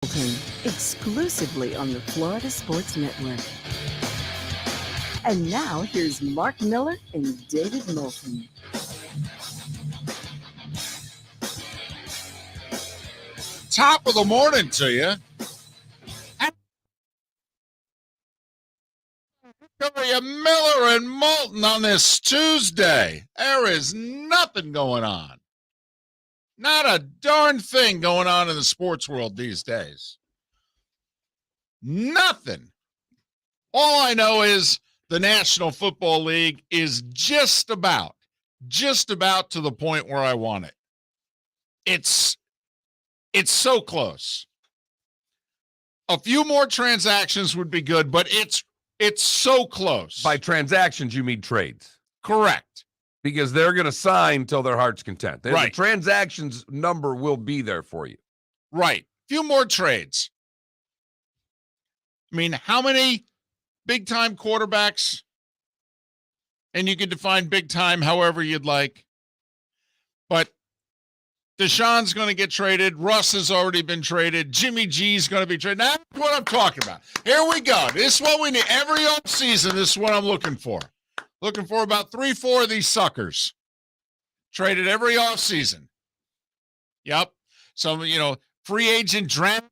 Moulton, exclusively on the Florida Sports Network. And now, here's Mark Miller and David Moulton. Top of the morning to you. Cover you Miller and Moulton on this Tuesday. There is nothing going on. Not a darn thing going on in the sports world these days. Nothing. All I know is the National Football League is just about to the point where I want it. It's so close. A few more transactions would be good, but it's so close. By transactions, you mean trades. Correct. Because they're going to sign till their heart's content. Right. The transactions number will be there for you. Right. Few more trades. I mean, how many big-time quarterbacks? And you can define big-time however you'd like. But Deshaun's going to get traded. Russ has already been traded. Jimmy G's going to be traded. That's what I'm talking about. Here we go. This is what we need. Every offseason, this is what I'm looking for. Looking for about 3-4 of these suckers. Traded every offseason. Yep. Some, free agent draft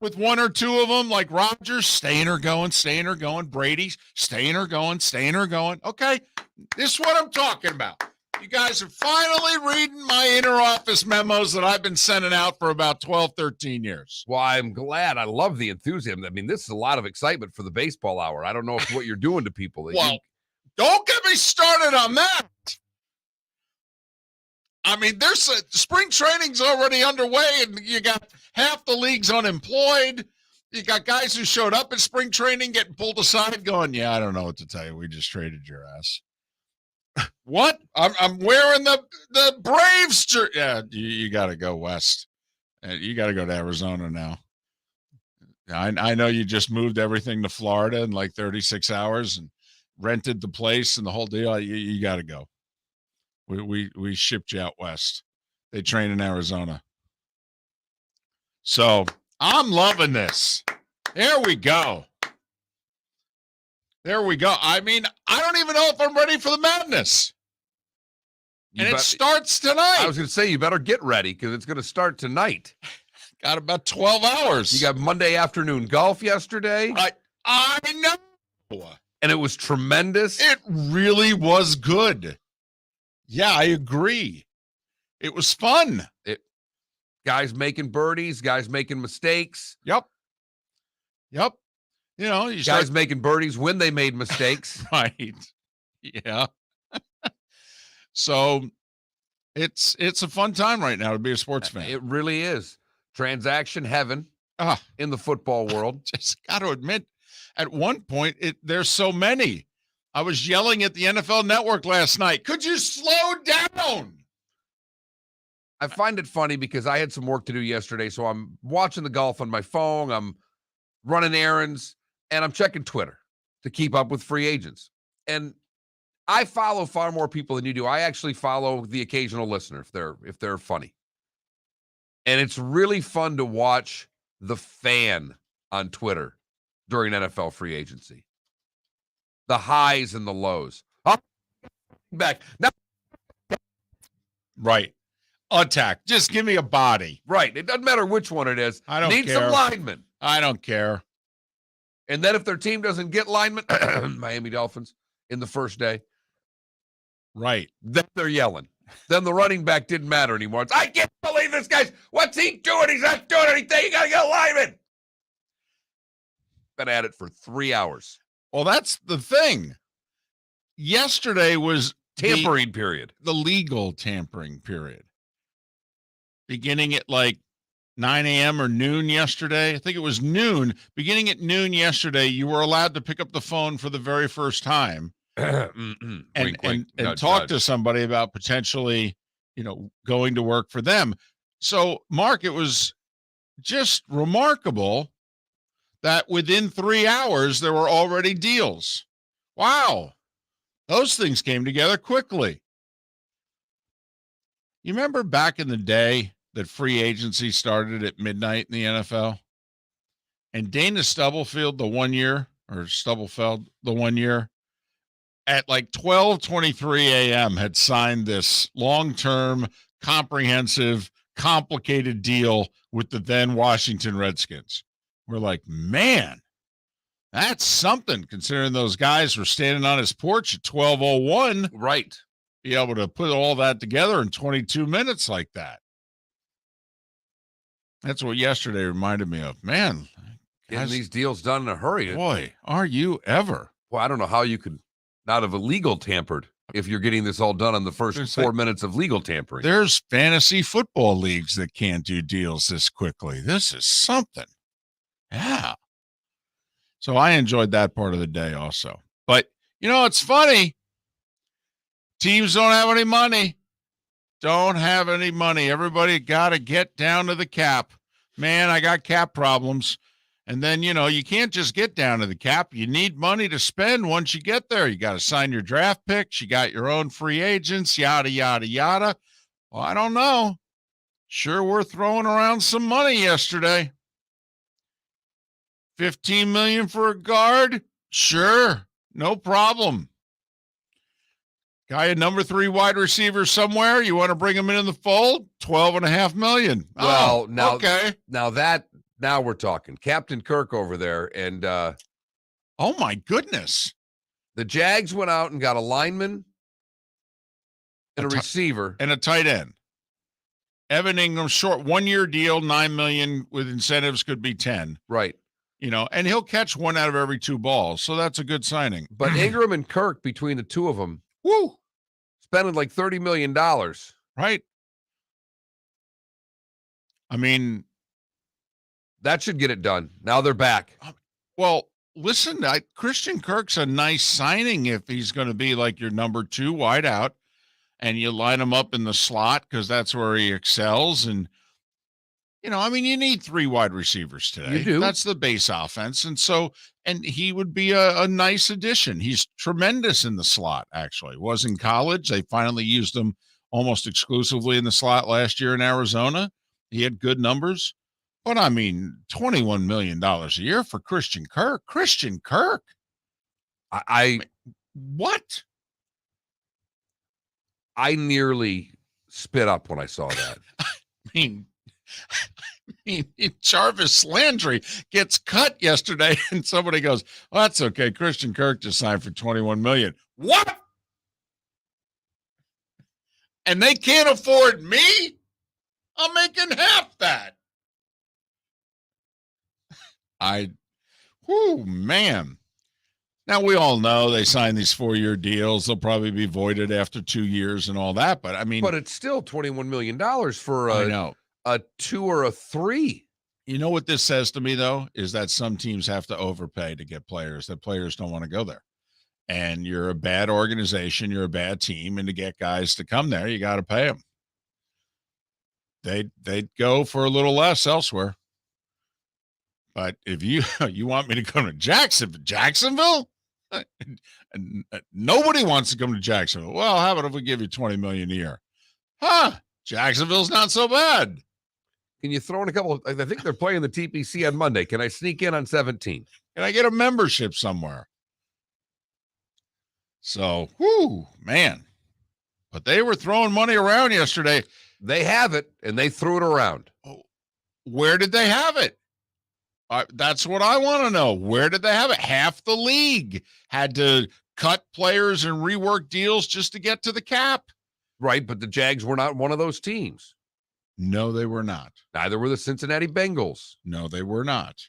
with one or two of them, like Rodgers, staying or going. Brady, staying or going. Okay. This is what I'm talking about. You guys are finally reading my inner office memos that I've been sending out for about 12, 13 years. Well, I'm glad. I love the enthusiasm. I mean, this is a lot of excitement for the baseball hour. I don't know what you're doing to people. Well, don't get me started on that. I mean, there's spring training's already underway, and you got half the league's unemployed. You got guys who showed up at spring training getting pulled aside going, yeah, I don't know what to tell you. We just traded your ass. What? I'm wearing the Braves shirt. Yeah, you got to go west. You got to go to Arizona now. I know you just moved everything to Florida in like 36 hours and rented the place and the whole deal. You got to go. We shipped you out west. They train in Arizona. So I'm loving this. There we go. I mean, I don't even know if I'm ready for the madness. It starts tonight. I was going to say, you better get ready because it's going to start tonight. Got about 12 hours. You got Monday afternoon golf yesterday. I know. And it was tremendous. It really was good. Yeah, I agree. It was fun. Guys making birdies, guys making mistakes. Yep. Guys making birdies when they made mistakes. Right. Yeah. So it's a fun time right now to be a sports fan. It really is. Transaction heaven in the football world. Just got to admit, at one point, there's so many. I was yelling at the NFL Network last night. Could you slow down? I find it funny because I had some work to do yesterday, so I'm watching the golf on my phone. I'm running errands, and I'm checking Twitter to keep up with free agents. And I follow far more people than you do. I actually follow the occasional listener if they're funny. And it's really fun to watch the fan on Twitter during NFL free agency. The highs and the lows. Back. Now, right. Attack. Just give me a body. Right. It doesn't matter which one it is. I don't Need care. some linemen. I don't care. And then if their team doesn't get linemen, Miami Dolphins in the first day. Right. Then they're yelling. Then the running back didn't matter anymore. It's, I can't believe this guy's, what's he doing? He's not doing anything. You got to get a lineman. Been at it for 3 hours. Well, that's the thing. Yesterday was tampering period. The legal tampering period. Beginning at like 9 a.m. or noon yesterday. I think it was noon. Beginning at noon yesterday, you were allowed to pick up the phone for the very first time and talk to somebody about potentially, going to work for them. So, Mark, it was just remarkable that within 3 hours, there were already deals. Wow. Those things came together quickly. You remember back in the day that free agency started at midnight in the NFL? And Dana Stubblefield, the 1 year, or Stubblefeld, the 1 year, at like 12:23 a.m. had signed this long-term, comprehensive, complicated deal with the then Washington Redskins. We're like, man, that's something, considering those guys were standing on his porch at 12:01. Right. Be able to put all that together in 22 minutes like that. That's what yesterday reminded me of. Man, Getting these deals done in a hurry. Boy, are you ever. Well, I don't know how you could not have illegal tampered if you're getting this all done on the first 4 minutes of legal tampering. There's fantasy football leagues that can't do deals this quickly. This is something. Yeah. So I enjoyed that part of the day also. But, it's funny. Teams don't have any money. Don't have any money. Everybody got to get down to the cap. Man, I got cap problems. And then, you can't just get down to the cap. You need money to spend once you get there. You got to sign your draft picks. You got your own free agents, yada, yada, yada. Well, I don't know. Sure, we're throwing around some money yesterday. $15 million for a guard? Sure, no problem. Guy a number 3 wide receiver somewhere. You want to bring him in the fold? $12.5 million. Well, okay. Now we're talking. Captain Kirk over there, and oh my goodness. The Jags went out and got a lineman and a receiver. And a tight end. Evan Ingram, short 1-year deal, $9 million with incentives, could be 10. Right. And he'll catch 1 out of every 2 balls. So that's a good signing. But Ingram and Kirk, between the two of them, spending like $30 million. Right. I mean, that should get it done. Now they're back. Well, listen, Christian Kirk's a nice signing if he's going to be like your number 2 wideout, and you line him up in the slot because that's where he excels. And, you need 3 wide receivers today. You do. That's the base offense. And he would be a nice addition. He's tremendous in the slot, actually. Was in college. They finally used him almost exclusively in the slot last year in Arizona. He had good numbers. But, $21 million a year for Christian Kirk. Christian Kirk. What? I nearly spit up when I saw that. Jarvis Landry gets cut yesterday, and somebody goes, well, that's okay. Christian Kirk just signed for $21 million. What? And they can't afford me? I'm making half that. Man. Now, we all know they sign these 4-year deals. They'll probably be voided after 2 years and all that. But, But it's still $21 million for a 2 or a 3. You know what this says to me, though, is that some teams have to overpay to get players, that players don't want to go there. And you're a bad organization. You're a bad team. And to get guys to come there, you got to pay them. They'd go for a little less elsewhere. But if you want me to come to Jacksonville, nobody wants to come to Jacksonville. Well, how about if we give you $20 million a year? Jacksonville's not so bad. Can you throw in a couple? I think they're playing the TPC on Monday. Can I sneak in on 17? Can I get a membership somewhere? So, man. But they were throwing money around yesterday. They have it, and they threw it around. Where did they have it? That's what I want to know. Where did they have it? Half the league had to cut players and rework deals just to get to the cap. Right, but the Jags were not one of those teams. No, they were not. Neither were the Cincinnati Bengals. No, they were not.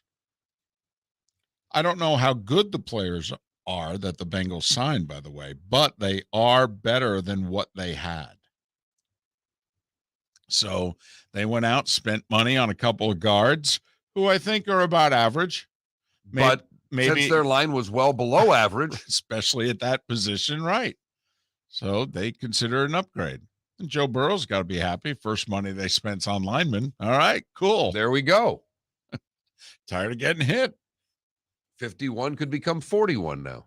I don't know how good the players are that the Bengals signed, by the way, but they are better than what they had. So they went out, spent money on a couple of guards who I think are about average. But maybe since their line was well below average, especially at that position, right? So they consider it an upgrade. And Joe Burrow's got to be happy. First money they spent's on linemen. All right, cool. There we go. Tired of getting hit. 51 could become 41 now.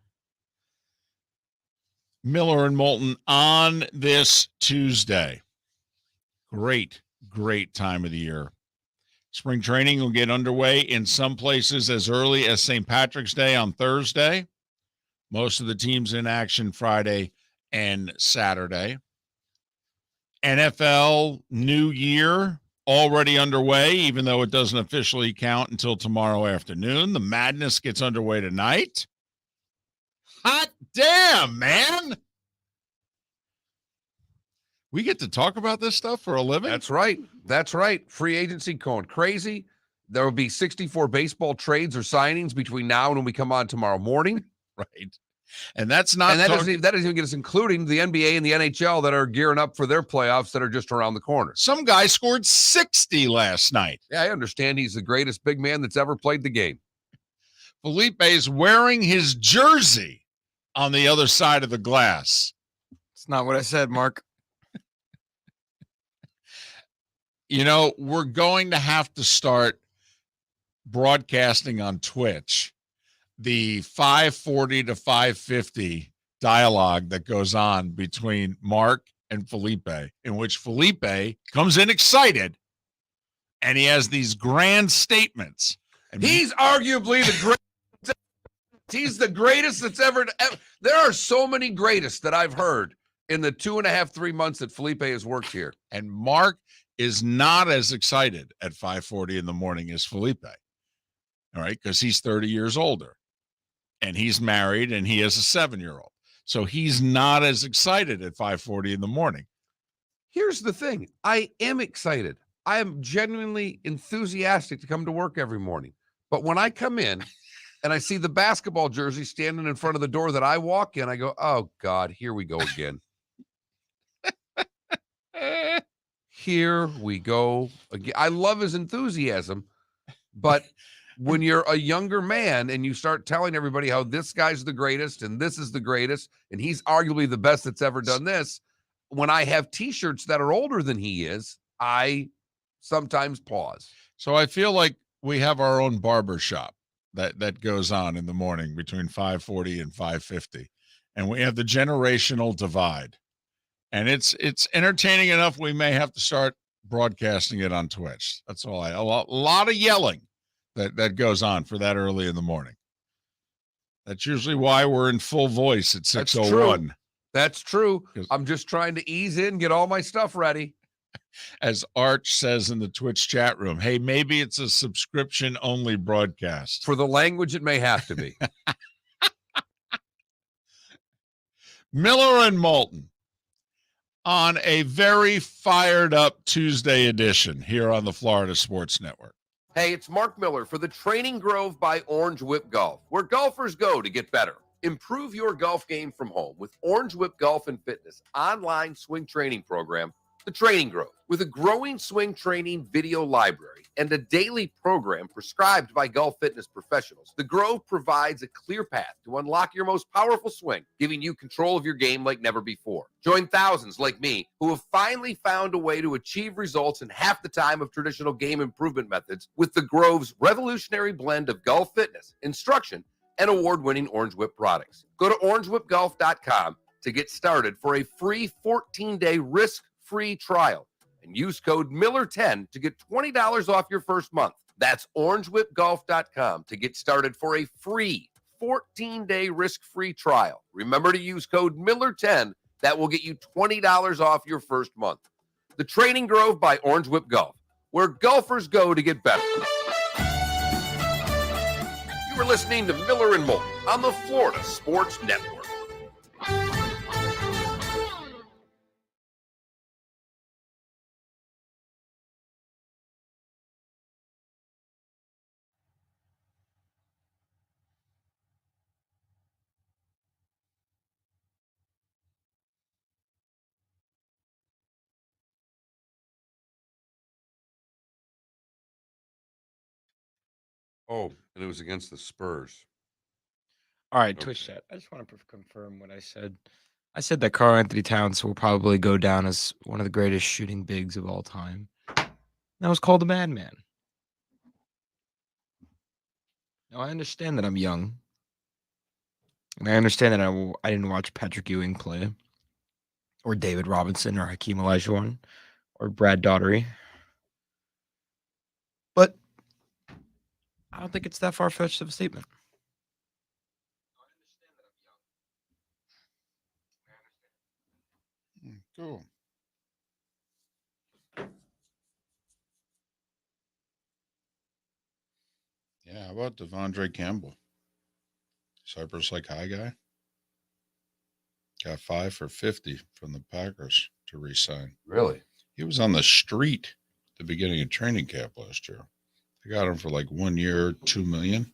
Miller and Moulton on this Tuesday. Great time of the year. Spring training will get underway in some places as early as St. Patrick's Day on Thursday. Most of the teams in action Friday and Saturday. NFL New Year already underway, even though it doesn't officially count until tomorrow afternoon. The madness gets underway tonight. Hot damn, man. We get to talk about this stuff for a living? That's right. That's right. Free agency going crazy. There will be 64 baseball trades or signings between now and when we come on tomorrow morning. Right. And that's not. And that doesn't even get us including the NBA and the NHL that are gearing up for their playoffs that are just around the corner. Some guy scored 60 last night. Yeah, I understand he's the greatest big man that's ever played the game. Felipe is wearing his jersey on the other side of the glass. It's not what I said, Mark. You know, we're going to have to start broadcasting on Twitch the 540 to 550 dialogue that goes on between Mark and Felipe, in which Felipe comes in excited and he has these grand statements. And he's arguably the greatest. He's the greatest that's ever. There are so many greatest that I've heard in the 2.5, 3 months that Felipe has worked here. And Mark is not as excited at 5:40 in the morning as Felipe. All right, because he's 30 years older. And he's married and he has a 7-year-old. So he's not as excited at 5:40 in the morning. Here's the thing. I am excited. I am genuinely enthusiastic to come to work every morning. But when I come in and I see the basketball jersey standing in front of the door that I walk in, I go, oh, God, here we go again. Here we go again. I love his enthusiasm, but when you're a younger man and you start telling everybody how this guy's the greatest and this is the greatest and he's arguably the best that's ever done this, when I have T-shirts that are older than he is, I sometimes pause. So I feel like we have our own barber shop that goes on in the morning between 5:40 and 5:50, and we have the generational divide, and it's entertaining enough. We may have to start broadcasting it on Twitch. That's all. A lot of yelling that goes on for that early in the morning. That's usually why we're in full voice at 6:01. That's true. I'm just trying to ease in, get all my stuff ready. As Arch says in the Twitch chat room, hey, maybe it's a subscription-only broadcast. For the language, it may have to be. Miller and Moulton on a very fired-up Tuesday edition here on the Florida Sports Network. Hey, it's Mark Miller for the Training Grove by Orange Whip Golf, where golfers go to get better. Improve your golf game from home with Orange Whip Golf and Fitness online swing training program, The Training Grove. With a growing swing training video library and a daily program prescribed by golf fitness professionals, The Grove provides a clear path to unlock your most powerful swing, giving you control of your game like never before. Join thousands like me who have finally found a way to achieve results in half the time of traditional game improvement methods with The Grove's revolutionary blend of golf fitness, instruction, and award-winning Orange Whip products. Go to orangewhipgolf.com to get started for a free 14-day risk-free trial and use code Miller10 to get $20 off your first month. That's orangewhipgolf.com to get started for a free 14-day risk-free trial. Remember to use code Miller10. That will get you $20 off your first month. The Training Grove by Orange Whip Golf, where golfers go to get better. You are listening to Miller and Moulton on the Florida Sports Network. Oh, and it was against the Spurs. All right, Twitch chat. I just want to confirm what I said. I said that Karl Anthony Towns will probably go down as one of the greatest shooting bigs of all time. That was called a madman. Now, I understand that I'm young. And I understand that I didn't watch Patrick Ewing play. Or David Robinson or Hakeem Olajuwon. Or Brad Daugherty. But I don't think it's that far-fetched of a statement. Cool. Yeah, how about Devondre Campbell? Cypress Lake High guy. Got 5 for 50 from the Packers to re-sign. Really? He was on the street at the beginning of training camp last year. They got him for like 1 year, $2 million.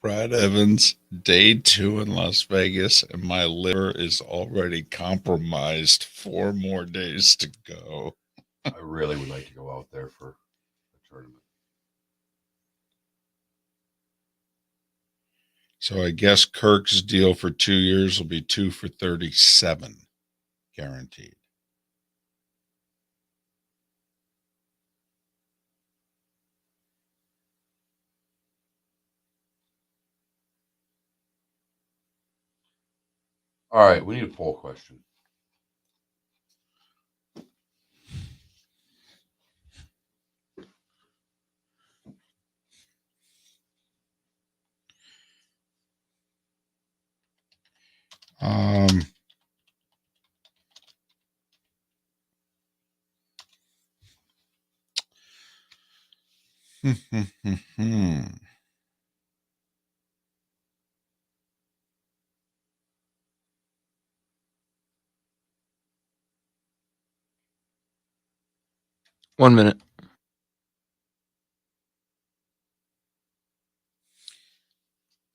Brad Evans, day 2 in Las Vegas, and my liver is already compromised. 4 more days to go. I really would like to go out there for a tournament. So I guess Kirk's deal for 2 years will be 2 for 37, guaranteed. All right, we need a poll question. One minute.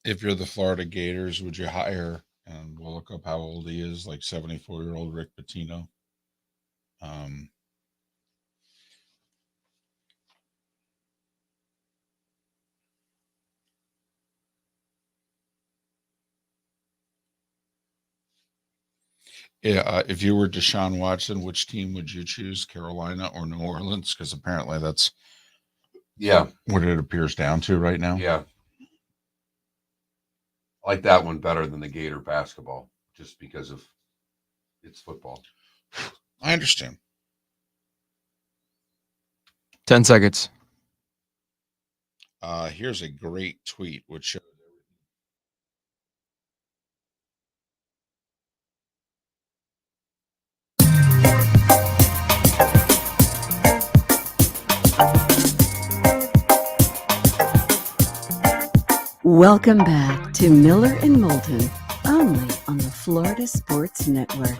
If you're the Florida Gators, would you hire, and we'll look up how old he is, like 74-year-old Rick Pitino? Yeah, if you were Deshaun Watson, which team would you choose, Carolina or New Orleans? Because apparently that's what it appears down to right now. Yeah. I like that one better than the Gator basketball, just because of it's football. I understand. 10 seconds. Here's a great tweet which shows Welcome back to Miller and Moulton, only on the Florida Sports Network.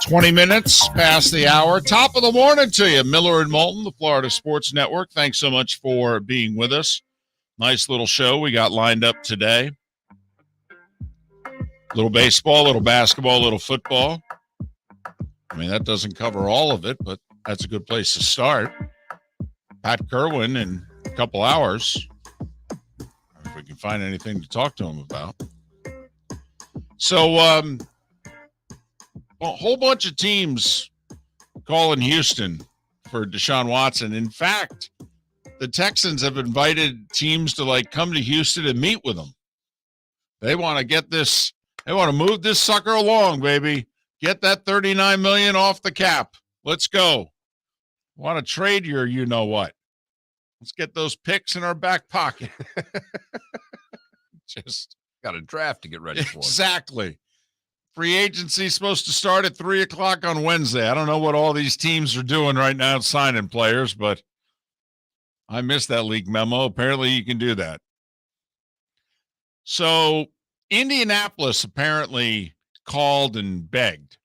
20 minutes past the hour. Top of the morning to you, Miller and Moulton, the Florida Sports Network. Thanks so much for being with us. Nice little show we got lined up today. Little baseball, little basketball, little football. I mean, that doesn't cover all of it, but that's a good place to start. Pat Kirwan in a couple hours, if we can find anything to talk to him about. So, a whole bunch of teams calling Houston for Deshaun Watson. In fact, the Texans have invited teams to like come to Houston and meet with them. They want to get this. They want to move this sucker along, baby. Get that $39 million off the cap. Let's go. Want to trade your you know what? Let's get those picks in our back pocket. Just got a draft to get ready for. Exactly. Free agency is supposed to start at 3:00 on Wednesday. I don't know what all these teams are doing right now, signing players, but I missed that leak memo. Apparently you can do that. So Indianapolis apparently called and begged.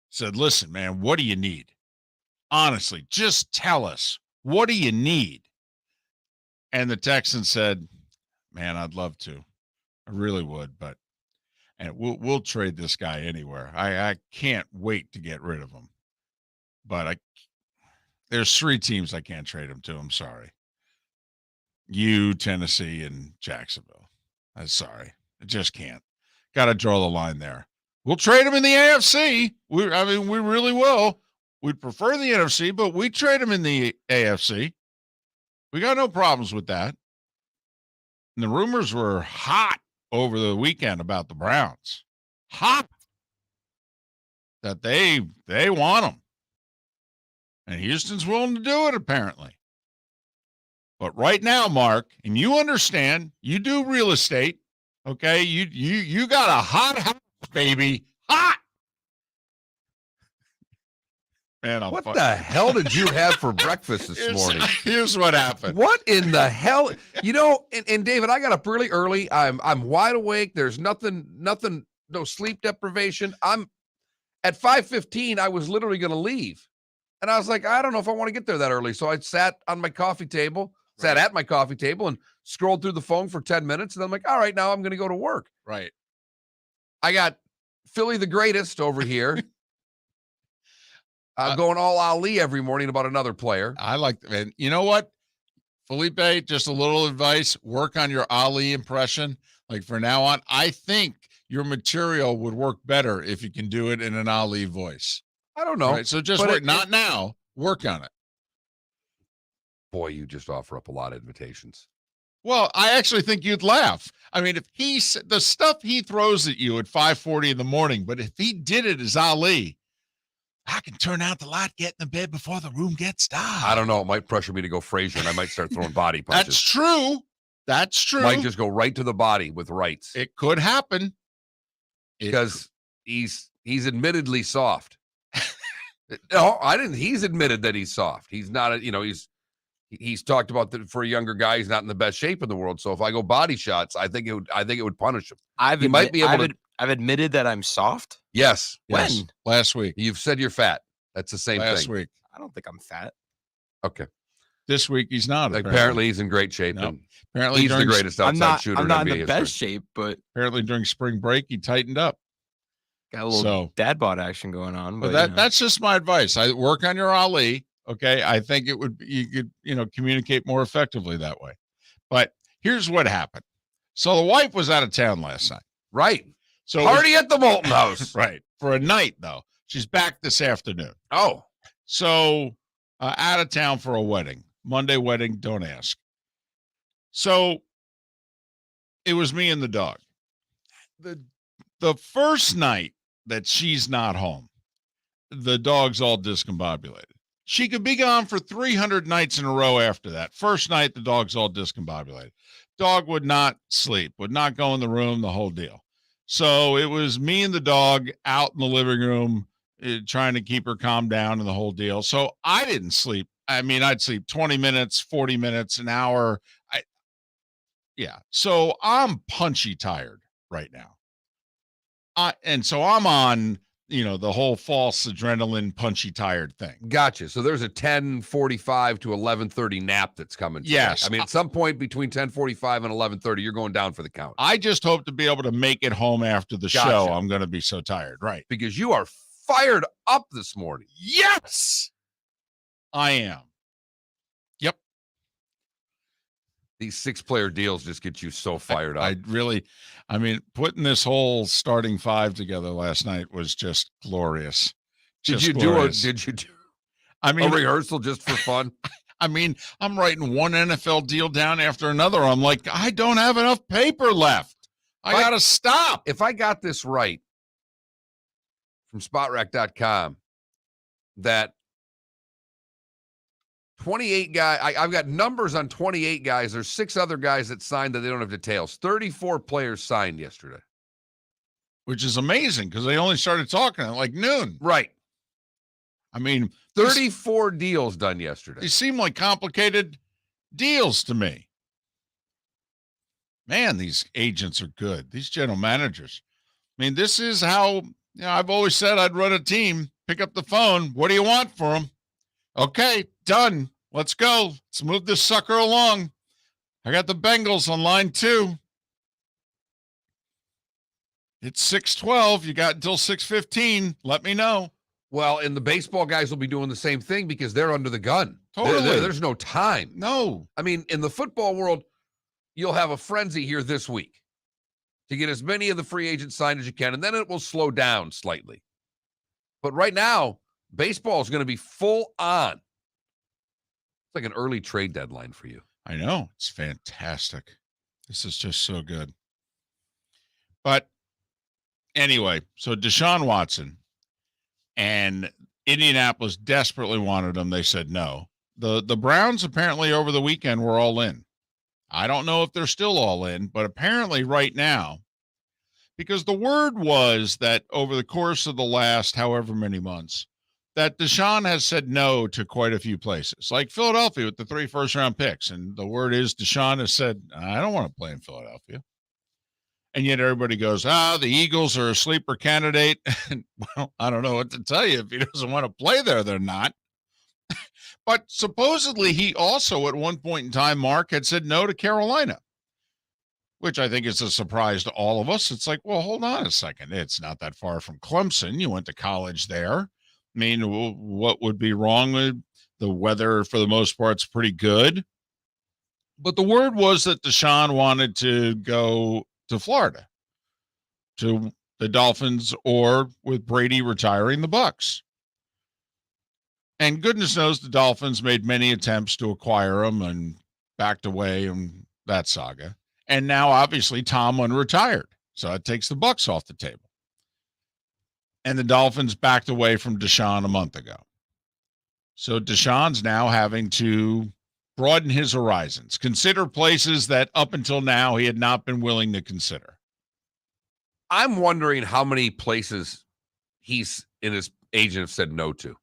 Said, listen, man, what do you need? Honestly, just tell us. What do you need? And the Texans said, man, I'd love to. I really would, but and we'll trade this guy anywhere. I can't wait to get rid of him. But there's 3 teams I can't trade him to. I'm sorry. You, Tennessee, and Jacksonville. I'm sorry. I just can't. Got to draw the line there. We'll trade him in the AFC. We really will. We'd prefer the NFC, but we trade him in the AFC. We got no problems with that. And the rumors were hot over the weekend about the Browns. Hot. That they want him. And Houston's willing to do it, apparently. But right now, Mark, and you understand, you do real estate, okay? You got a hot house, baby. Hot. Man, what the hell did you have for breakfast this morning? Here's what happened. What in the hell? You know, and David, I got up really early. I'm wide awake. There's nothing, no sleep deprivation. I'm at 5:15. I was literally going to leave. And I was like, I don't know if I want to get there that early. So I sat at my coffee table and scrolled through the phone for 10 minutes. And I'm like, all right, now I'm going to go to work. Right. I got Philly the Greatest over here. Going all Ali every morning about another player. I like, and you know what, Felipe, just a little advice, work on your Ali impression. Like for now on, I think your material would work better if you can do it in an Ali voice. I don't know. Right? So just work, not now, work on it. Boy, you just offer up a lot of invitations. Well, I actually think you'd laugh. I mean, if the stuff he throws at you at 5:40 in the morning, but if he did it as Ali, I can turn out the light, get in the bed before the room gets dark. I don't know. It might pressure me to go Frazier, and I might start throwing body punches. That's true. That's true. Might just go right to the body with rights. It could happen. Because he's admittedly soft. No, I didn't. He's admitted that he's soft. He's not, he's talked about that for a younger guy. He's not in the best shape in the world. So if I go body shots, I think it would punish him. I've admitted that I'm soft. Yes. When? Yes. Last week. You've said you're fat. That's the same thing. Last week. I don't think I'm fat. Okay. This week he's not. Apparently he's in great shape. No. And apparently he's the greatest outside shooter. I'm not in in the best shape, but apparently during spring break he tightened up. Got a little dad bod action going on. But that's just my advice. I work on your Ali. Okay. I think you could communicate more effectively that way. But here's what happened. So the wife was out of town last night. Right. So party at the Moulton house. Right. For a night though. She's back this afternoon. Oh. So out of town for a wedding. Monday wedding, don't ask. So it was me and the dog. The first night that she's not home, the dog's all discombobulated. She could be gone for 300 nights in a row after that. First night, the dog's all discombobulated. Dog would not sleep, would not go in the room, the whole deal. So it was me and the dog out in the living room trying to keep her calmed down and the whole deal. So I didn't sleep. I mean, I'd sleep 20 minutes, 40 minutes, an hour. So I'm punchy tired right now. And so I'm on, the whole false adrenaline punchy tired thing. Gotcha. So there's a 10:45 to 11:30 nap that's coming today. Yes. I mean, at some point between 10:45 and 11:30, you're going down for the count. I just hope to be able to make it home after the show. I'm going to be so tired. Right. Because you are fired up this morning. Yes, I am. Yep. These 6-player deals just get you so fired up. Putting this whole starting 5 together last night was just glorious. Did you do a rehearsal just for fun? I mean, I'm writing one NFL deal down after another. I'm like, I don't have enough paper left. I got to stop. If I got this right from spotrac.com, that 28 guys, I've got numbers on 28 guys. There's 6 other guys that signed that they don't have details. 34 players signed yesterday. Which is amazing because they only started talking at like noon. Right. I mean, 34 deals done yesterday. They seem like complicated deals to me. Man, these agents are good. These general managers. I mean, this is how, I've always said I'd run a team, pick up the phone. What do you want for them? Okay, done. Let's go. Let's move this sucker along. I got the Bengals on line 2. It's 6:12. You got until 6:15. Let me know. Well, and the baseball guys will be doing the same thing because they're under the gun. Totally. There's no time. No. I mean, in the football world, you'll have a frenzy here this week to get as many of the free agents signed as you can, and then it will slow down slightly. But right now, baseball is going to be full on. It's like an early trade deadline for you. I know. It's fantastic. This is just so good. But anyway, so Deshaun Watson and Indianapolis desperately wanted him. They said no. The Browns apparently over the weekend were all in. I don't know if they're still all in, but apparently right now, because the word was that over the course of the last however many months, that Deshaun has said no to quite a few places, like Philadelphia with the 3 first-round picks. And the word is Deshaun has said, I don't want to play in Philadelphia. And yet everybody goes, the Eagles are a sleeper candidate. Well, I don't know what to tell you. If he doesn't want to play there, they're not. But supposedly he also at one point in time, Mark, had said no to Carolina, which I think is a surprise to all of us. It's like, well, hold on a second. It's not that far from Clemson. You went to college there. I mean, what would be wrong with the weather? For the most part, it's pretty good. But the word was that Deshaun wanted to go to Florida, to the Dolphins, or with Brady retiring, the Bucs. And goodness knows the Dolphins made many attempts to acquire him and backed away and that saga. And now, obviously, Tomlin retired, so it takes the Bucs off the table. And the Dolphins backed away from Deshaun a month ago. So Deshaun's now having to broaden his horizons, consider places that up until now he had not been willing to consider. I'm wondering how many places he's and his agent have said no to.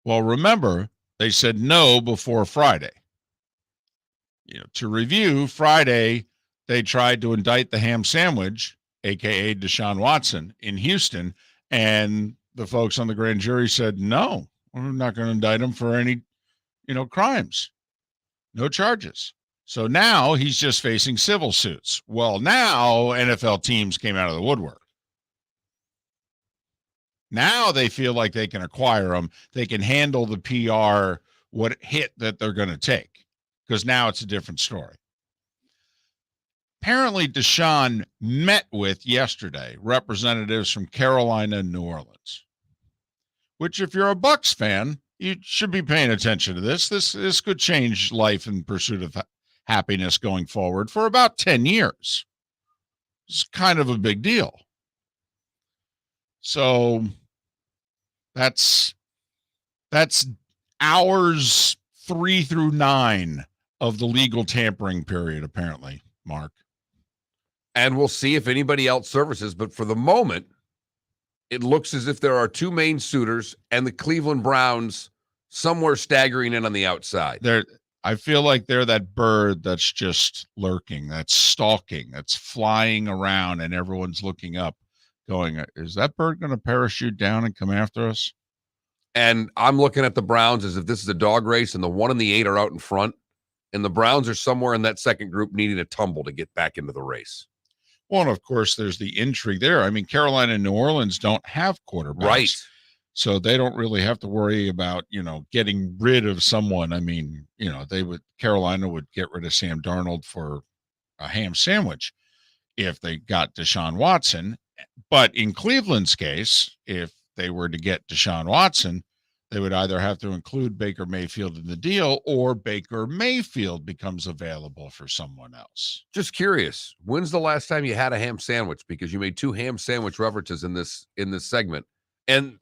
Well, remember, they said no before Friday. To review, Friday, they tried to indict the ham sandwich, a.k.a. Deshaun Watson, in Houston, and the folks on the grand jury said, no, we're not going to indict him for any crimes, no charges. So now he's just facing civil suits. Well, now NFL teams came out of the woodwork. Now they feel like they can acquire him. They can handle the PR, what hit that they're going to take, because now it's a different story. Apparently, Deshaun met with yesterday representatives from Carolina and New Orleans, which if you're a Bucs fan, you should be paying attention to this. This could change life in pursuit of happiness going forward for about 10 years. It's kind of a big deal. So that's hours 3 through 9 of the legal tampering period, apparently, Mark. And we'll see if anybody else services. But for the moment, it looks as if there are 2 main suitors and the Cleveland Browns somewhere staggering in on the outside. I feel like they're that bird that's just lurking, that's stalking, that's flying around, and everyone's looking up going, is that bird going to parachute down and come after us? And I'm looking at the Browns as if this is a dog race, and the 1 and the 8 are out in front, and the Browns are somewhere in that second group needing a tumble to get back into the race. Well, and of course, there's the intrigue there. I mean, Carolina and New Orleans don't have quarterbacks. Right. So they don't really have to worry about, getting rid of someone. I mean, Carolina would get rid of Sam Darnold for a ham sandwich if they got Deshaun Watson. But in Cleveland's case, if they were to get Deshaun Watson, they would either have to include Baker Mayfield in the deal or Baker Mayfield becomes available for someone else. Just curious, when's the last time you had a ham sandwich? Because you made 2 ham sandwich references in this segment. And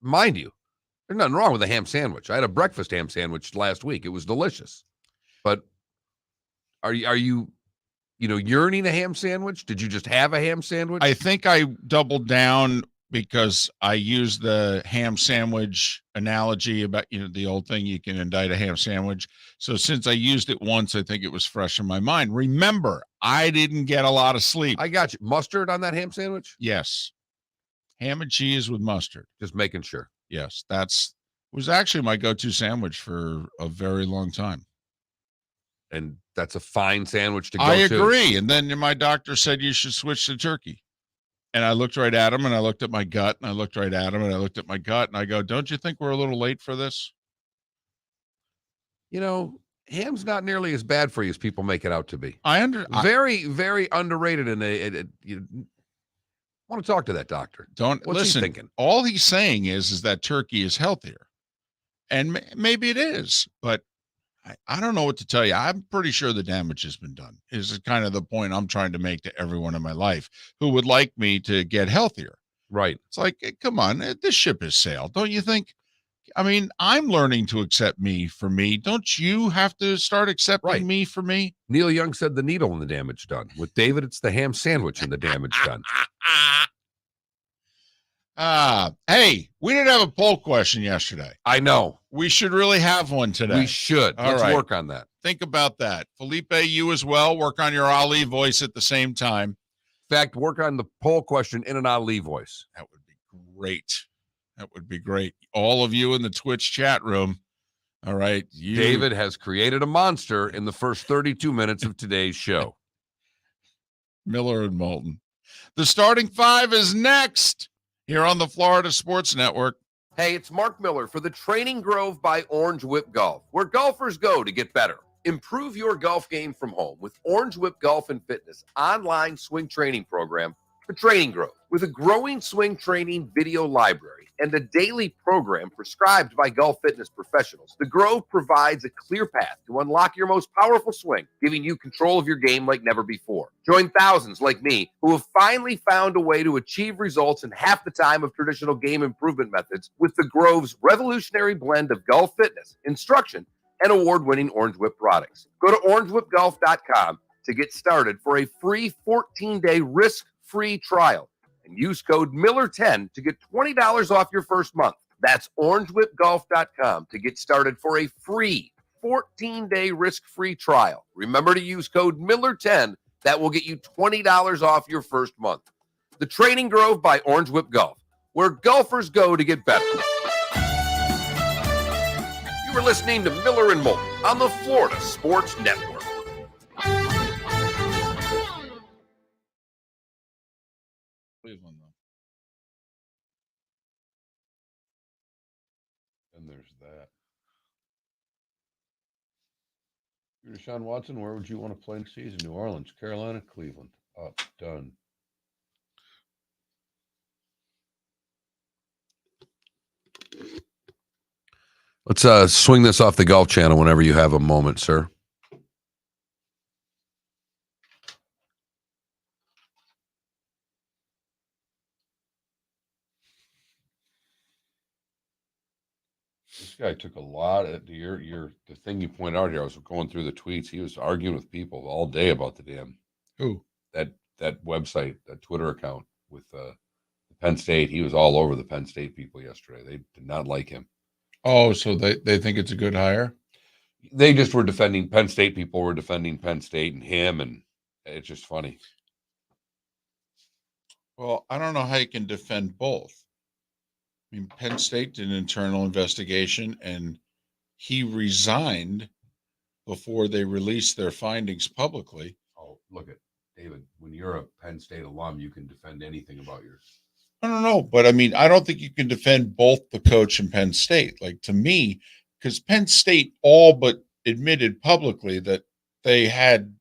mind you, there's nothing wrong with a ham sandwich. I had a breakfast ham sandwich last week. It was delicious. But are you yearning a ham sandwich? Did you just have a ham sandwich? I think I doubled down because I used the ham sandwich analogy about, the old thing, you can indict a ham sandwich. So since I used it once, I think it was fresh in my mind. Remember, I didn't get a lot of sleep. I got you. Mustard on that ham sandwich? Yes. Ham and cheese with mustard. Just making sure. Yes. Was actually my go-to sandwich for a very long time. And that's a fine sandwich to go I to. agree. And then my doctor said you should switch to turkey. And I looked right at him and I looked at my gut and I looked right at him and I looked at my gut and I go, don't you think we're a little late for this? Ham's not nearly as bad for you as people make it out to be. Very, very underrated. And you want to talk to that doctor. What's he thinking? All he's saying is that turkey is healthier. And maybe it is, but I don't know what to tell you. I'm pretty sure the damage has been done. Is kind of the point I'm trying to make to everyone in my life who would like me to get healthier. Right. It's like, come on, this ship has sailed. Don't you think? I mean, I'm learning to accept me for me. Don't you have to start accepting me for me? Neil Young said the needle and the damage done. With David, it's the ham sandwich and the damage done. Hey, we didn't have a poll question yesterday. I know. We should really have one today. We should. Let's work on that. Think about that. Felipe, you as well. Work on your Ali voice at the same time. In fact, work on the poll question in an Ali voice. That would be great. That would be great. All of you in the Twitch chat room. All right. David has created a monster in the first 32 minutes of today's show. Miller and Moulton. The starting 5 is next here on the Florida Sports Network. Hey, it's Mark Miller for the Training Grove by Orange Whip Golf, where golfers go to get better. Improve your golf game from home with Orange Whip Golf and Fitness online swing training program for Training Grove. With a growing swing training video library and a daily program prescribed by golf fitness professionals, the Grove provides a clear path to unlock your most powerful swing, giving you control of your game like never before. Join thousands like me who have finally found a way to achieve results in half the time of traditional game improvement methods with the Grove's revolutionary blend of golf fitness, instruction, and award-winning Orange Whip products. Go to orangewhipgolf.com to get started for a free 14-day risk-free trial and use code Miller10 to get $20 off your first month. That's orangewhipgolf.com to get started for a free 14-day risk-free trial. Remember to use code Miller10. That will get you $20 off your first month. The Training Grove by Orange Whip Golf, where golfers go to get better. You are listening to Miller and Moulton on the Florida Sports Network. Cleveland, though. And there's that. You're Deshaun Watson. Where would you want to play next season? New Orleans, Carolina, Cleveland. Up, done. Let's swing this off the Golf Channel whenever you have a moment, sir. This guy took a lot of the thing you point out here. I was going through the tweets. He was arguing with people all day about the damn that website, that Twitter account with Penn State. He was all over the Penn State people yesterday. They did not like him. Oh, so they think it's a good hire? They just were defending Penn State. People were defending Penn State and him, and it's just funny. Well, I don't know how you can defend both. I mean, Penn State did an internal investigation, and he resigned before they released their findings publicly. Oh, look at David. When you're a Penn State alum, you can defend anything about yours. I don't know, but I mean, I don't think you can defend both the coach and Penn State. Like, to me, because Penn State all but admitted publicly that they had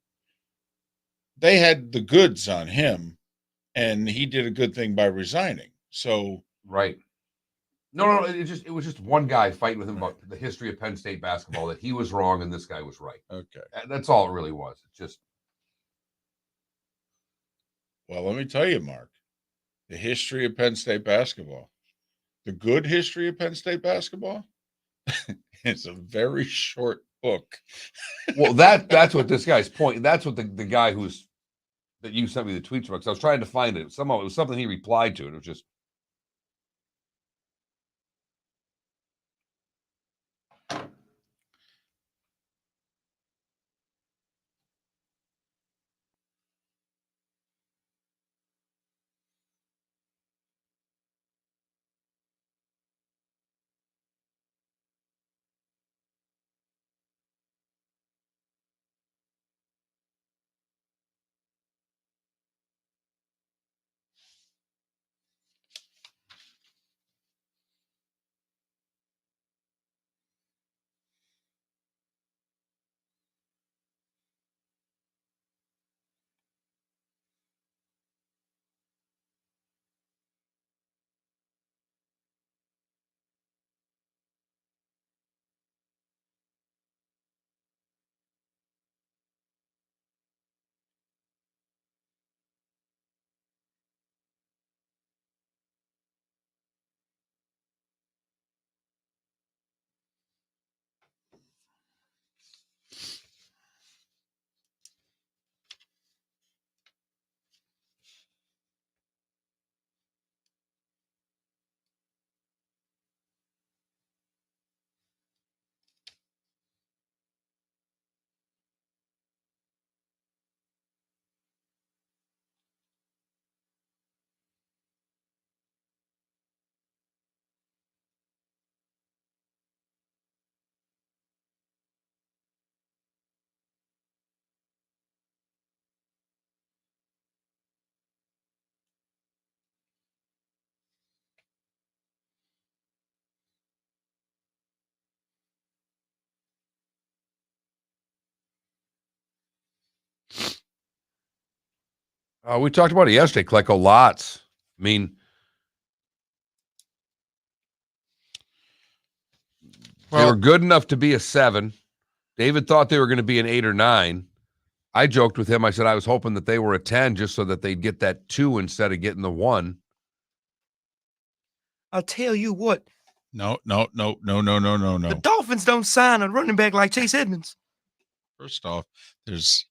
the goods on him, and he did a good thing by resigning. So, right. No. It was just one guy fighting with him about the history of Penn State basketball, that he was wrong and this guy was right. Okay. That's all it really was. It's just. Well, let me tell you, Mark, the history of Penn State basketball, the good history of Penn State basketball, it's a very short book. Well, that's what this guy's point. That's what the guy that you sent me the tweets about. Because I was trying to find it. Somehow it was something he replied to, and it was just. We talked about it yesterday, Klecko, lots. I mean, they were good enough to be a 7. David thought they were going to be an 8 or 9. I joked with him. I said I was hoping that they were a 10 just so that they'd get that 2 instead of getting the 1. I'll tell you what. No. The Dolphins don't sign a running back like Chase Edmonds. First off, there's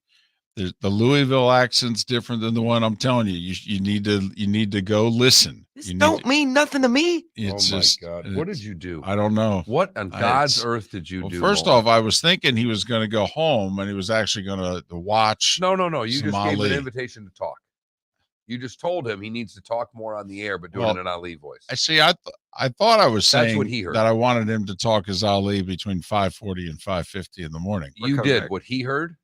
the Louisville accent's different than the one I'm telling you. You need to go listen. This don't mean nothing to me. It's oh my just, God! What did you do? I don't know. What on God's earth did you do? First off, I was thinking he was going to go home and he was actually going to watch. No. You just Ali. gave him an invitation to talk. You just told him he needs to talk more on the air, but doing an Ali voice. I see. I thought I was saying what he heard. that I wanted him to talk as Ali between 5:40 and 5:50 in the morning. You did what he heard.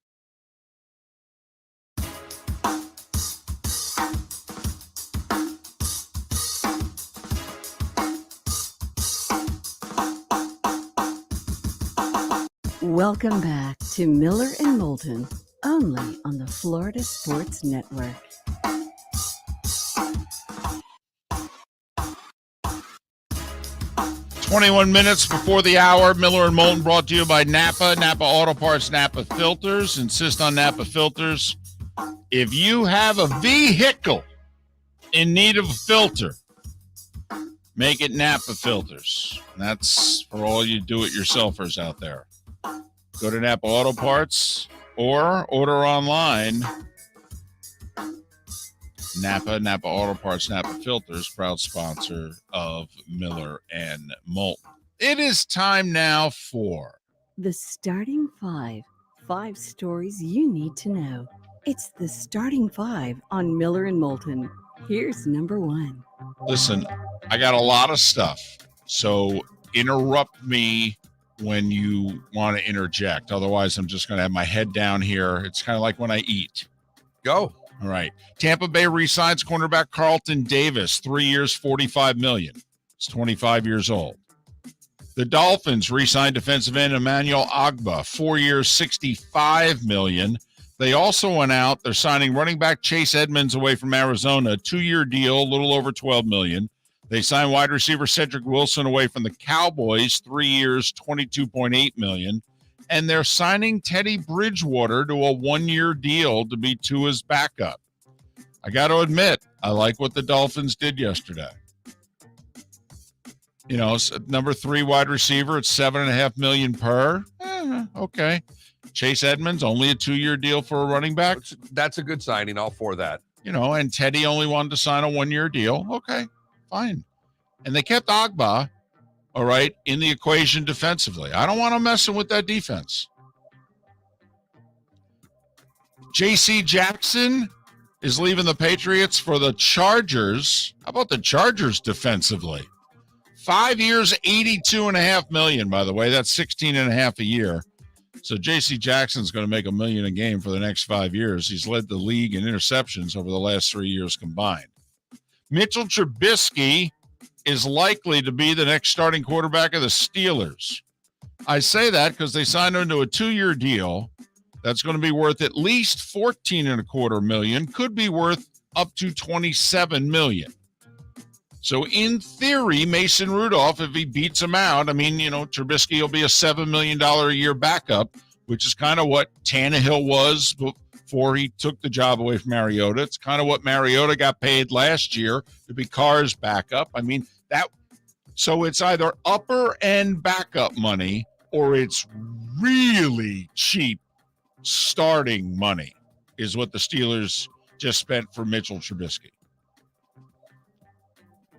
Welcome back to Miller and Moulton, only on the Florida Sports Network. "21 minutes before the hour, Miller and Moulton brought to you by Napa Auto Parts, Napa Filters. Insist on Napa Filters. If you have a vehicle in need of a filter, make it Napa Filters. And that's for all you do-it-yourselfers out there. Go to Napa Auto Parts or order online. Napa Auto Parts, Napa Filters, proud sponsor of Miller and Moulton. It is time now for The Starting Five. 5 stories you need to know. It's the Starting 5 on Miller and Moulton. Here's number 1. Listen, I got a lot of stuff, so interrupt me when you want to interject. Otherwise, I'm just going to have my head down here. It's kind of like when I eat. Go. All right. Tampa Bay re-signs cornerback Carlton Davis, 3 years, $45 million. He's 25 years old. The Dolphins re-signed defensive end Emmanuel Ogbah, 4 years, $65 million. They also went out. They're signing running back Chase Edmonds away from Arizona, 2-year deal, a little over $12 million. They signed wide receiver Cedric Wilson away from the Cowboys, 3 years, $22.8 million. And they're signing Teddy Bridgewater to a 1-year deal to be Tua's backup. I got to admit, I like what the Dolphins did yesterday. You know, number 3 wide receiver at $7.5 million per. Okay. Chase Edmonds, only a 2-year deal for a running back. That's a good signing. All for that. You know, and Teddy only wanted to sign a 1-year deal. Okay, fine. And they kept Agba, all right, in the equation defensively. I don't want to mess with that defense. J.C. Jackson is leaving the Patriots for the Chargers. How about the Chargers defensively? 5 years, $82.5 million, by the way. That's $16.5 a year. So J.C. Jackson's going to make $1 million a game for the next 5 years. He's led the league in interceptions over the last 3 years combined. Mitchell Trubisky is likely to be the next starting quarterback of the Steelers. I say that because they signed him to a 2-year deal that's going to be worth at least $14.25 million, could be worth up to $27 million. So in theory, Mason Rudolph, if he beats him out, I mean, you know, Trubisky will be a $7 million a year backup, which is kind of what Tannehill was before he took the job away from Mariota. It's kind of what Mariota got paid last year to be Carr's backup. I mean, so it's either upper end backup money or it's really cheap starting money is what the Steelers just spent for Mitchell Trubisky.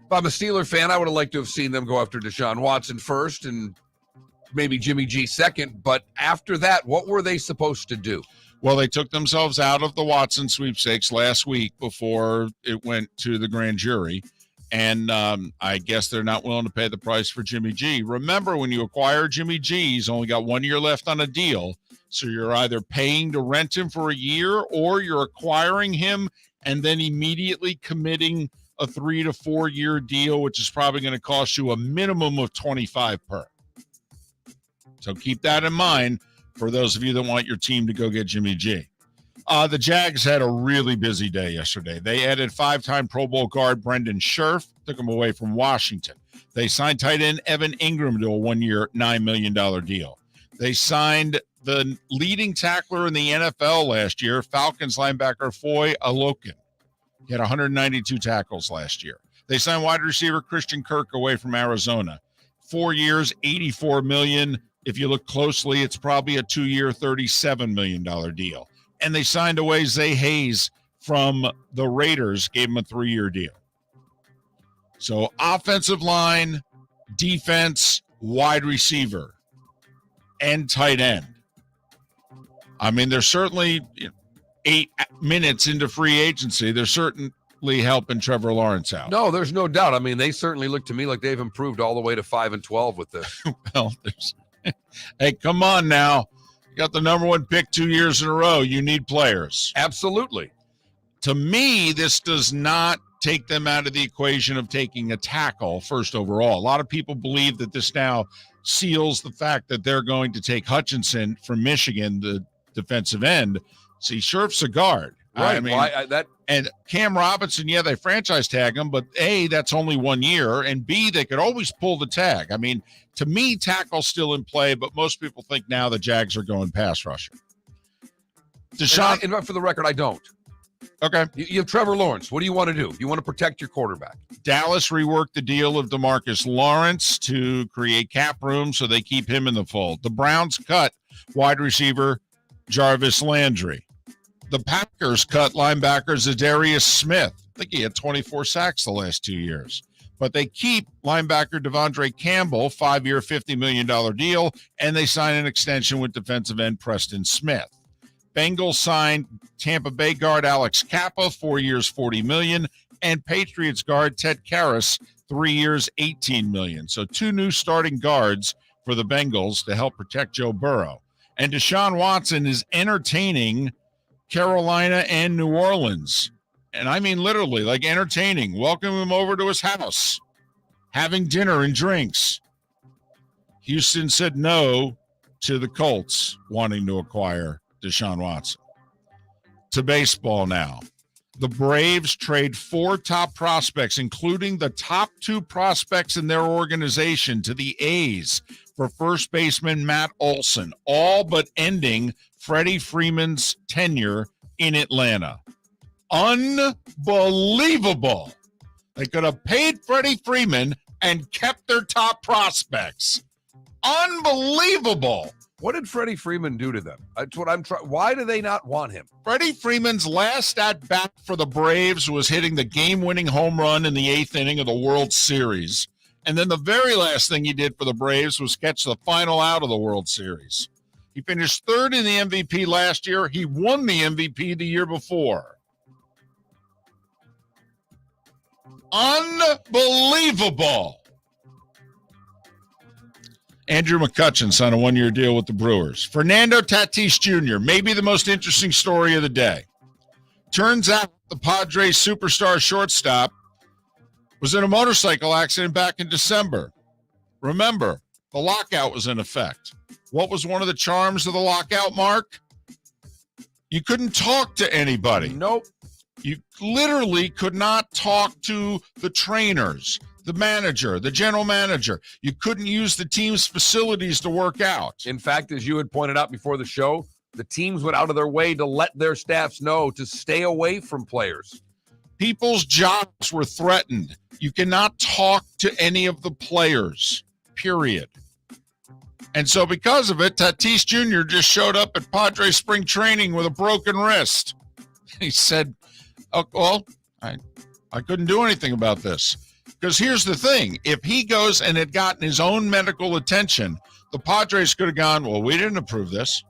If I'm a Steeler fan, I would have liked to have seen them go after Deshaun Watson first and maybe Jimmy G second. But after that, what were they supposed to do? Well, they took themselves out of the Watson sweepstakes last week before it went to the grand jury. And I guess they're not willing to pay the price for Jimmy G. Remember, when you acquire Jimmy G, he's only got 1 year left on a deal. So you're either paying to rent him for a year or you're acquiring him and then immediately committing a 3 to 4 year deal, which is probably going to cost you a minimum of $25 per. So keep that in mind for those of you that want your team to go get Jimmy G. The Jags had a really busy day yesterday. They added 5-time Pro Bowl guard Brendan Scherf, took him away from Washington. They signed tight end Evan Ingram to a 1-year, $9 million deal. They signed the leading tackler in the NFL last year, Falcons linebacker Foy Alokin. He had 192 tackles last year. They signed wide receiver Christian Kirk away from Arizona. 4 years, $84 million. If you look closely, it's probably a 2-year, $37 million deal. And they signed away Zay Hayes from the Raiders, gave him a 3-year deal. So offensive line, defense, wide receiver, and tight end. I mean, they're certainly 8 minutes into free agency. They're certainly helping Trevor Lawrence out. No, there's no doubt. I mean, they certainly look to me like they've improved all the way to 5-12 with this. Well, hey, come on now. You got the number 1 pick 2 years in a row. You need players. Absolutely. To me, this does not take them out of the equation of taking a tackle first overall. A lot of people believe that this now seals the fact that they're going to take Hutchinson from Michigan, the defensive end. See, Scherf's a guard. Right. I mean, and Cam Robinson, yeah, they franchise tag him, but A, that's only 1 year, and B, they could always pull the tag. I mean, to me, tackle's still in play, but most people think now the Jags are going pass rusher. Deshaun, and for the record, I don't. Okay. You have Trevor Lawrence. What do you want to do? You want to protect your quarterback. Dallas reworked the deal of DeMarcus Lawrence to create cap room so they keep him in the fold. The Browns cut wide receiver Jarvis Landry. The Packers cut linebacker Zadarius Smith. I think he had 24 sacks the last 2 years. But they keep linebacker Devondre Campbell, 5-year, $50 million deal, and they sign an extension with defensive end Preston Smith. Bengals signed Tampa Bay guard Alex Kappa, 4 years, $40 million, and Patriots guard Ted Karras, 3 years, $18 million. So 2 new starting guards for the Bengals to help protect Joe Burrow. And Deshaun Watson is entertaining Carolina and New Orleans. And I mean literally, like entertaining. Welcome him over to his house, having dinner and drinks. Houston said no to the Colts wanting to acquire Deshaun Watson. To baseball now. the Braves trade 4 top prospects, including the top 2 prospects in their organization, to the A's for first baseman Matt Olson, all but ending Freddie Freeman's tenure in Atlanta. Unbelievable. They could have paid Freddie Freeman and kept their top prospects. Unbelievable. What did Freddie Freeman do to them? That's what I'm trying. Why do they not want him? Freddie Freeman's last at-bat for the Braves was hitting the game-winning home run in the 8th inning of the World Series. And then the very last thing he did for the Braves was catch the final out of the World Series. He finished 3rd in the MVP last year. He won the MVP the year before. Unbelievable. Andrew McCutcheon signed a 1-year deal with the Brewers. Fernando Tatis Jr., maybe the most interesting story of the day. Turns out the Padres superstar shortstop was in a motorcycle accident back in December. Remember, the lockout was in effect. What was one of the charms of the lockout, Mark? You couldn't talk to anybody. Nope. You literally could not talk to the trainers, the manager, the general manager. You couldn't use the team's facilities to work out. In fact, as you had pointed out before the show, the teams went out of their way to let their staffs know to stay away from players. People's jobs were threatened. You cannot talk to any of the players, period. And so because of it, Tatis Jr. just showed up at Padres spring training with a broken wrist. He said, oh, well, I couldn't do anything about this. Because here's the thing. If he goes and had gotten his own medical attention, the Padres could have gone, well, we didn't approve this.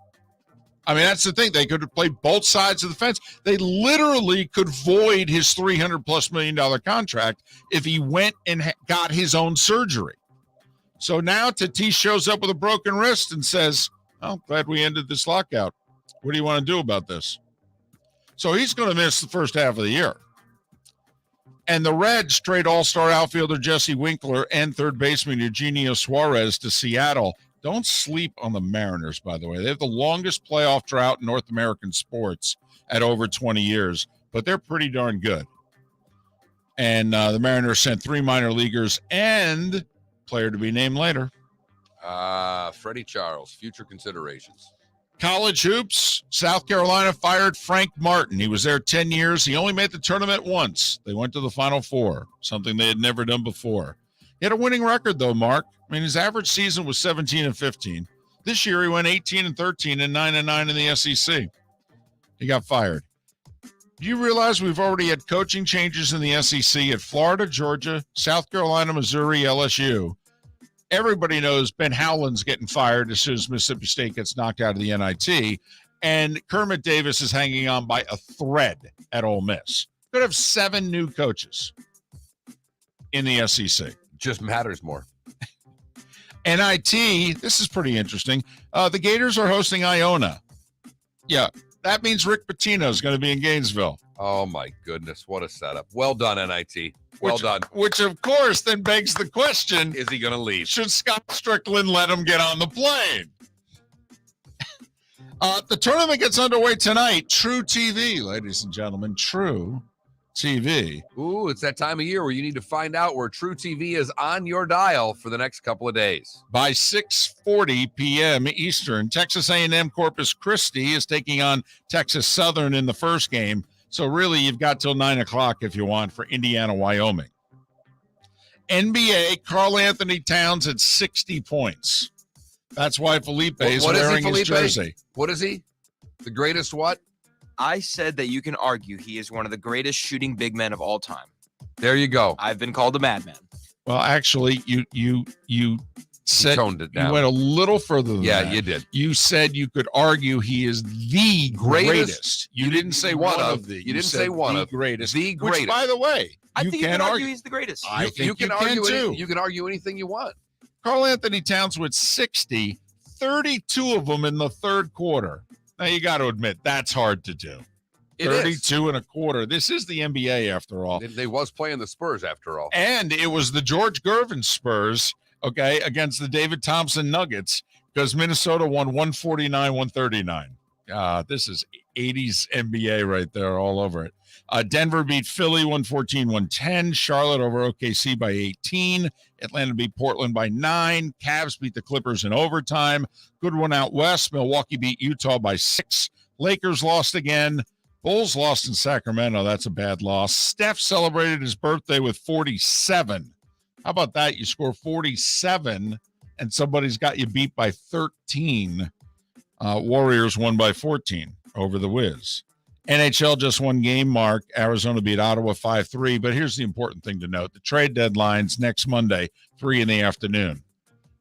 I mean, that's the thing. They could have played both sides of the fence. They literally could void his $300+ million contract if he went and got his own surgery. So now Tatis shows up with a broken wrist and says, oh, glad we ended this lockout. What do you want to do about this? So he's going to miss the first half of the year. And the Reds trade all-star outfielder Jesse Winkler and third baseman Eugenio Suarez to Seattle. Don't sleep on the Mariners, by the way. They have the longest playoff drought in North American sports at over 20 years, but they're pretty darn good. And the Mariners sent 3 minor leaguers and player to be named later. Freddie Charles, future considerations. College hoops, South Carolina fired Frank Martin. He was there 10 years. He only made the tournament once. They went to the Final Four, something they had never done before. He had a winning record, though, Mark. I mean, his average season was 17-15. This year, he went 18-13 and 9-9 in the SEC. He got fired. Do you realize we've already had coaching changes in the SEC at Florida, Georgia, South Carolina, Missouri, LSU? Everybody knows Ben Howland's getting fired as soon as Mississippi State gets knocked out of the NIT. And Kermit Davis is hanging on by a thread at Ole Miss. Could have 7 new coaches in the SEC. Just matters more. NIT, this is pretty interesting. The Gators are hosting Iona. Yeah, that means Rick Pitino is going to be in Gainesville. Oh, my goodness. What a setup. Well done, NIT. Well done. Which, of course, then begs the question, is he going to leave? Should Scott Strickland let him get on the plane? The tournament gets underway tonight. True TV, ladies and gentlemen. True TV. Ooh, it's that time of year where you need to find out where True TV is on your dial for the next couple of days. By 6:40 p.m. Eastern, Texas A&M Corpus Christi is taking on Texas Southern in the first game. So really, you've got till 9 o'clock if you want for Indiana, Wyoming. NBA, Karl Anthony Towns at 60 points. That's why Felipe is wearing his jersey. What is he? The greatest what? I said that you can argue he is one of the greatest shooting big men of all time. There you go. I've been called a madman. Well, actually, you said toned it down. You went a little further than that. Yeah, you did. You said you could argue he is the greatest. You didn't say one of the. You didn't say one of. Greatest. The greatest. Which, by the way, I think you can argue he's the greatest. I think you can argue too. You can argue anything you want. Karl Anthony Towns with 60, 32 of them in the third quarter. Now, you got to admit, that's hard to do. 32 and a quarter. This is the NBA, after all. They was playing the Spurs, after all. And it was the George Gervin Spurs, okay, against the David Thompson Nuggets, because Minnesota won 149-139 This is 80s NBA right there, all over it. Denver beat Philly 114-110. Charlotte over OKC by 18. Atlanta beat Portland by 9. Cavs beat the Clippers in overtime. Good one out west. Milwaukee beat Utah by 6. Lakers lost again. Bulls lost in Sacramento. That's a bad loss. Steph celebrated his birthday with 47. How about that? You score 47 and somebody's got you beat by 13. Warriors won by 14 over the Wiz. NHL just one game, Mark. Arizona beat Ottawa 5-3. But here's the important thing to note. The trade deadline's next Monday, 3 in the afternoon.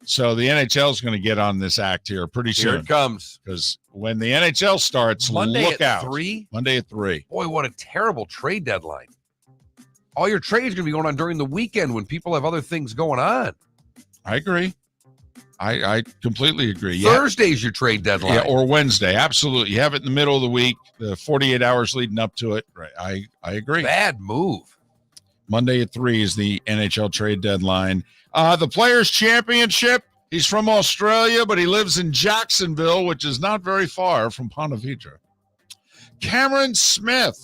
So the NHL is going to get on this act here pretty soon. Here it comes. Because when the NHL starts, Monday look at out. 3? Monday at 3. Boy, what a terrible trade deadline. All your trades are going to be going on during the weekend when people have other things going on. I agree. I completely agree. Thursday's your trade deadline. Yeah, or Wednesday. Absolutely. You have it in the middle of the week, the 48 hours leading up to it. Right. I agree. Bad move. Monday at 3 is the NHL trade deadline. The Players' Championship, he's from Australia, but he lives in Jacksonville, which is not very far from Ponte Vedra. Cameron Smith,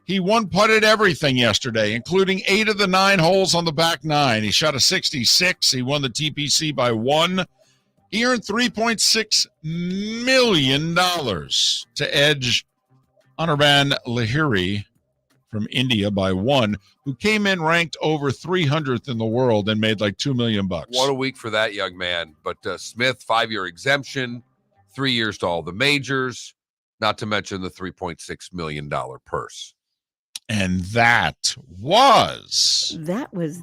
he one-putted everything yesterday, including 8 of the 9 holes on the back 9. He shot a 66. He won the TPC by 1. He earned $3.6 million to edge Anirban Lahiri from India by 1, who came in ranked over 300th in the world and made like $2 million. What a week for that young man. But Smith, 5-year exemption, 3 years to all the majors, not to mention the $3.6 million purse. And that was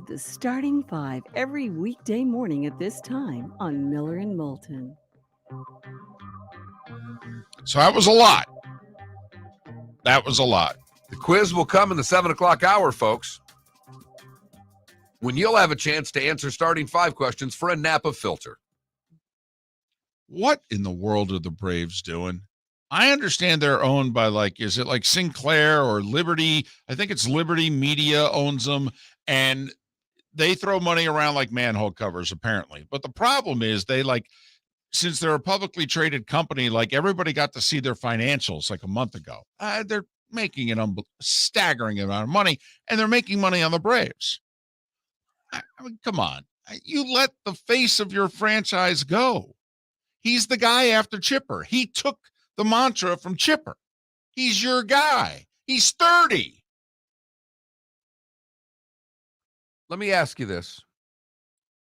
the starting 5 every weekday morning at this time on Miller and Moulton. So that was a lot. That was a lot. The quiz will come in the 7 o'clock hour, folks, when you'll have a chance to answer starting 5 questions for a Napa filter. What in the world are the Braves doing? I understand they're owned by is it like Sinclair or Liberty? I think it's Liberty Media owns them, and they throw money around like manhole covers, apparently. But the problem is since they're a publicly traded company, everybody got to see their financials like a month ago. They're making an staggering amount of money, and they're making money on the Braves. I mean, come on. You let the face of your franchise go. He's the guy after Chipper. He took the mantra from Chipper. He's your guy. He's 30. Let me ask you this.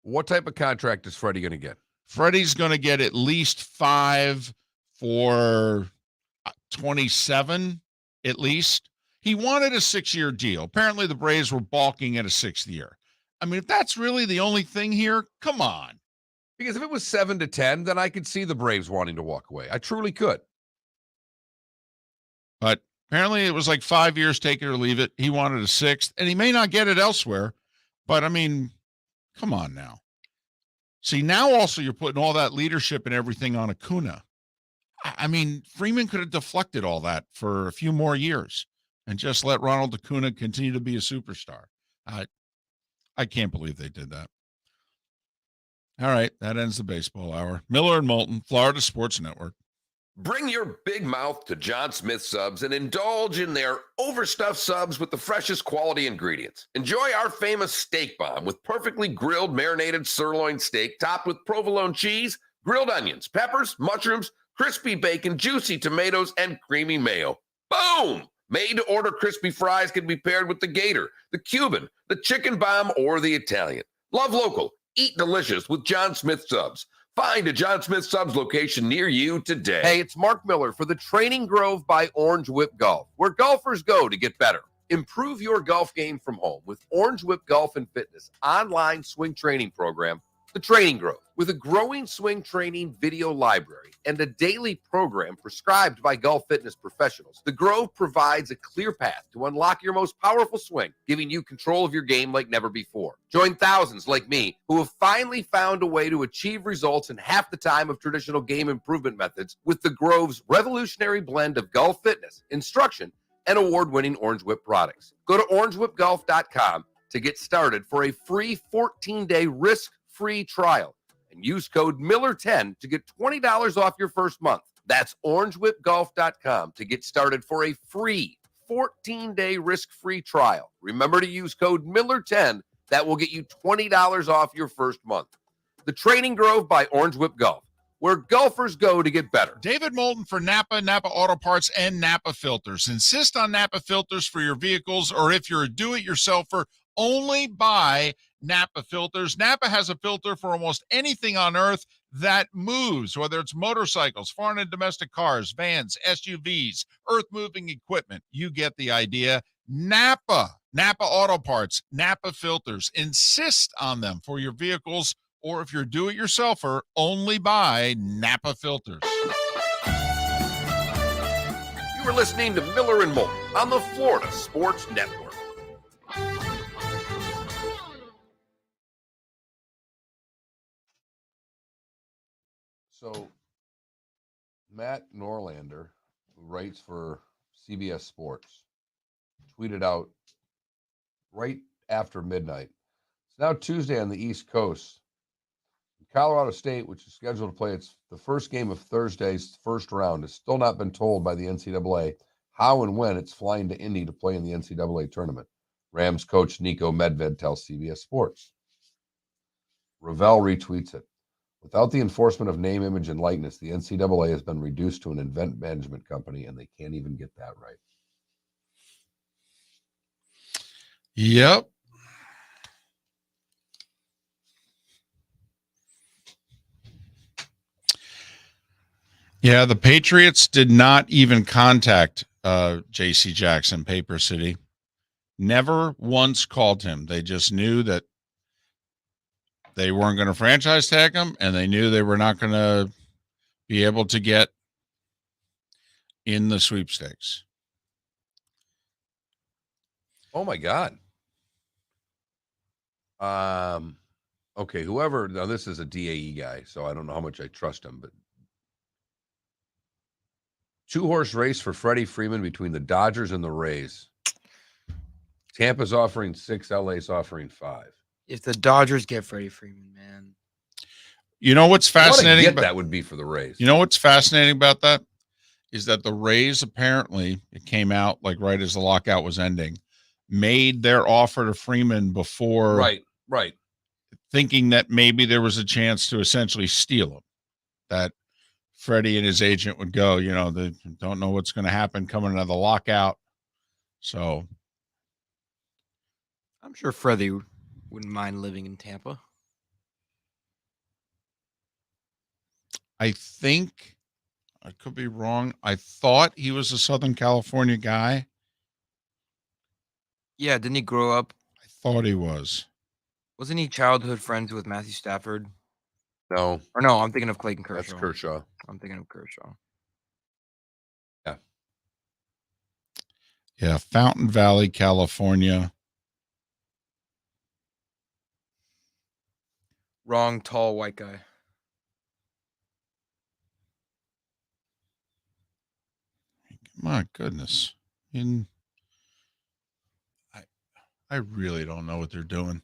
What type of contract is Freddie going to get? Freddie's going to get at least 5 for 27, at least. He wanted a 6-year deal. Apparently the Braves were balking at a 6th year. I mean, if that's really the only thing here, come on. Because if it was 7 to 10, then I could see the Braves wanting to walk away. I truly could. But apparently it was 5 years, take it or leave it. He wanted a 6th, and he may not get it elsewhere. But, I mean, come on now. See, now also you're putting all that leadership and everything on Acuna. I mean, Freeman could have deflected all that for a few more years and just let Ronald Acuna continue to be a superstar. I can't believe they did that. All right, that ends the baseball hour. Miller and Moulton, Florida Sports Network. Bring your big mouth to John Smith Subs and indulge in their overstuffed subs with the freshest quality ingredients. Enjoy our famous steak bomb with perfectly grilled marinated sirloin steak topped with provolone cheese, grilled onions, peppers, mushrooms, crispy bacon, juicy tomatoes, and creamy mayo. Boom! Made-to-order crispy fries can be paired with the Gator, the Cuban, the Chicken Bomb, or the Italian. Love local. Eat delicious with John Smith Subs. Find a John Smith Subs location near you today. Hey, it's Mark Miller for the Training Grove by Orange Whip Golf, where golfers go to get better. Improve your golf game from home with Orange Whip Golf and Fitness online swing training program, The Training Grove. With a growing swing training video library and a daily program prescribed by golf fitness professionals, The Grove provides a clear path to unlock your most powerful swing, giving you control of your game like never before. Join thousands like me who have finally found a way to achieve results in half the time of traditional game improvement methods with The Grove's revolutionary blend of golf fitness, instruction, and award-winning Orange Whip products. Go to orangewhipgolf.com to get started for a free 14-day risk-free trial and use code Miller10 to get $20 off your first month. That's orangewhipgolf.com to get started for a free 14-day risk-free trial. Remember to use code Miller10. That will get you $20 off your first month. The Training Grove by Orange Whip Golf, where golfers go to get better. David Moulton for Napa, Napa Auto Parts, and Napa Filters. Insist on Napa filters for your vehicles, or if you're a do-it-yourselfer, only buy Napa filters. Napa has a filter for almost anything on earth that moves, whether it's motorcycles, foreign and domestic cars, vans, SUVs, earth-moving equipment. You get the idea. Napa Auto Parts, Napa filters. Insist on them for your vehicles, or if you're a do-it-yourselfer, only buy Napa filters. You were listening to Miller and Moulton on the Florida Sports Network. So, Matt Norlander, who writes for CBS Sports, tweeted out right after midnight. It's now Tuesday on the East Coast. Colorado State, which is scheduled to play the first game of Thursday's first round, has still not been told by the NCAA how and when it's flying to Indy to play in the NCAA tournament. Rams coach Nico Medved tells CBS Sports. Ravel retweets it. Without the enforcement of name, image, and likeness, the NCAA has been reduced to an event management company, and they can't even get that right. Yep. Yeah, the Patriots did not even contact J.C. Jackson, Paper City. Never once called him. They just knew that they weren't going to franchise tag him, and they knew they were not going to be able to get in the sweepstakes. Oh, my God. Okay, whoever, now this is a DAE guy, so I don't know how much I trust him, but 2-horse race for Freddie Freeman between the Dodgers and the Rays. Tampa's offering 6, LA's offering 5. If the Dodgers get Freddie Freeman, man. You know what's fascinating? What a get that would be for the Rays. You know what's fascinating about that is that the Rays apparently, it came out like right as the lockout was ending, made their offer to Freeman before, right, thinking that maybe there was a chance to essentially steal him. That Freddie and his agent would go, you know, they don't know what's going to happen coming out of the lockout. So I'm sure Freddie wouldn't mind living in Tampa. I think, I could be wrong, I thought he was a Southern California guy. Yeah, didn't he grow up? I thought he was. Wasn't he childhood friends with Matthew Stafford? No. Or no, I'm thinking of Clayton Kershaw. That's Kershaw. I'm thinking of Kershaw. Yeah. Yeah, Fountain Valley, California. Wrong, tall white guy. My goodness. I really don't know what they're doing.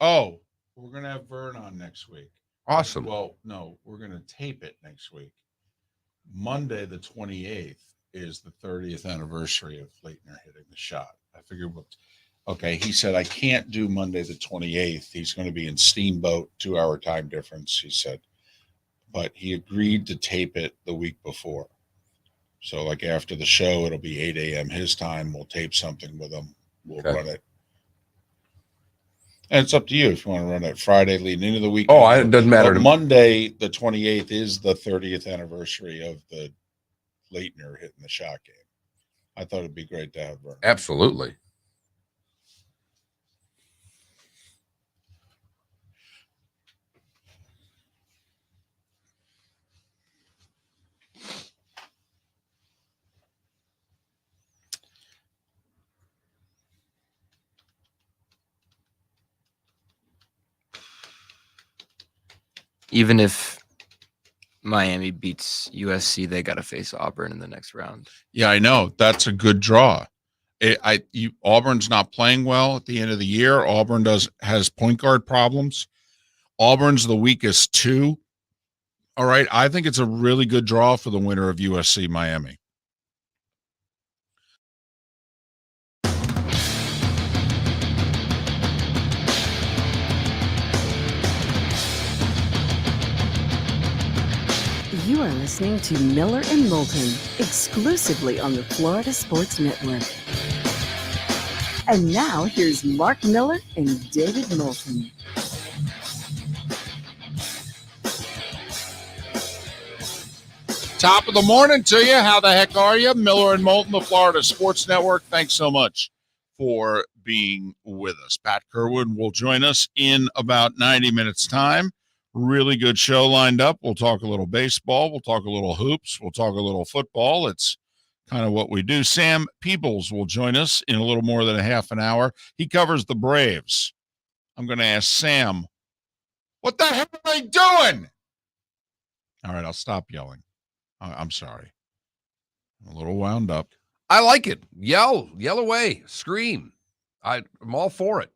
Oh, we're going to have Vern on next week. Awesome. Well, no, we're going to tape it next week. Monday, the 28th, is the 30th anniversary of Leitner hitting the shot. I figured, okay, he said, I can't do Monday, the 28th. He's going to be in Steamboat, 2-hour time difference, he said. But he agreed to tape it the week before. So, like, after the show, it'll be 8 a.m. his time. We'll tape something with him. We'll run it. And it's up to you if you want to run it Friday leading into the weekend. Oh, it doesn't matter. But Monday, the 28th, is the 30th anniversary of the Leitner hitting the shot game. I thought it'd be great to have Vern. Absolutely. Even if Miami beats USC, they got to face Auburn in the next round. Yeah, I know. That's a good draw. Auburn's not playing well at the end of the year. Auburn has point guard problems. Auburn's the weakest 2 All right. I think it's a really good draw for the winner of USC Miami. You are listening to Miller and Moulton, exclusively on the Florida Sports Network. And now, here's Mark Miller and David Moulton. Top of the morning to you. How the heck are you? Miller and Moulton, the Florida Sports Network. Thanks so much for being with us. Pat Kirwan will join us in about 90 minutes' time. Really good show lined up. We'll talk a little baseball. We'll talk a little hoops. We'll talk a little football. It's kind of what we do. Sam Peebles will join us in a little more than a half an hour. He covers the Braves. I'm going to ask Sam, what the hell are they doing? All right, I'll stop yelling. I'm sorry. I'm a little wound up. I like it. Yell away, scream. I'm all for it.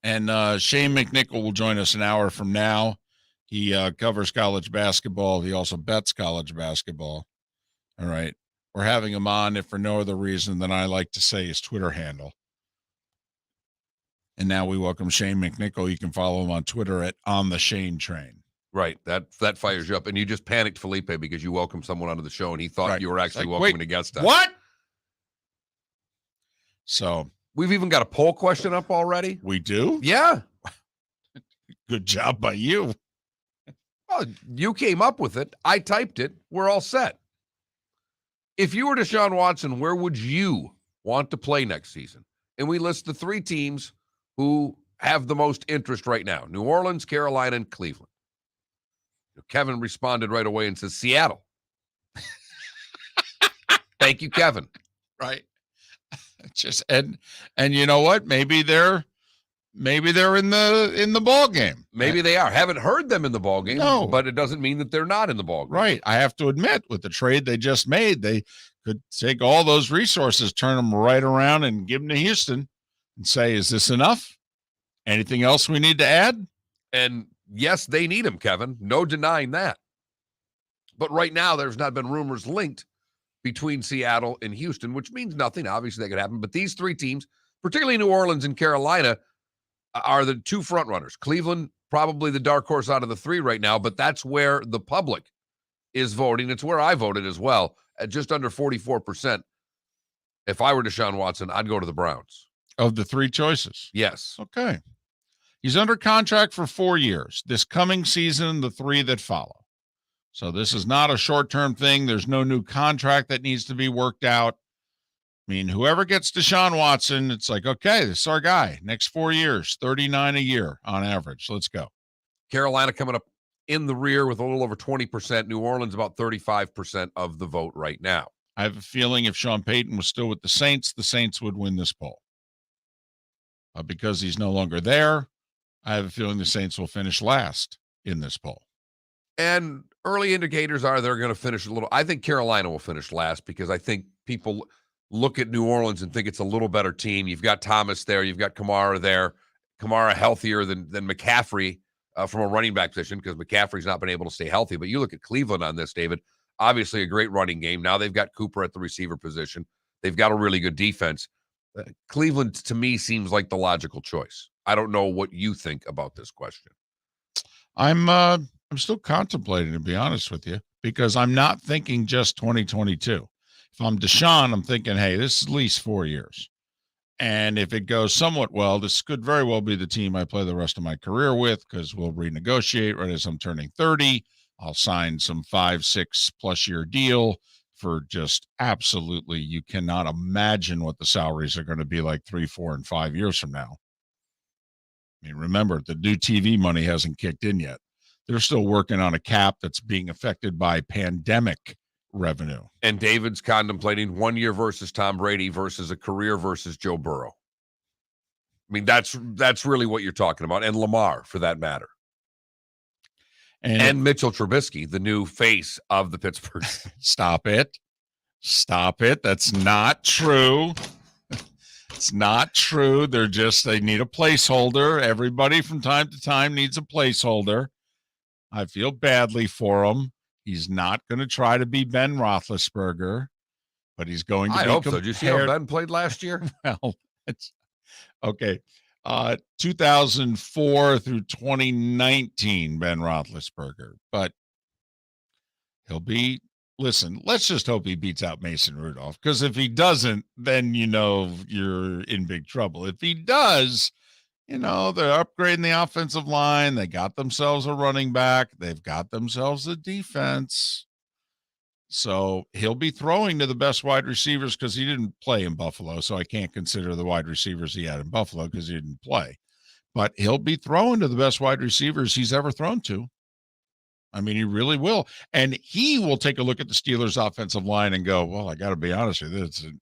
And Shane McNichol will join us an hour from now. He covers college basketball. He also bets college basketball. All right. We're having him on, if for no other reason than I like to say his Twitter handle. And now we welcome Shane McNichol. You can follow him on Twitter at @OnTheShaneTrain. Right. That fires you up. And you just panicked, Felipe, because you welcomed someone onto the show and he thought you were actually welcoming a guest. What? So we've even got a poll question up already. We do? Yeah. Good job by you. Well, you came up with it. I typed it. We're all set. If you were Deshaun Watson, where would you want to play next season? And we list the 3 teams who have the most interest right now: New Orleans, Carolina, and Cleveland. Kevin responded right away and says Seattle. Thank you, Kevin. Right. Just and you know what? Maybe they're in the ball game. Maybe they are. Haven't heard them in the ball game. No, but it doesn't mean that they're not in the ball game. Right. I have to admit, with the trade they just made, they could take all those resources, turn them right around, and give them to Houston, and say, "Is this enough? Anything else we need to add?" And yes, they need him, Kevin. No denying that. But right now, there's not been rumors linked between Seattle and Houston, which means nothing. Obviously, that could happen. But these 3 teams, particularly New Orleans and Carolina, are the 2 front runners. Cleveland, probably the dark horse out of the 3 right now, but that's where the public is voting. It's where I voted as well, at just under 44%. If I were Deshaun Watson, I'd go to the Browns. Of the 3 choices. Yes. Okay. He's under contract for 4 years. This coming season, the 3 that follow. So this is not a short-term thing. There's no new contract that needs to be worked out. I mean, whoever gets Deshaun Watson, it's like, okay, this is our guy. Next 4 years, 39 a year on average. Let's go. Carolina coming up in the rear with a little over 20%. New Orleans about 35% of the vote right now. I have a feeling if Sean Payton was still with the Saints would win this poll. Because he's no longer there, I have a feeling the Saints will finish last in this poll. And early indicators are they're going to finish a little. I think Carolina will finish last because I think people look at New Orleans and think it's a little better team. You've got Thomas there. You've got Kamara there. Kamara healthier than McCaffrey from a running back position because McCaffrey's not been able to stay healthy. But you look at Cleveland on this, David. Obviously a great running game. Now they've got Cooper at the receiver position. They've got a really good defense. Cleveland, to me, seems like the logical choice. I don't know what you think about this question. I'm still contemplating, to be honest with you, because I'm not thinking just 2022. If I'm Deshaun, I'm thinking, hey, this is at least 4 years. And if it goes somewhat well, this could very well be the team I play the rest of my career with because we'll renegotiate right as I'm turning 30. I'll sign some 5-6+ year deal for just absolutely, you cannot imagine what the salaries are going to be like 3, 4, and 5 years from now. I mean, remember, the new TV money hasn't kicked in yet. They're still working on a cap that's being affected by pandemic revenue. And David's contemplating 1 year versus Tom Brady versus a career versus Joe Burrow. I mean, that's really what you're talking about. And Lamar, for that matter. And Mitchell Trubisky, the new face of the Pittsburgh. Stop it. That's not true. It's not true. They need a placeholder. Everybody from time to time needs a placeholder. I feel badly for him. He's not going to try to be Ben Roethlisberger, but he's going to I be hope so. Did you see how compared- Ben played last year? Well, it's okay. 2004 through 2019, Ben Roethlisberger, but he'll be. Listen, let's just hope he beats out Mason Rudolph, because if he doesn't, then you're in big trouble. If he does, they're upgrading the offensive line. They got themselves a running back. They've got themselves a defense. So he'll be throwing to the best wide receivers, because he didn't play in Buffalo. So I can't consider the wide receivers he had in Buffalo because he didn't play. But he'll be throwing to the best wide receivers he's ever thrown to. I mean, he really will. And he will take a look at the Steelers' offensive line and go, well, I got to be honest with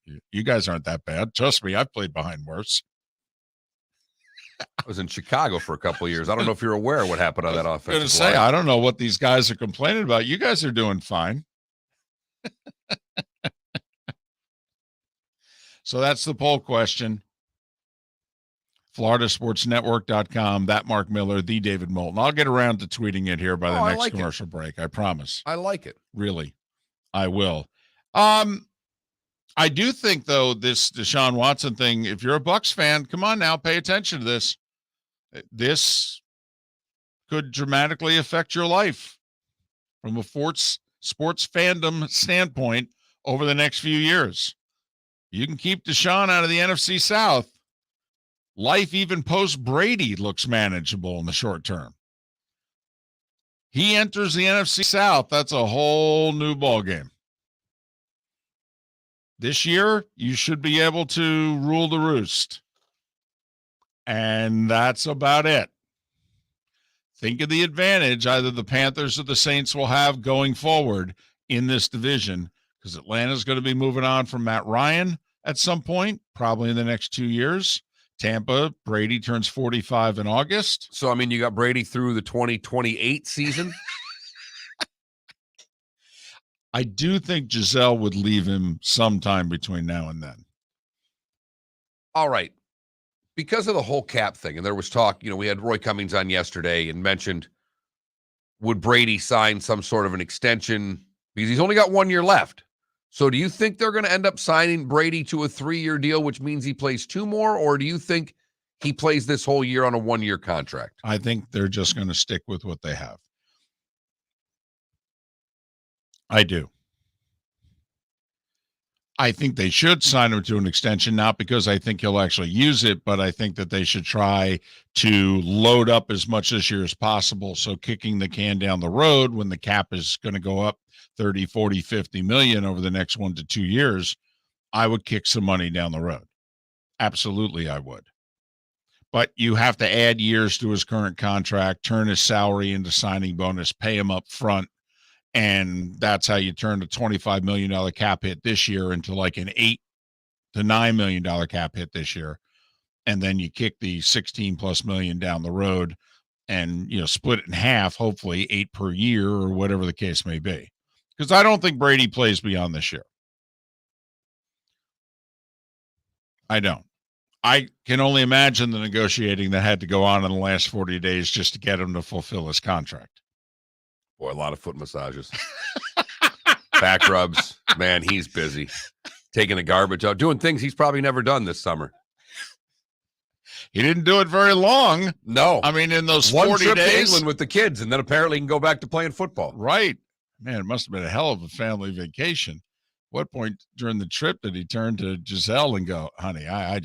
you. You guys aren't that bad. Trust me, I've played behind worse. I was in Chicago for a couple of years. I don't know if you're aware of what happened on that offensive line. I was going to say, I don't know what these guys are complaining about. You guys are doing fine. So that's the poll question. FloridaSportsNetwork.com, that Mark Miller, the David Moulton. I'll get around to tweeting it here by the next commercial break. I promise. I like it. Really. I will. I do think, though, this Deshaun Watson thing, if you're a Bucs fan, come on now, pay attention to this. This could dramatically affect your life from a sports fandom standpoint over the next few years. You can keep Deshaun out of the NFC South. Life, even post-Brady, looks manageable in the short term. He enters the NFC South, that's a whole new ballgame. This year, you should be able to rule the roost. And that's about it. Think of the advantage either the Panthers or the Saints will have going forward in this division, because Atlanta's going to be moving on from Matt Ryan at some point, probably in the next 2 years. Tampa, Brady turns 45 in August. So, I mean, you got Brady through the 2028 season. I do think Giselle would leave him sometime between now and then. All right. Because of the whole cap thing, and there was talk, we had Roy Cummings on yesterday and mentioned, would Brady sign some sort of an extension? Because he's only got 1 year left. So do you think they're going to end up signing Brady to a 3-year deal, which means he plays 2 more? Or do you think he plays this whole year on a 1-year contract? I think they're just going to stick with what they have. I do. I think they should sign him to an extension, not because I think he'll actually use it, but I think that they should try to load up as much this year as possible. So kicking the can down the road when the cap is going to go up 30, 40, 50 million over the next 1 to 2 years, I would kick some money down the road. Absolutely, I would. But you have to add years to his current contract, turn his salary into signing bonus, pay him up front. And that's how you turn a $25 million cap hit this year into like an $8 to $9 million cap hit this year. And then you kick the 16 plus million down the road and, split it in half, hopefully 8 per year or whatever the case may be. Because I don't think Brady plays beyond this year. I don't. I can only imagine the negotiating that had to go on in the last 40 days just to get him to fulfill his contract. Boy, a lot of foot massages. Back rubs. Man, he's busy. Taking the garbage out. Doing things he's probably never done this summer. He didn't do it very long. No. I mean, in those 1 40 trip days. to England with the kids, and then apparently he can go back to playing football. Right. Man, it must have been a hell of a family vacation. What point during the trip did he turn to Giselle and go, honey, I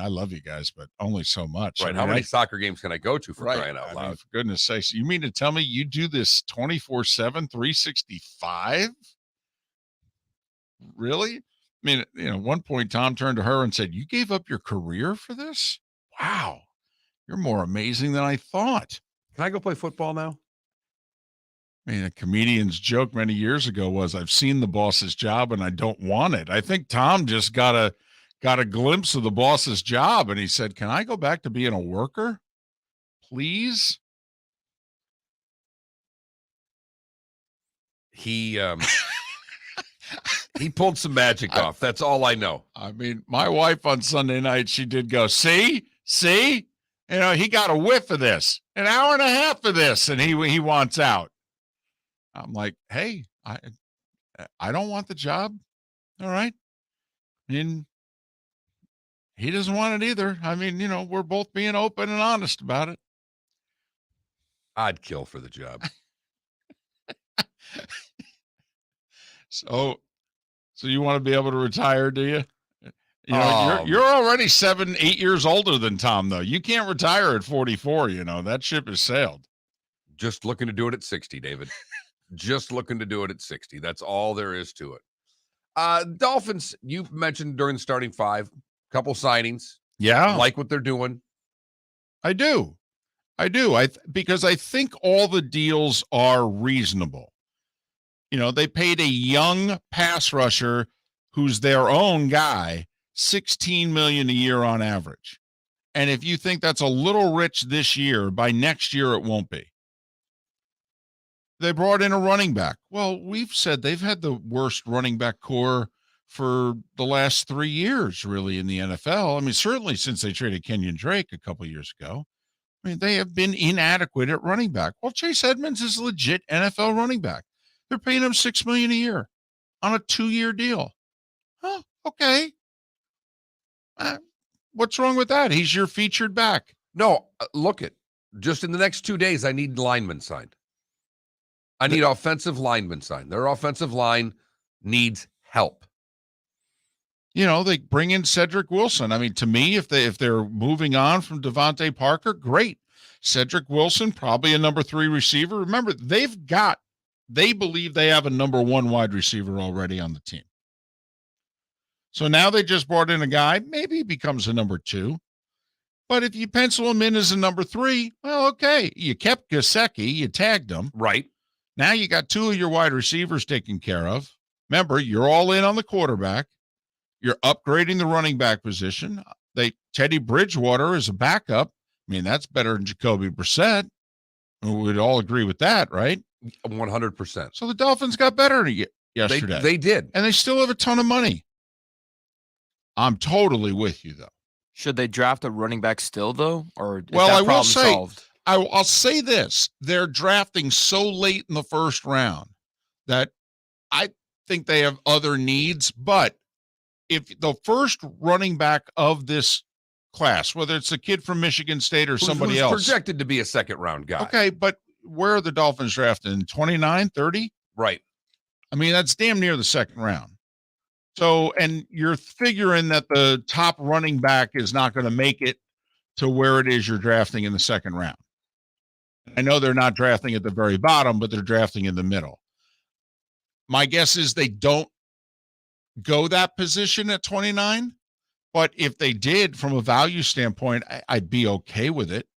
love you guys, but only so much. Right. How many soccer games can I go to for crying out loud? For goodness sakes. You mean to tell me you do this 24/7, 365? Really? I mean, at one point, Tom turned to her and said, you gave up your career for this? Wow. You're more amazing than I thought. Can I go play football now? I mean, a comedian's joke many years ago was, I've seen the boss's job and I don't want it. I think Tom just got a glimpse of the boss's job and he said, can I go back to being a worker? Please? He pulled some magic off. That's all I know. I mean, my wife on Sunday night, she did go, see, he got a whiff of this. an hour and a half of this, and he wants out. I'm like, hey, I don't want the job. All right. I mean, he doesn't want it either. I mean, we're both being open and honest about it. I'd kill for the job. So you want to be able to retire, do you? You're already 7-8 years older than Tom, though. You can't retire at 44. That ship has sailed. Just looking to do it at 60, David. Just looking to do it at 60. That's all there is to it. Dolphins, you mentioned during the starting five, couple signings. Yeah. I like what they're doing. I do. Because I think all the deals are reasonable. They paid a young pass rusher who's their own guy $16 million a year on average. And if you think that's a little rich this year, by next year it won't be. They brought in a running back. Well, we've said they've had the worst running back core for the last 3 years, really, in the NFL. I mean, certainly since they traded Kenyon Drake a couple years ago. I mean, they have been inadequate at running back. Well, Chase Edmonds is a legit NFL running back. They're paying him $6 million a year on a 2-year deal. Oh, okay. What's wrong with that? He's your featured back. No, look it. Just in the next 2 days, I need linemen signed. I need offensive linemen signed. Their offensive line needs help. They bring in Cedric Wilson. I mean, to me, if they're moving on from Devontae Parker, great. Cedric Wilson, probably a number 3 receiver. Remember, they believe they have a number 1 wide receiver already on the team. So now they just brought in a guy, maybe he becomes a number 2. But if you pencil him in as a number 3, well, okay. You kept Gesicki, you tagged him. Right. Now you got 2 of your wide receivers taken care of. Remember, you're all in on the quarterback. You're upgrading the running back position. Teddy Bridgewater is a backup. I mean, that's better than Jacoby Brissett. We'd all agree with that, right? 100%. So the Dolphins got better yesterday. They did. And they still have a ton of money. I'm totally with you, though. Should they draft a running back still, though? Or is Well, that I will problem say, solved? I'll say this. They're drafting so late in the first round that I think they have other needs. But if the first running back of this class, whether it's a kid from Michigan State or somebody else. Projected to be a second-round guy. Okay, but where are the Dolphins drafting? 29, 30? Right. I mean, that's damn near the second round. So, and you're figuring that the top running back is not going to make it to where it is you're drafting in the second round. I know they're not drafting at the very bottom, but they're drafting in the middle. My guess is they don't go that position at 29, but if they did, from a value standpoint, I'd be okay with it.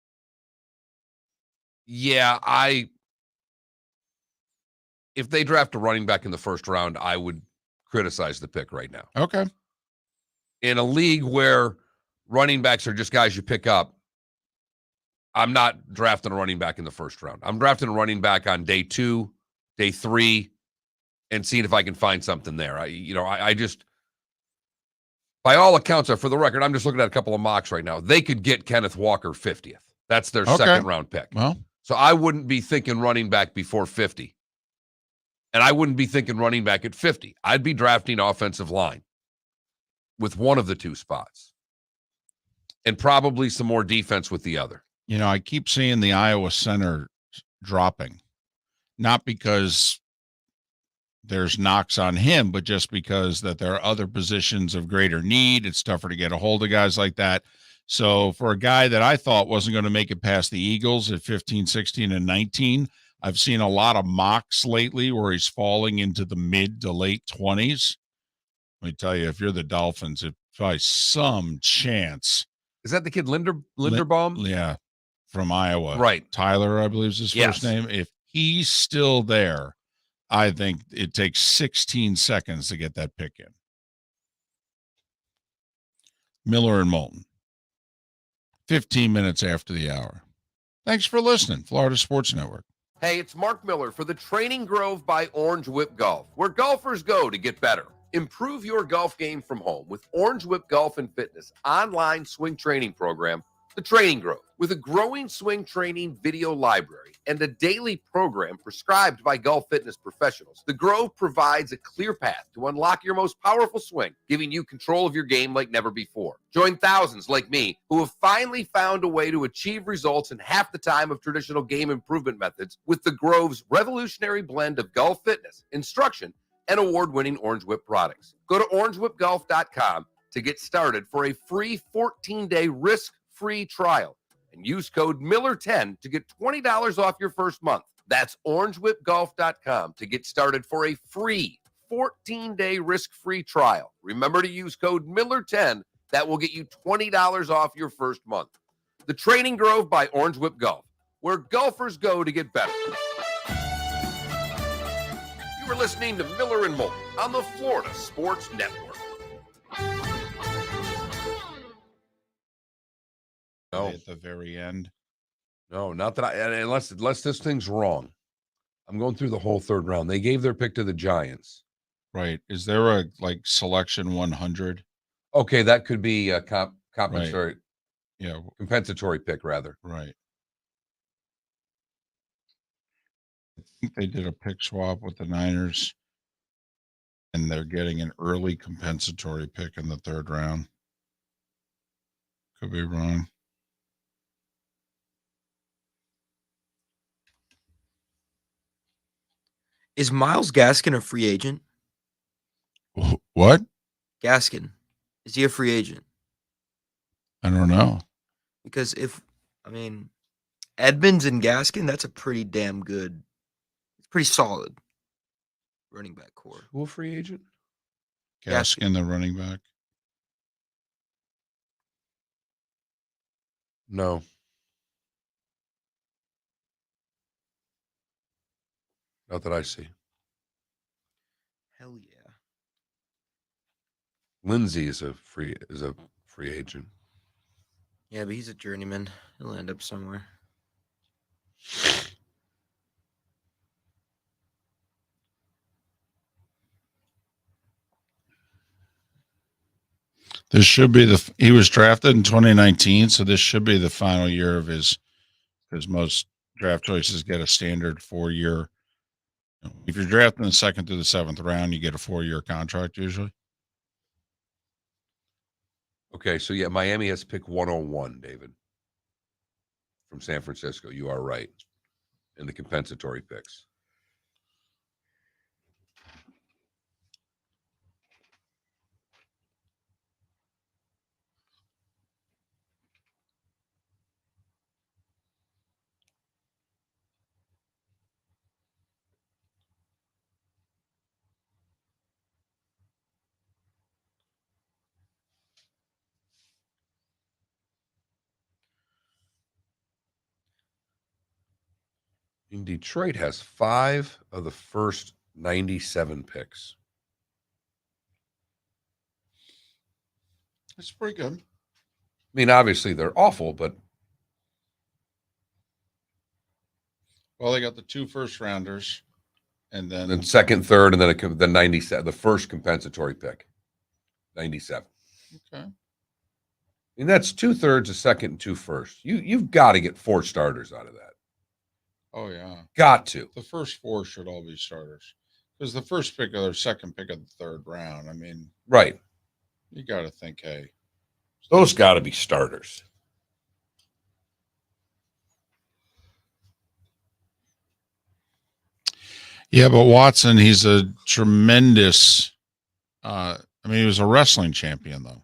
Yeah, if they draft a running back in the first round, I would criticize the pick right now. Okay. In a league where running backs are just guys you pick up, I'm not drafting a running back in the first round. I'm drafting a running back on day 2, day 3, and seeing if I can find something there. I just, by all accounts, for the record, I'm just looking at a couple of mocks right now. They could get Kenneth Walker 50th. That's their second round pick. Well, so I wouldn't be thinking running back before 50. And I wouldn't be thinking running back at 50. I'd be drafting offensive line with one of the 2 spots and probably some more defense with the other. I keep seeing the Iowa center dropping, not because there's knocks on him, but just because that there are other positions of greater need. It's tougher to get a hold of guys like that. So for a guy that I thought wasn't going to make it past the Eagles at 15, 16, and 19, I've seen a lot of mocks lately where he's falling into the mid to late 20s. Let me tell you, if you're the Dolphins, if by some chance. Is that the kid Linderbaum? Yeah, from Iowa. Right. Tyler, I believe is his first name. If he's still there, I think it takes 16 seconds to get that pick in. Miller and Moulton. 15 minutes after the hour. Thanks for listening, Florida Sports Network. Hey, it's Mark Miller for the Training Grove by Orange Whip Golf, where golfers go to get better. Improve your golf game from home with Orange Whip Golf and Fitness online swing training program The Training Grove, with a growing swing training video library and a daily program prescribed by golf fitness professionals, The Grove provides a clear path to unlock your most powerful swing, giving you control of your game like never before. Join thousands like me who have finally found a way to achieve results in half the time of traditional game improvement methods with The Grove's revolutionary blend of golf fitness, instruction, and award-winning Orange Whip products. Go to orangewhipgolf.com to get started for a free 14-day risk-free trial and use code Miller10 to get $20 off your first month. That's orangewhipgolf.com to get started for a free 14-day risk-free trial. Remember to use code Miller10. That will get you $20 off your first month. The Training Grove by Orange Whip Golf, where golfers go to get better. You are listening to Miller and Moulton on the Florida Sports Network. No. At the very end. No, not that unless this thing's wrong. I'm going through the whole third round. They gave their pick to the Giants. Right. Is there a selection 100? Okay, that could be a compensatory. Right. Yeah. Compensatory pick, rather. Right. I think they did a pick swap with the Niners, and they're getting an early compensatory pick in the third round. Could be wrong. Is Myles Gaskin a free agent? What? Gaskin. Is he a free agent? I don't know. Because Edmonds and Gaskin, that's a pretty damn good, it's pretty solid running back core. Who a free agent? Gaskin, the running back. No. Not that I see. Hell yeah. Lindsey is a free agent. Yeah, but he's a journeyman. He'll end up somewhere. This should be he was drafted in 2019, so this should be the final year of his, because most draft choices get a standard 4-year. If you're drafted in the 2nd through the 7th round, you get a 4-year contract usually. Okay, so yeah, Miami has pick 101, David, from San Francisco. You are right. In the compensatory picks. In Detroit has 5 of the first 97 picks. That's pretty good. I mean, obviously they're awful, but well, they got the 2 first rounders, and then second, third, and then the 97, the first compensatory pick, 97. Okay. I mean, that's 2/3, a second, and 2 first. You've got to get 4 starters out of that. Oh yeah, got to. The first 4 should all be starters, because the first pick or second pick of the third round. I mean, right. You got to think, hey, those got to be starters. Yeah, but Watson, he's a tremendous. He was a wrestling champion, though.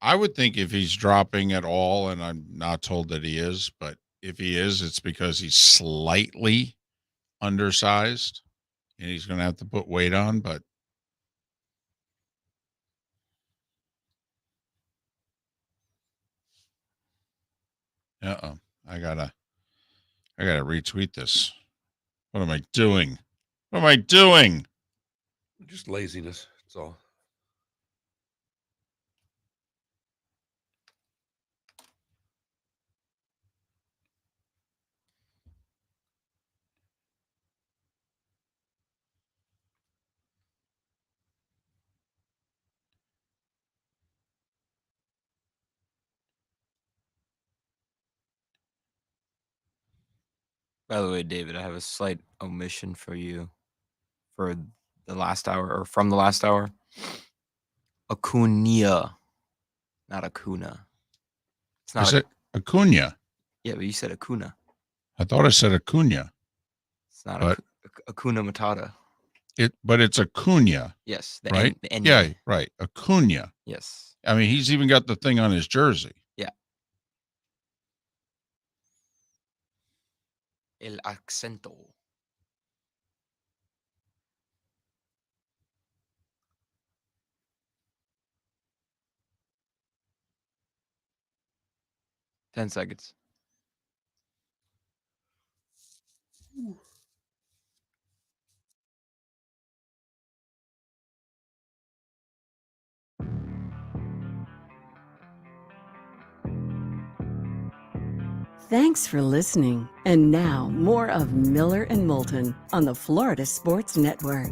I would think if he's dropping at all, and I'm not told that he is, but if he is, it's because he's slightly undersized and he's going to have to put weight on. But I gotta retweet this. What am I doing? What am I doing? Just laziness. That's all. By the way, David, I have a slight omission for you for the last hour or from the last hour. Acuna, not Acuna. It's not. Is it Acuna? Yeah, but you said Acuna. I thought I said Acuna. It's not But- Acuna Matata. But it's Acuna, Yes, the right? N, Yeah, right. Acuna. Yes. I mean, he's even got the thing on his jersey. Yeah. El acento. Ten seconds. Thanks for listening. And now, more of Miller and Moulton on the Florida Sports Network.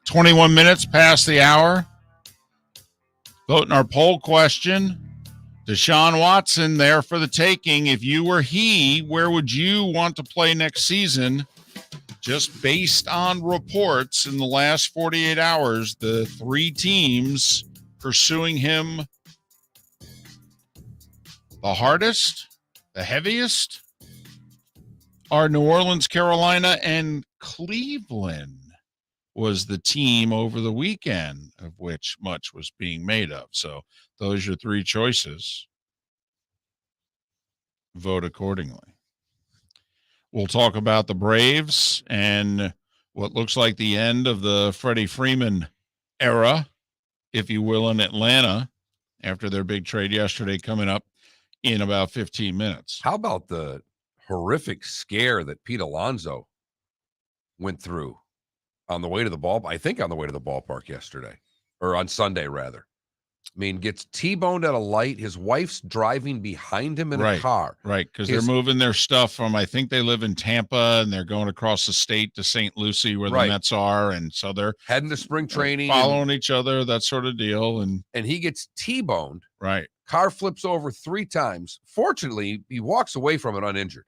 "21 minutes past the hour. Voting our poll question. Deshaun Watson there for the taking. If you were he, where would you want to play next season? Just based on reports in the last 48 hours, the three teams pursuing him the hardest, the heaviest, are New Orleans, Carolina, and Cleveland was the team over the weekend of which much was being made of. So those are your three choices. Vote accordingly. We'll talk about the Braves and what looks like the end of the Freddie Freeman era, if you will, in Atlanta after their big trade yesterday, coming up in about 15 minutes. How about the horrific scare that Pete Alonso went through on the way to the ball? I think on the way to the ballpark yesterday, or on Sunday rather. I mean, gets T-boned at a light. His wife's driving behind him in a car. Right, because they're moving their stuff from, I think they live in Tampa, and they're going across the state to St. Lucie where the Mets are, and so they're heading to spring training, following each other, that sort of deal. And he gets T-boned. Right. Car flips over 3 times. Fortunately, he walks away from it uninjured.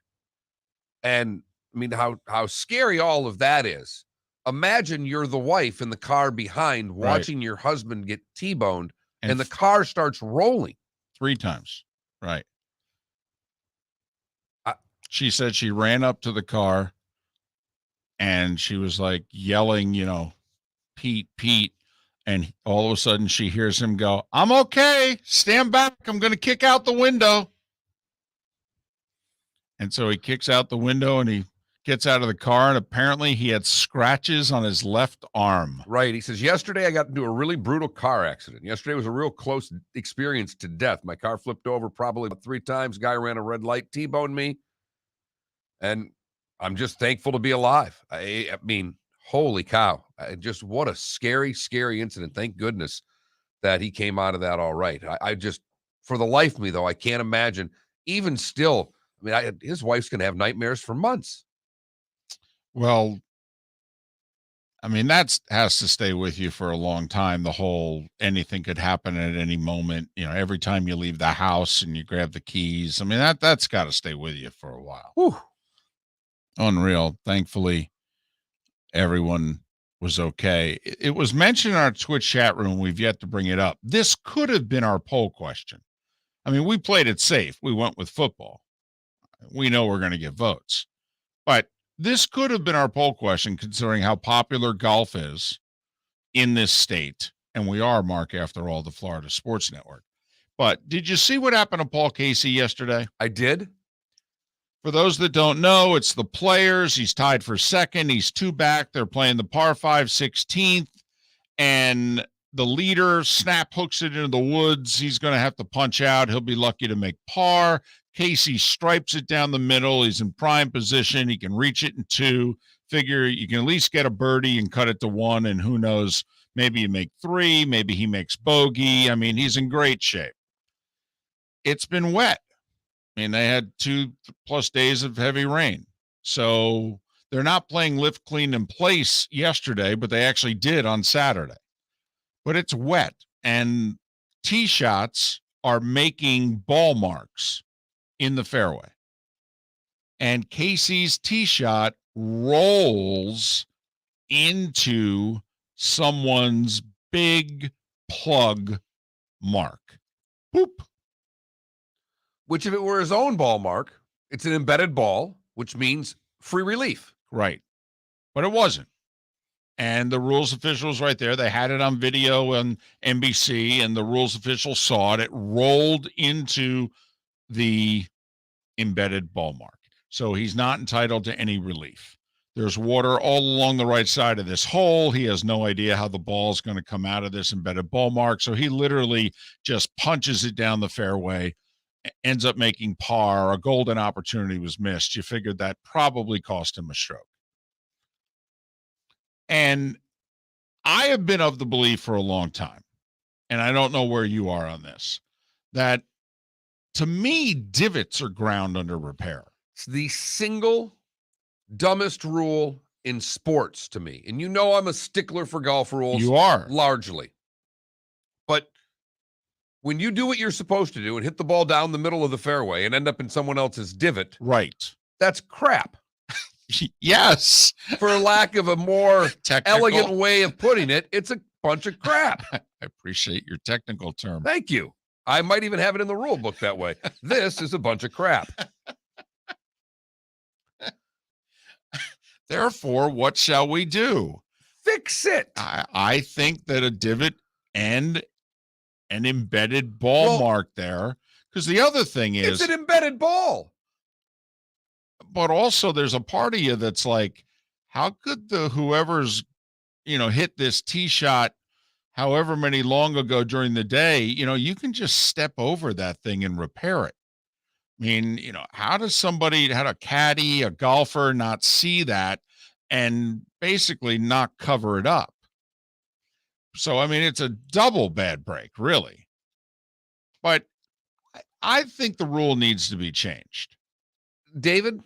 And I mean, how scary all of that is. Imagine you're the wife in the car behind watching your husband get T-boned, and the car starts rolling 3 times. Right. She said she ran up to the car and she was like yelling, Pete, Pete. And all of a sudden she hears him go, "I'm okay. Stand back. I'm going to kick out the window." And so he kicks out the window and he gets out of the car, and apparently he had scratches on his left arm. Right. He says, "Yesterday I got into a really brutal car accident. Yesterday was a real close experience to death. My car flipped over probably about 3 times. Guy ran a red light, T-boned me. And I'm just thankful to be alive." I mean, holy cow. Just what a scary, scary incident. Thank goodness that he came out of that all right. I just, for the life of me, though, I can't imagine. Even still, I mean, his wife's going to have nightmares for months. Well, I mean, that has to stay with you for a long time. The whole anything could happen at any moment. Every time you leave the house and you grab the keys. I mean, that's got to stay with you for a while. Whew. Unreal. Thankfully, everyone was okay. It was mentioned in our Twitch chat room. We've yet to bring it up. This could have been our poll question. I mean, we played it safe. We went with football. We know we're going to get votes. But this could have been our poll question, considering how popular golf is in this state. And we are, Mark, after all, the Florida Sports Network. But did you see what happened to Paul Casey yesterday? I did. For those that don't know, it's the Players. He's tied for second. He's 2 back. They're playing the par 5 16th. And the leader snap hooks it into the woods. He's going to have to punch out. He'll be lucky to make par. Casey stripes it down the middle. He's in prime position. He can reach it in 2. Figure you can at least get a birdie and cut it to 1. And who knows, maybe you make 3. Maybe he makes bogey. I mean, he's in great shape. It's been wet. I mean, they had 2+ days of heavy rain. So they're not playing lift, clean, and place yesterday, but they actually did on Saturday. But it's wet. And tee shots are making ball marks in the fairway. And Casey's tee shot rolls into someone's big plug mark. Boop. Which, if it were his own ball mark, it's an embedded ball, which means free relief. Right. But it wasn't. And the rules official was right there. They had it on video on NBC, and the rules official saw it. It rolled into the embedded ball mark. So he's not entitled to any relief. There's water all along the right side of this hole. He has no idea how the ball is going to come out of this embedded ball mark. So he literally just punches it down the fairway, ends up making par. A golden opportunity was missed. You figured that probably cost him a stroke. And I have been of the belief for a long time, and I don't know where you are on this, that to me, divots are ground under repair. It's the single dumbest rule in sports to me. And you know I'm a stickler for golf rules. You are. Largely. But when you do what you're supposed to do and hit the ball down the middle of the fairway and end up in someone else's divot, right, that's crap. Yes. For lack of a more technical, elegant way of putting it, it's a bunch of crap. I appreciate your technical term. Thank you. I might even have it in the rule book that way. This is a bunch of crap. Therefore, what shall we do? Fix it. I think that a divot and an embedded ball mark there, because the other thing is, it's an embedded ball. But also there's a part of you that's like, how could whoever's, hit this tee shot however many long ago during the day, you can just step over that thing and repair it. I mean, how does a caddy, a golfer not see that and basically not cover it up? So, I mean, it's a double bad break, really. But I think the rule needs to be changed. David,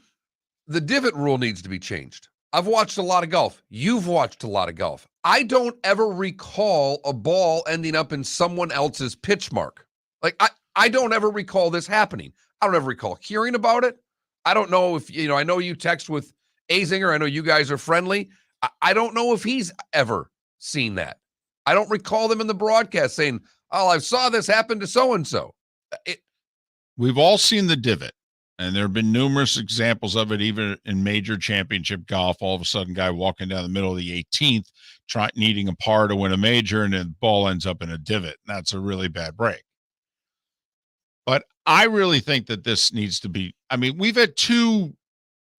the divot rule needs to be changed. I've watched a lot of golf. You've watched a lot of golf. I don't ever recall a ball ending up in someone else's pitch mark. Like, I don't ever recall this happening. I don't ever recall hearing about it. I don't know if, I know you text with Azinger. I know you guys are friendly. I don't know if he's ever seen that. I don't recall them in the broadcast saying, oh, I saw this happen to so-and-so. We've all seen the divot. And there have been numerous examples of it, even in major championship golf. All of a sudden, guy walking down the middle of the 18th, needing a par to win a major, and the ball ends up in a divot. And that's a really bad break. But I really think that this needs to be, we've had two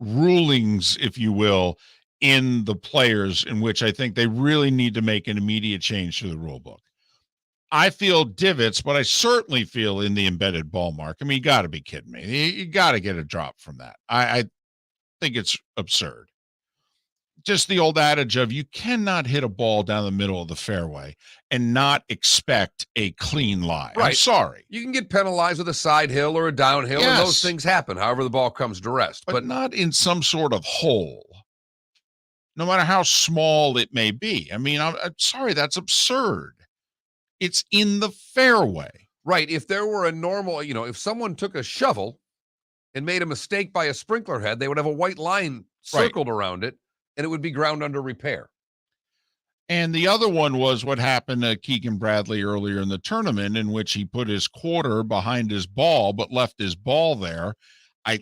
rulings, if you will, in the players in which I think they really need to make an immediate change to the rule book. I feel divots, but I certainly feel in the embedded ball mark. You got to be kidding me. You got to get a drop from that. I think it's absurd. Just the old adage of you cannot hit a ball down the middle of the fairway and not expect a clean lie. Right. I'm sorry. You can get penalized with a side hill or a downhill, and those things happen, however the ball comes to rest. But not in some sort of hole, no matter how small it may be. I'm sorry, that's absurd. It's in the fairway. Right. If there were a normal, if someone took a shovel and made a mistake by a sprinkler head, they would have a white line circled around it, and it would be ground under repair. And the other one was what happened to Keegan Bradley earlier in the tournament, in which he put his quarter behind his ball, but left his ball there. I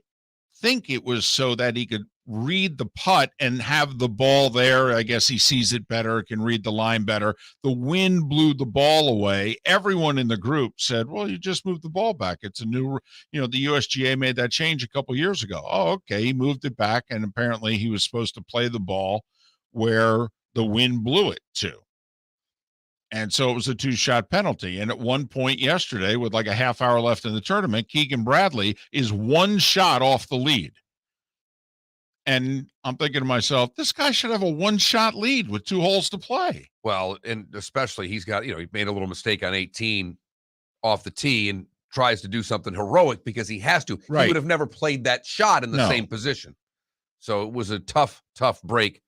think it was so that he could read the putt and have the ball there. I guess he sees it better, can read the line better. The wind blew the ball away. Everyone in the group said, well, you just moved the ball back. It's a new, the USGA made that change a couple years ago. Oh, okay. He moved it back, and apparently he was supposed to play the ball where the wind blew it to. And so it was a 2-shot penalty. And at one point yesterday, with like a half hour left in the tournament, Keegan Bradley is 1 shot off the lead. And I'm thinking to myself, this guy should have a 1-shot lead with 2 holes to play. Well, and especially he's got, he made a little mistake on 18 off the tee and tries to do something heroic because he has to. Right. He would have never played that shot in the same position. So it was a tough break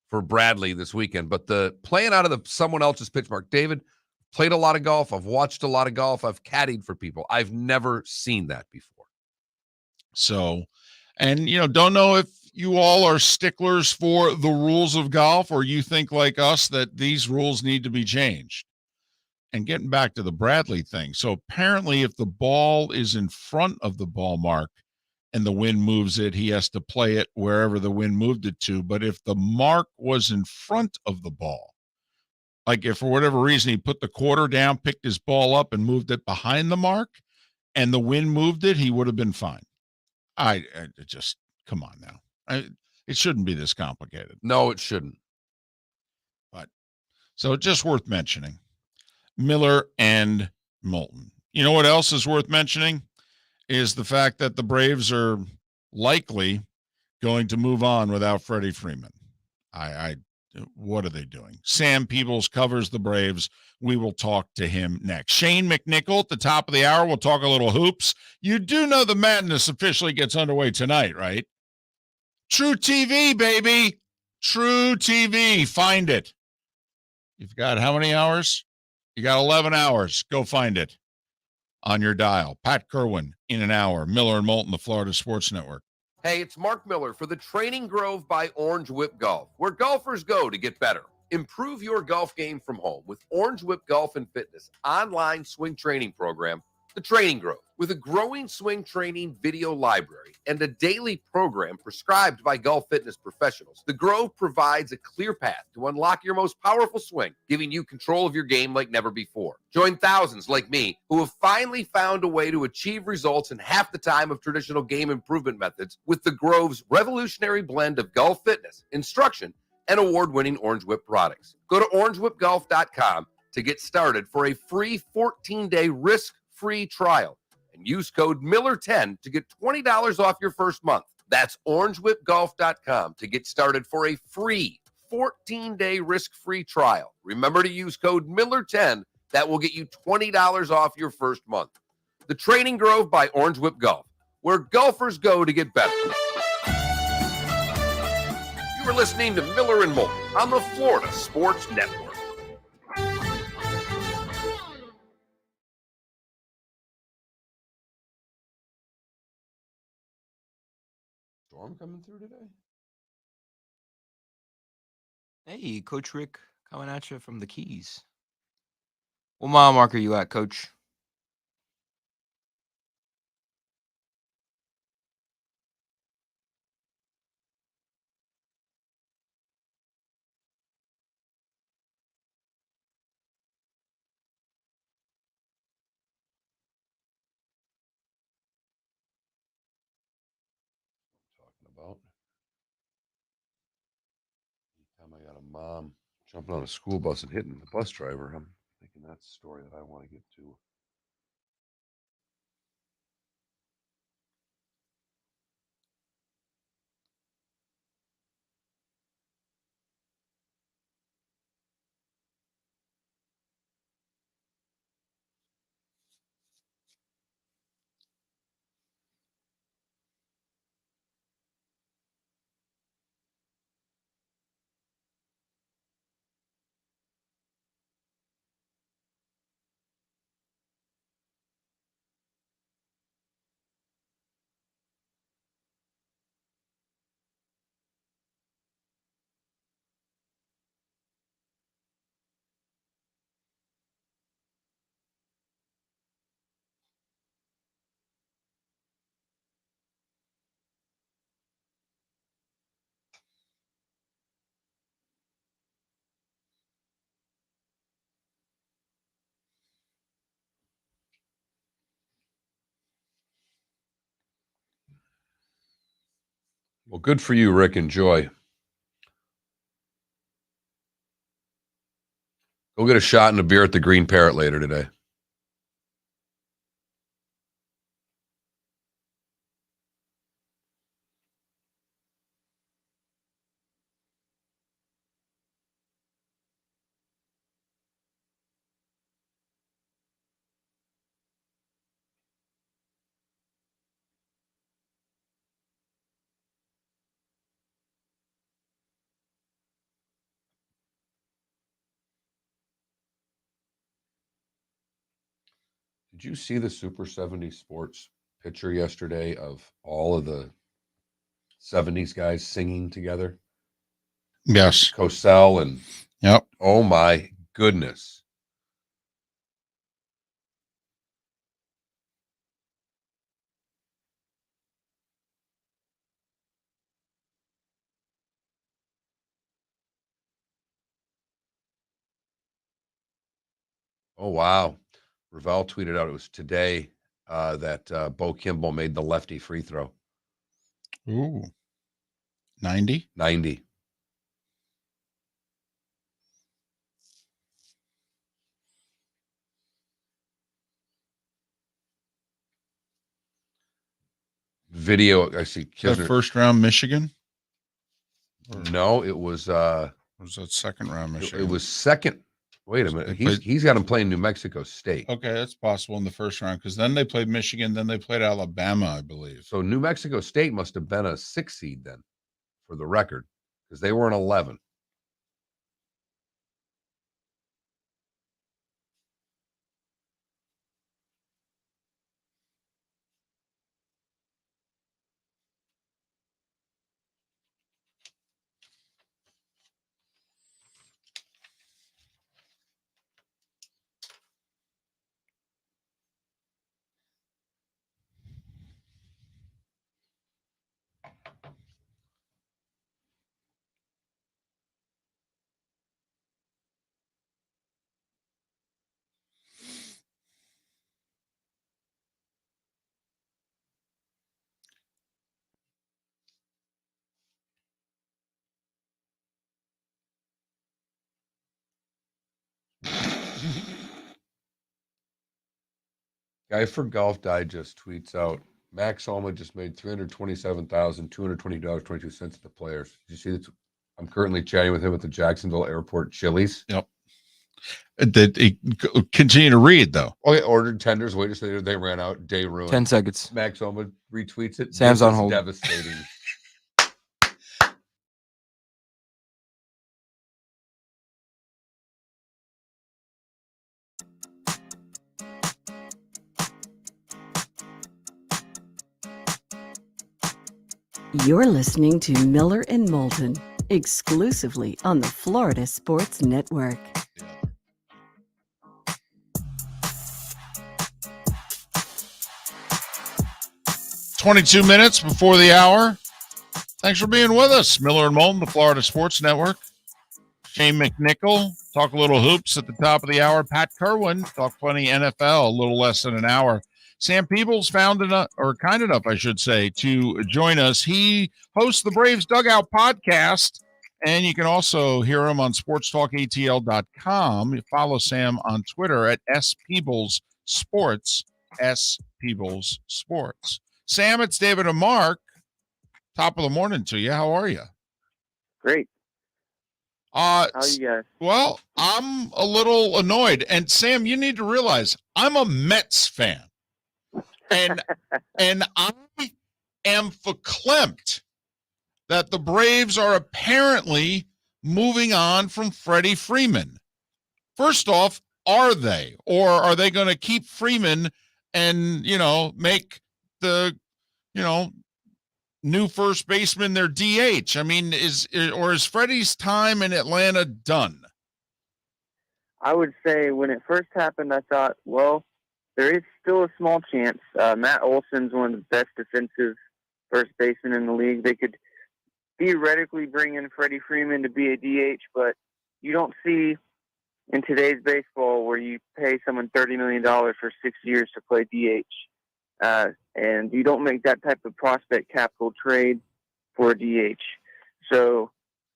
for Bradley this weekend. But the playing out of someone else's pitch mark, David, played a lot of golf. I've watched a lot of golf. I've caddied for people. I've never seen that before. So, and don't know if you all are sticklers for the rules of golf, or you think like us that these rules need to be changed. And getting back to the Bradley thing. So apparently if the ball is in front of the ball mark and the wind moves it, he has to play it wherever the wind moved it to. But if the mark was in front of the ball, like if for whatever reason he put the quarter down, picked his ball up and moved it behind the mark and the wind moved it, he would have been fine. I just, come on now. It shouldn't be this complicated. No, it shouldn't. But so just worth mentioning. Miller and Moulton. You know what else is worth mentioning is the fact that the Braves are likely going to move on without Freddie Freeman. What are they doing? Sam Peebles covers the Braves. We will talk to him next. Shane McNichol at the top of the hour. We'll talk a little hoops. You do know the madness officially gets underway tonight, right? True TV, baby. True TV. Find it. You've got how many hours? You got 11 hours. Go find it on your dial. Pat Kirwan in an hour. Miller and Moulton, the Florida Sports Network. Hey, it's Mark Miller for the Training Grove by Orange Whip Golf, where golfers go to get better. Improve your golf game from home with Orange Whip Golf and Fitness online swing training program, the Training Grove. With a growing swing training video library and a daily program prescribed by golf fitness professionals, the Grove provides a clear path to unlock your most powerful swing, giving you control of your game like never before. Join thousands like me who have finally found a way to achieve results in half the time of traditional game improvement methods with the Grove's revolutionary blend of golf fitness, instruction, and award-winning Orange Whip products. Go to orangewhipgolf.com to get started for a free 14-day risk-free trial. And use code Miller10 to get $20 off your first month. That's orangewhipgolf.com to get started for a free 14-day risk-free trial. Remember to use code Miller10. That will get you $20 off your first month. The Training Grove by Orange Whip Golf, where golfers go to get better. You are listening to Miller and Moulton on the Florida Sports Network. Storm coming through today? Hey, Coach Rick coming at you from the Keys. What mile mark are you at, Coach? Talking about. Anytime I got a mom jumping on a school bus and hitting the bus driver, I'm thinking that's a story that I want to get to. Well, good for you, Rick. Enjoy. Go get a shot and a beer at the Green Parrot later today. Did you see the Super 70 Sports picture yesterday of all of the 70s guys singing together? Yes. Cosell and Yep. oh my goodness. Oh wow. Ravel tweeted out it was today that Bo Kimball made the lefty free throw. Ooh. 90? 90. Video, I see. That first round Michigan? No, it was Or was that second round Michigan? it was second. Wait a minute. He's got him playing New Mexico State. Okay, that's possible in the first round because then they played Michigan, then they played Alabama, I believe. So New Mexico State must have been a 6 seed then, for the record, because they were an 11. Guy for Golf Digest tweets out, Max Homa just made $327,220.22 at the Players. Did you see that? I'm currently chatting with him at the Jacksonville Airport Chili's. Yep. Continue to read, though. Okay, ordered tenders. Wait a second. They ran out. Day ruined. 10 seconds. Max Homa retweets it. Sam's This on is hold. devastating. You're listening to Miller and Moulton, exclusively on the Florida Sports Network. "22 minutes before the hour. Thanks for being with us. Miller and Moulton, the Florida Sports Network. Shane McNichol, talk a little hoops at the top of the hour. Pat Kirwan, talk plenty NFL, a little less than an hour. Sam Peebles kind enough, I should say, to join us. He hosts the Braves Dugout podcast, and you can also hear him on sportstalkatl.com. You follow Sam on Twitter at @SPeeblesSports, @SPeeblesSports. Sam, it's David and Mark. Top of the morning to you. How are you? Great. How are you guys? Well, I'm a little annoyed. And Sam, you need to realize I'm a Mets fan. And I am verklempt that the Braves are apparently moving on from Freddie Freeman. First off, are they? Or are they going to keep Freeman and, make the, new first baseman their DH? I mean, is Freddie's time in Atlanta done? I would say when it first happened, I thought, well, there is still a small chance. Matt Olson's one of the best defensive first basemen in the league. They could theoretically bring in Freddie Freeman to be a DH, but you don't see in today's baseball where you pay someone $30 million for 6 years to play DH. And you don't make that type of prospect capital trade for a DH. So,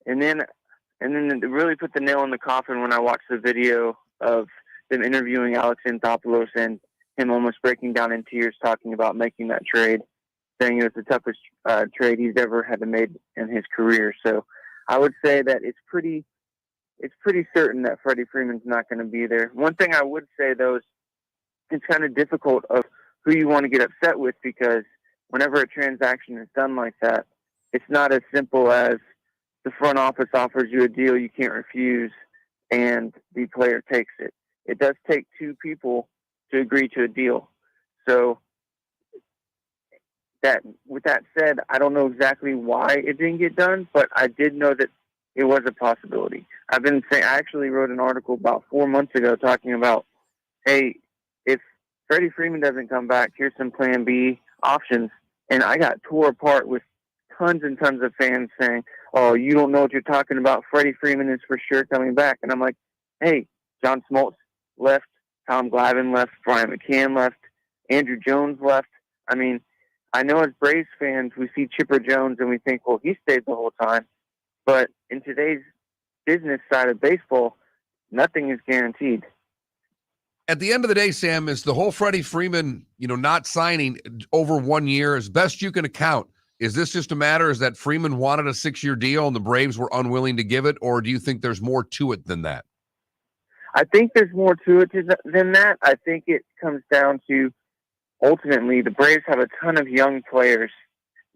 and then it really put the nail in the coffin when I watched the video of them interviewing Alex Anthopoulos and him almost breaking down in tears talking about making that trade, saying it was the toughest trade he's ever had to make in his career. So I would say that it's pretty certain that Freddie Freeman's not going to be there. One thing I would say, though, is it's kind of difficult of who you want to get upset with, because whenever a transaction is done like that, it's not as simple as the front office offers you a deal you can't refuse and the player takes it. It does take two people to agree to a deal. So with that said, I don't know exactly why it didn't get done, but I did know that it was a possibility. I actually wrote an article about 4 months ago talking about, hey, if Freddie Freeman doesn't come back, here's some plan B options. And I got tore apart with tons and tons of fans saying, oh, you don't know what you're talking about. Freddie Freeman is for sure coming back. And I'm like, hey, John Smoltz left, Tom Glavine left, Brian McCann left, Andrew Jones left. I mean, I know as Braves fans, we see Chipper Jones and we think, well, he stayed the whole time. But in today's business side of baseball, nothing is guaranteed. At the end of the day, Sam, is the whole Freddie Freeman, not signing over 1 year, as best you can account, is this just a matter is that Freeman wanted a 6-year deal and the Braves were unwilling to give it, or do you think there's more to it than that? I think there's more to it than that. I think it comes down to, ultimately, the Braves have a ton of young players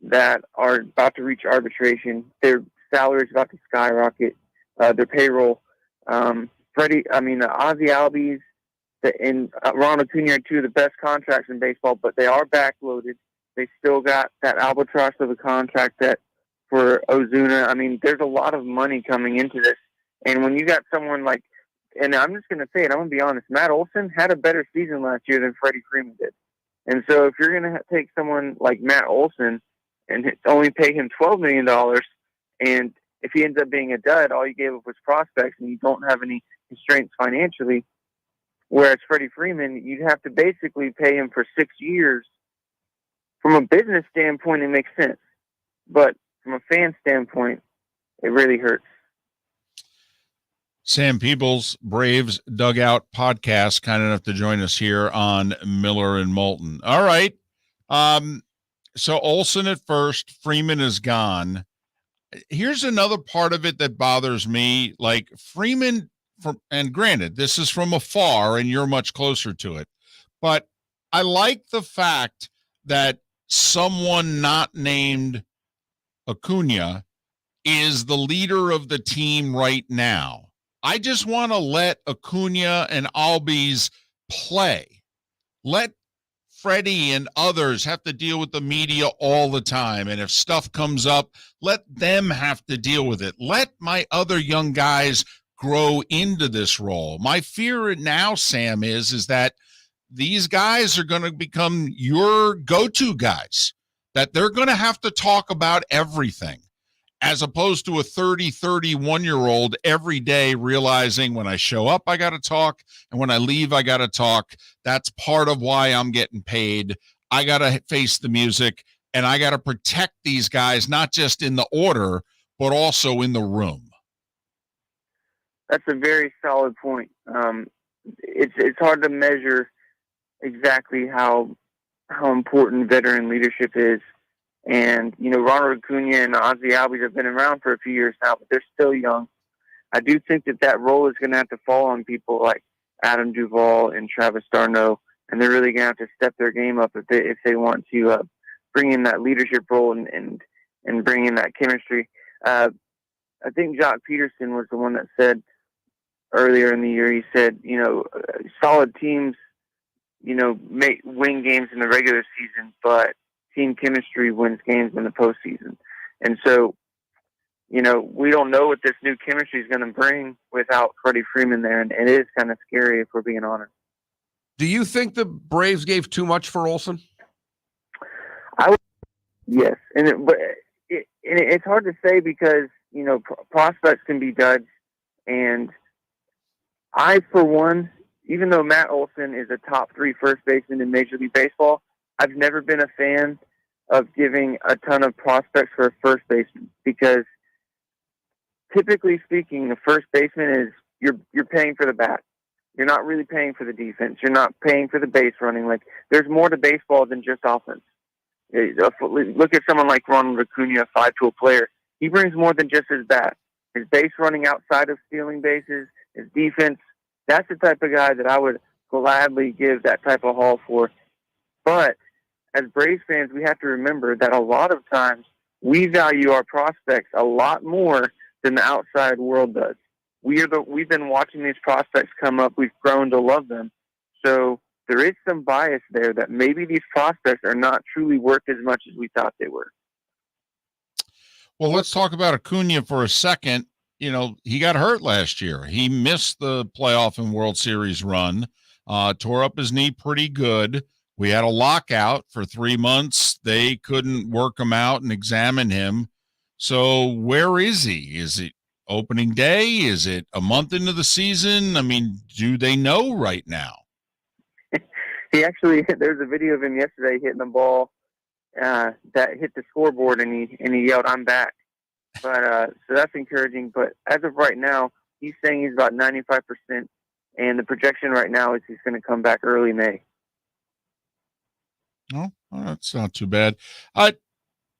that are about to reach arbitration. Their salaries about to skyrocket, their payroll. Ozzie Albies and Ron Acuna are two of the best contracts in baseball, but they are backloaded. They still got that albatross of a contract that for Ozuna. I mean, there's a lot of money coming into this. And when you got someone like, and I'm just going to say it, I'm going to be honest, Matt Olson had a better season last year than Freddie Freeman did. And so if you're going to take someone like Matt Olson and only pay him $12 million, and if he ends up being a dud, all you gave up was prospects and you don't have any constraints financially, whereas Freddie Freeman, you'd have to basically pay him for 6 years. From a business standpoint, it makes sense. But from a fan standpoint, it really hurts. Sam Peebles, Braves Dugout Podcast, kind enough to join us here on Miller and Moulton. All right. So Olson at first, Freeman is gone. Here's another part of it that bothers me. Like Freeman, and granted, this is from afar and you're much closer to it, but I like the fact that someone not named Acuna is the leader of the team right now. I just want to let Acuna and Albies play. Let Freddie and others have to deal with the media all the time. And if stuff comes up, let them have to deal with it. Let my other young guys grow into this role. My fear now, Sam, is that these guys are going to become your go-to guys, that they're going to have to talk about everything, as opposed to a 30, 31-year-old every day realizing when I show up, I got to talk, and when I leave, I got to talk. That's part of why I'm getting paid. I got to face the music, and I got to protect these guys, not just in the order, but also in the room. That's a very solid point. It's hard to measure exactly how important veteran leadership is. And, Ronald Acuna and Ozzie Albies have been around for a few years now, but they're still young. I do think that role is going to have to fall on people like Adam Duvall and Travis d'Arnaud, and they're really going to have to step their game up if they want to bring in that leadership role and bring in that chemistry. I think Jock Peterson was the one that said earlier in the year, he said, solid teams, win games in the regular season, but team chemistry wins games in the postseason. And so, we don't know what this new chemistry is going to bring without Freddie Freeman there. And it is kind of scary if we're being honest. Do you think the Braves gave too much for Olson? Yes. But it's hard to say because, prospects can be duds. And I, for one, even though Matt Olson is a top 3 first baseman in Major League Baseball, I've never been a fan of giving a ton of prospects for a first baseman because typically speaking, the first baseman is you're paying for the bat. You're not really paying for the defense. You're not paying for the base running. Like there's more to baseball than just offense. Look at someone like Ronald Acuna, a 5-tool player. He brings more than just his bat. His base running outside of stealing bases, his defense. That's the type of guy that I would gladly give that type of haul for. But as Braves fans, we have to remember that a lot of times we value our prospects a lot more than the outside world does. We've been watching these prospects come up. We've grown to love them. So there is some bias there that maybe these prospects are not truly worth as much as we thought they were. Well, let's talk about Acuna for a second. You know, he got hurt last year. He missed the playoff and World Series run, tore up his knee pretty good. We had a lockout for 3 months. They couldn't work him out and examine him. So where is he? Is it opening day? Is it a month into the season? I mean, do they know right now? He actually, there's a video of him yesterday hitting the ball that hit the scoreboard, and he yelled, "I'm back." But so that's encouraging. But as of right now, he's saying he's about 95%, and the projection right now is he's going to come back early May. Oh, well, that's not too bad.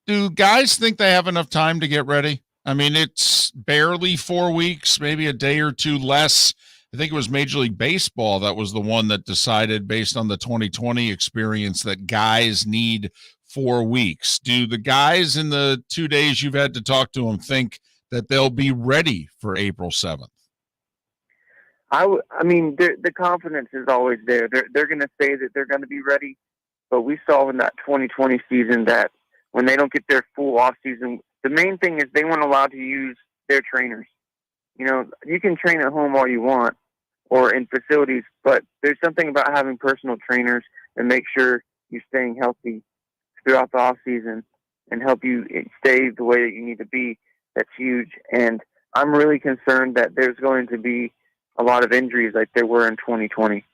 Do guys think they have enough time to get ready? I mean, it's barely 4 weeks, maybe a day or two less. I think it was Major League Baseball that was the one that decided, based on the 2020 experience, that guys need 4 weeks. Do the guys in the 2 days you've had to talk to them think that they'll be ready for April 7th? I mean, the confidence is always there. They're going to say that they're going to be ready, but we saw in that 2020 season that when they don't get their full off season, the main thing is they weren't allowed to use their trainers. You know, you can train at home all you want or in facilities, but there's something about having personal trainers and make sure you're staying healthy throughout the off season and help you stay the way that you need to be. That's huge. And I'm really concerned that there's going to be a lot of injuries like there were in 2020.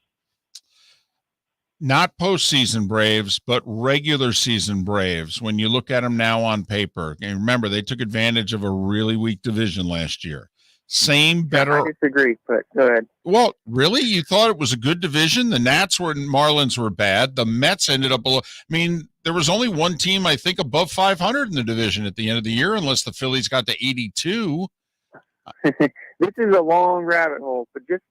Not postseason Braves, but regular season Braves. When you look at them now on paper, and remember, they took advantage of a really weak division last year. Same, better. I disagree, but go ahead. Well, really? You thought it was a good division? The Nats were Marlins were bad. The Mets ended up below. I mean, there was only one team, I think, above 500 in the division at the end of the year, unless the Phillies got to 82. This is a long rabbit hole, but just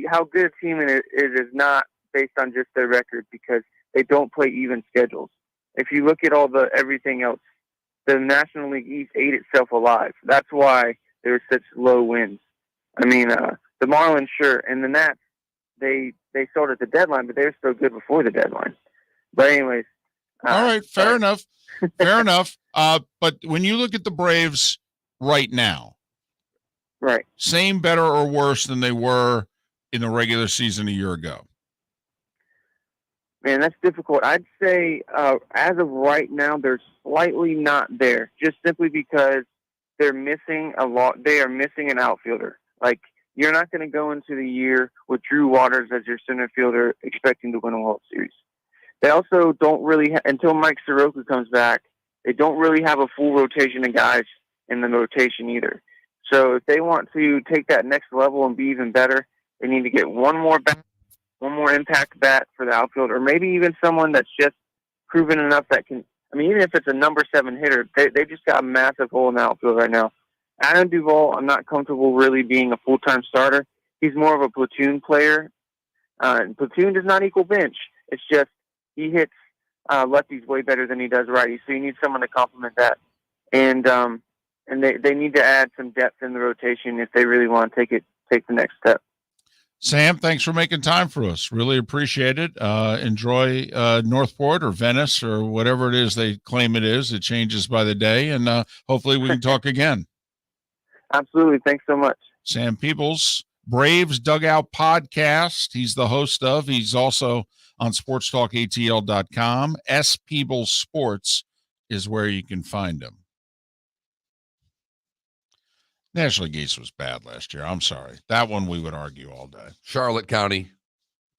how good a team it is not based on just their record, because they don't play even schedules. If you look at everything else, the National League East ate itself alive. That's why there were such low wins. I mean, the Marlins, sure, and the Nats, they sold at the deadline, but they were still good before the deadline. But anyways. All right, fair enough. Fair enough. But when you look at the Braves right now, right, same, better, or worse than they were in the regular season a year ago? Man, that's difficult. I'd say as of right now, they're slightly not there, just simply because they're missing a lot. They are missing an outfielder. Like, you're not going to go into the year with Drew Waters as your center fielder expecting to win a World Series. They also don't really, until Mike Soroka comes back, they don't really have a full rotation of guys in the rotation either. So if they want to take that next level and be even better, they need to get one more impact bat for the outfield, or maybe even someone that's just proven enough that can, I mean, even if it's a number 7 hitter, they just got a massive hole in the outfield right now. Adam Duvall, I'm not comfortable really being a full-time starter. He's more of a platoon player. Platoon does not equal bench. It's just he hits lefties way better than he does righties, so you need someone to complement that. And they need to add some depth in the rotation if they really want to take the next step. Sam, thanks for making time for us. Really appreciate it. Enjoy Northport or Venice or whatever it is they claim it is. It changes by the day, and hopefully we can talk again. Absolutely. Thanks so much. Sam Peebles, Braves Dugout Podcast. He's the host of. He's also on sportstalkatl.com. S. Peebles Sports is where you can find him. National League East was bad last year. I'm sorry. That one we would argue all day. Charlotte County,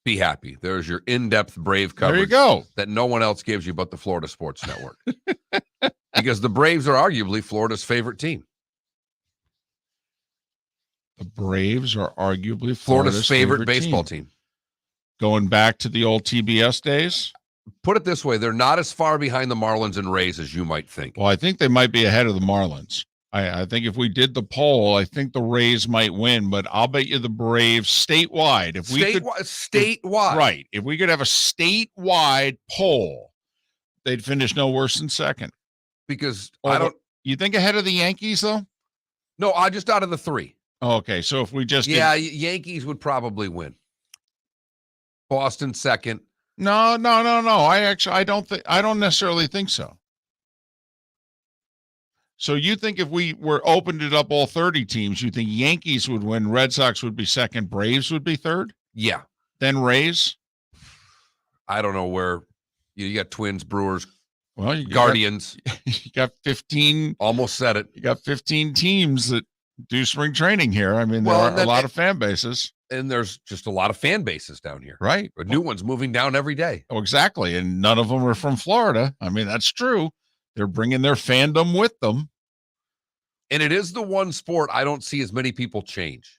be happy. There's your in-depth Brave coverage. There you go. That no one else gives you but the Florida Sports Network. Because the Braves are arguably Florida's favorite team. The Braves are arguably Florida's favorite baseball team. Going back to the old TBS days? Put it this way, they're not as far behind the Marlins and Rays as you might think. Well, I think they might be ahead of the Marlins. I think if we did the poll, I think the Rays might win, but I'll bet you the Braves statewide. If we statewide. Right. If we could have a statewide poll, they'd finish no worse than second. Because you think ahead of the Yankees, though? No, I just out of the 3. Oh, okay. So if we just Yankees would probably win. Boston second. No. I don't necessarily think so. So you think if we opened it up all 30 teams, you think Yankees would win, Red Sox would be second, Braves would be third? Yeah. Then Rays? I don't know where you got Twins, Brewers, Well, you Guardians. You got 15. Almost said it. You got 15 teams that do spring training here. I mean, there Well, are a lot of fan bases. And there's just a lot of fan bases down here. Right. A new one's moving down every day. Oh, exactly. And none of them are from Florida. I mean, that's true. They're bringing their fandom with them. And it is the one sport I don't see as many people change.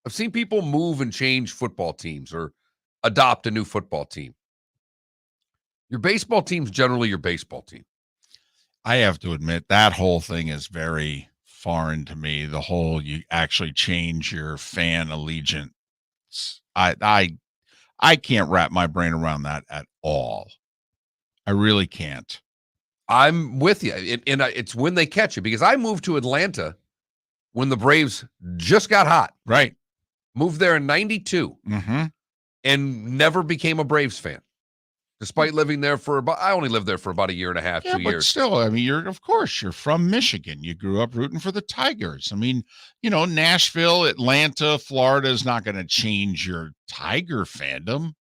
I've seen people move and change football teams or adopt a new football team. Your baseball team's generally your baseball team. I have to admit that whole thing is very foreign to me. The whole you actually change your fan allegiance. I can't wrap my brain around that at all. I really can't. I'm with you. And it's when they catch it, because I moved to Atlanta when the Braves just got hot. Right. Moved there in 92 and never became a Braves fan. Despite living there I only lived there for about a year and a half, 2 years. But still, I mean, you're from Michigan. You grew up rooting for the Tigers. I mean, Nashville, Atlanta, Florida is not going to change your Tiger fandom.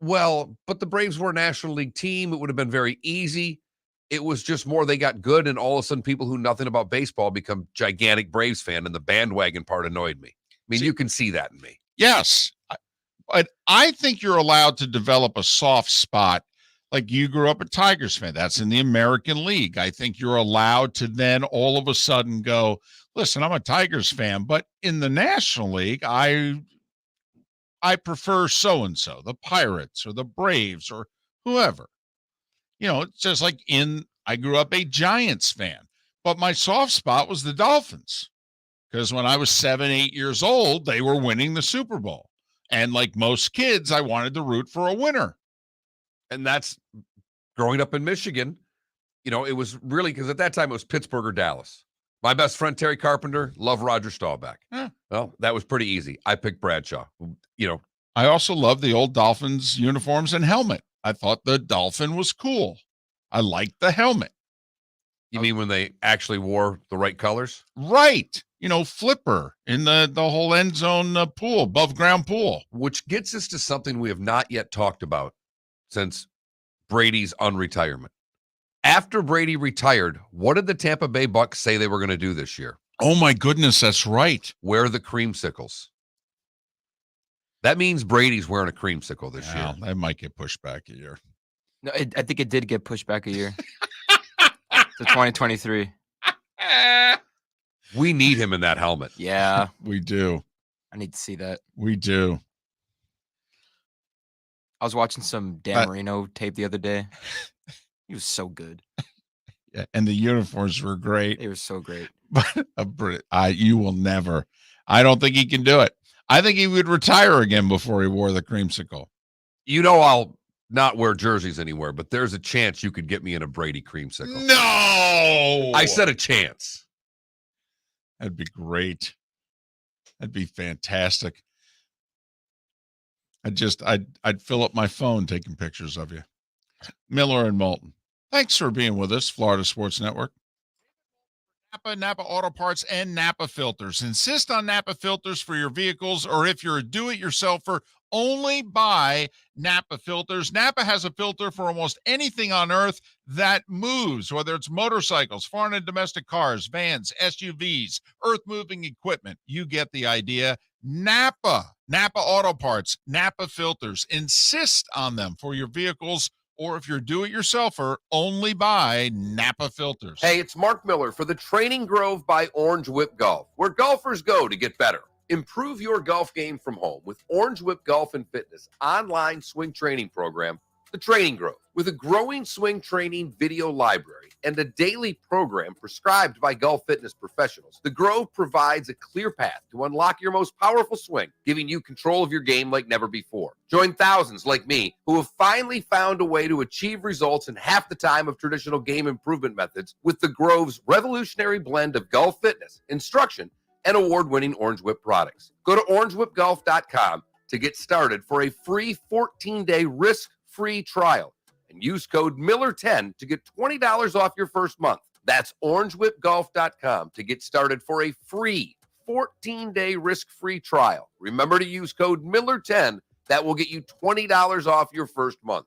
Well, but the Braves were a National League team. It would have been very easy. It was just more they got good, and all of a sudden people who know nothing about baseball become gigantic Braves fan, and the bandwagon part annoyed me. I mean, you can see that in me. Yes. But I think you're allowed to develop a soft spot. Like you grew up a Tigers fan. That's in the American League. I think you're allowed to then all of a sudden go, listen, I'm a Tigers fan, but in the National League, I prefer so-and-so, the Pirates or the Braves or whoever. It's just like I grew up a Giants fan, but my soft spot was the Dolphins because when I was 7, 8 years old, they were winning the Super Bowl. And like most kids, I wanted to root for a winner. And that's growing up in Michigan. It was really because at that time it was Pittsburgh or Dallas. My best friend, Terry Carpenter, loved Roger Staubach. Well, that was pretty easy. I picked Bradshaw. I also loved the old Dolphins uniforms and helmet. I thought the Dolphin was cool. I liked the helmet. You mean when they actually wore the right colors? Right. Flipper in the whole end zone pool, above ground pool. Which gets us to something we have not yet talked about since Brady's unretirement. After Brady retired, what did the Tampa Bay Bucks say they were going to do this year? Oh, my goodness, that's right. Wear the creamsicles. That means Brady's wearing a creamsicle this year. That might get pushed back a year. No, I think it did get pushed back a year to 2023. We need him in that helmet. Yeah, we do. I need to see that. We do. I was watching some Dan Marino tape the other day. He was so good. Yeah, and the uniforms were great. They were so great. But you will never. I don't think he can do it. I think he would retire again before he wore the creamsicle. I'll not wear jerseys anywhere, but there's a chance you could get me in a Brady creamsicle. No! I said a chance. That'd be great. That'd be fantastic. I'd fill up my phone taking pictures of you. Miller and Moulton. Thanks for being with us, Florida Sports Network. Napa Auto Parts, and Napa Filters. Insist on Napa Filters for your vehicles, or if you're a do-it-yourselfer, only buy Napa Filters. Napa has a filter for almost anything on earth that moves, whether it's motorcycles, foreign and domestic cars, vans, SUVs, earth-moving equipment. You get the idea. Napa Auto Parts, Napa Filters. Insist on them for your vehicles, or if you're do-it-yourselfer, only buy Napa Filters. Hey, it's Mark Miller for the Training Grove by Orange Whip Golf, where golfers go to get better. Improve your golf game from home with Orange Whip Golf and Fitness online swing training program, The Training Grove. With a growing swing training video library and a daily program prescribed by golf fitness professionals, The Grove provides a clear path to unlock your most powerful swing, giving you control of your game like never before. Join thousands like me who have finally found a way to achieve results in half the time of traditional game improvement methods with The Grove's revolutionary blend of golf fitness, instruction, and award-winning Orange Whip products. Go to orangewhipgolf.com to get started for a free 14-day risk-free trial. And use code Miller10 to get $20 off your first month. That's orangewhipgolf.com to get started for a free 14-day risk-free trial. Remember to use code Miller10. That will get you $20 off your first month.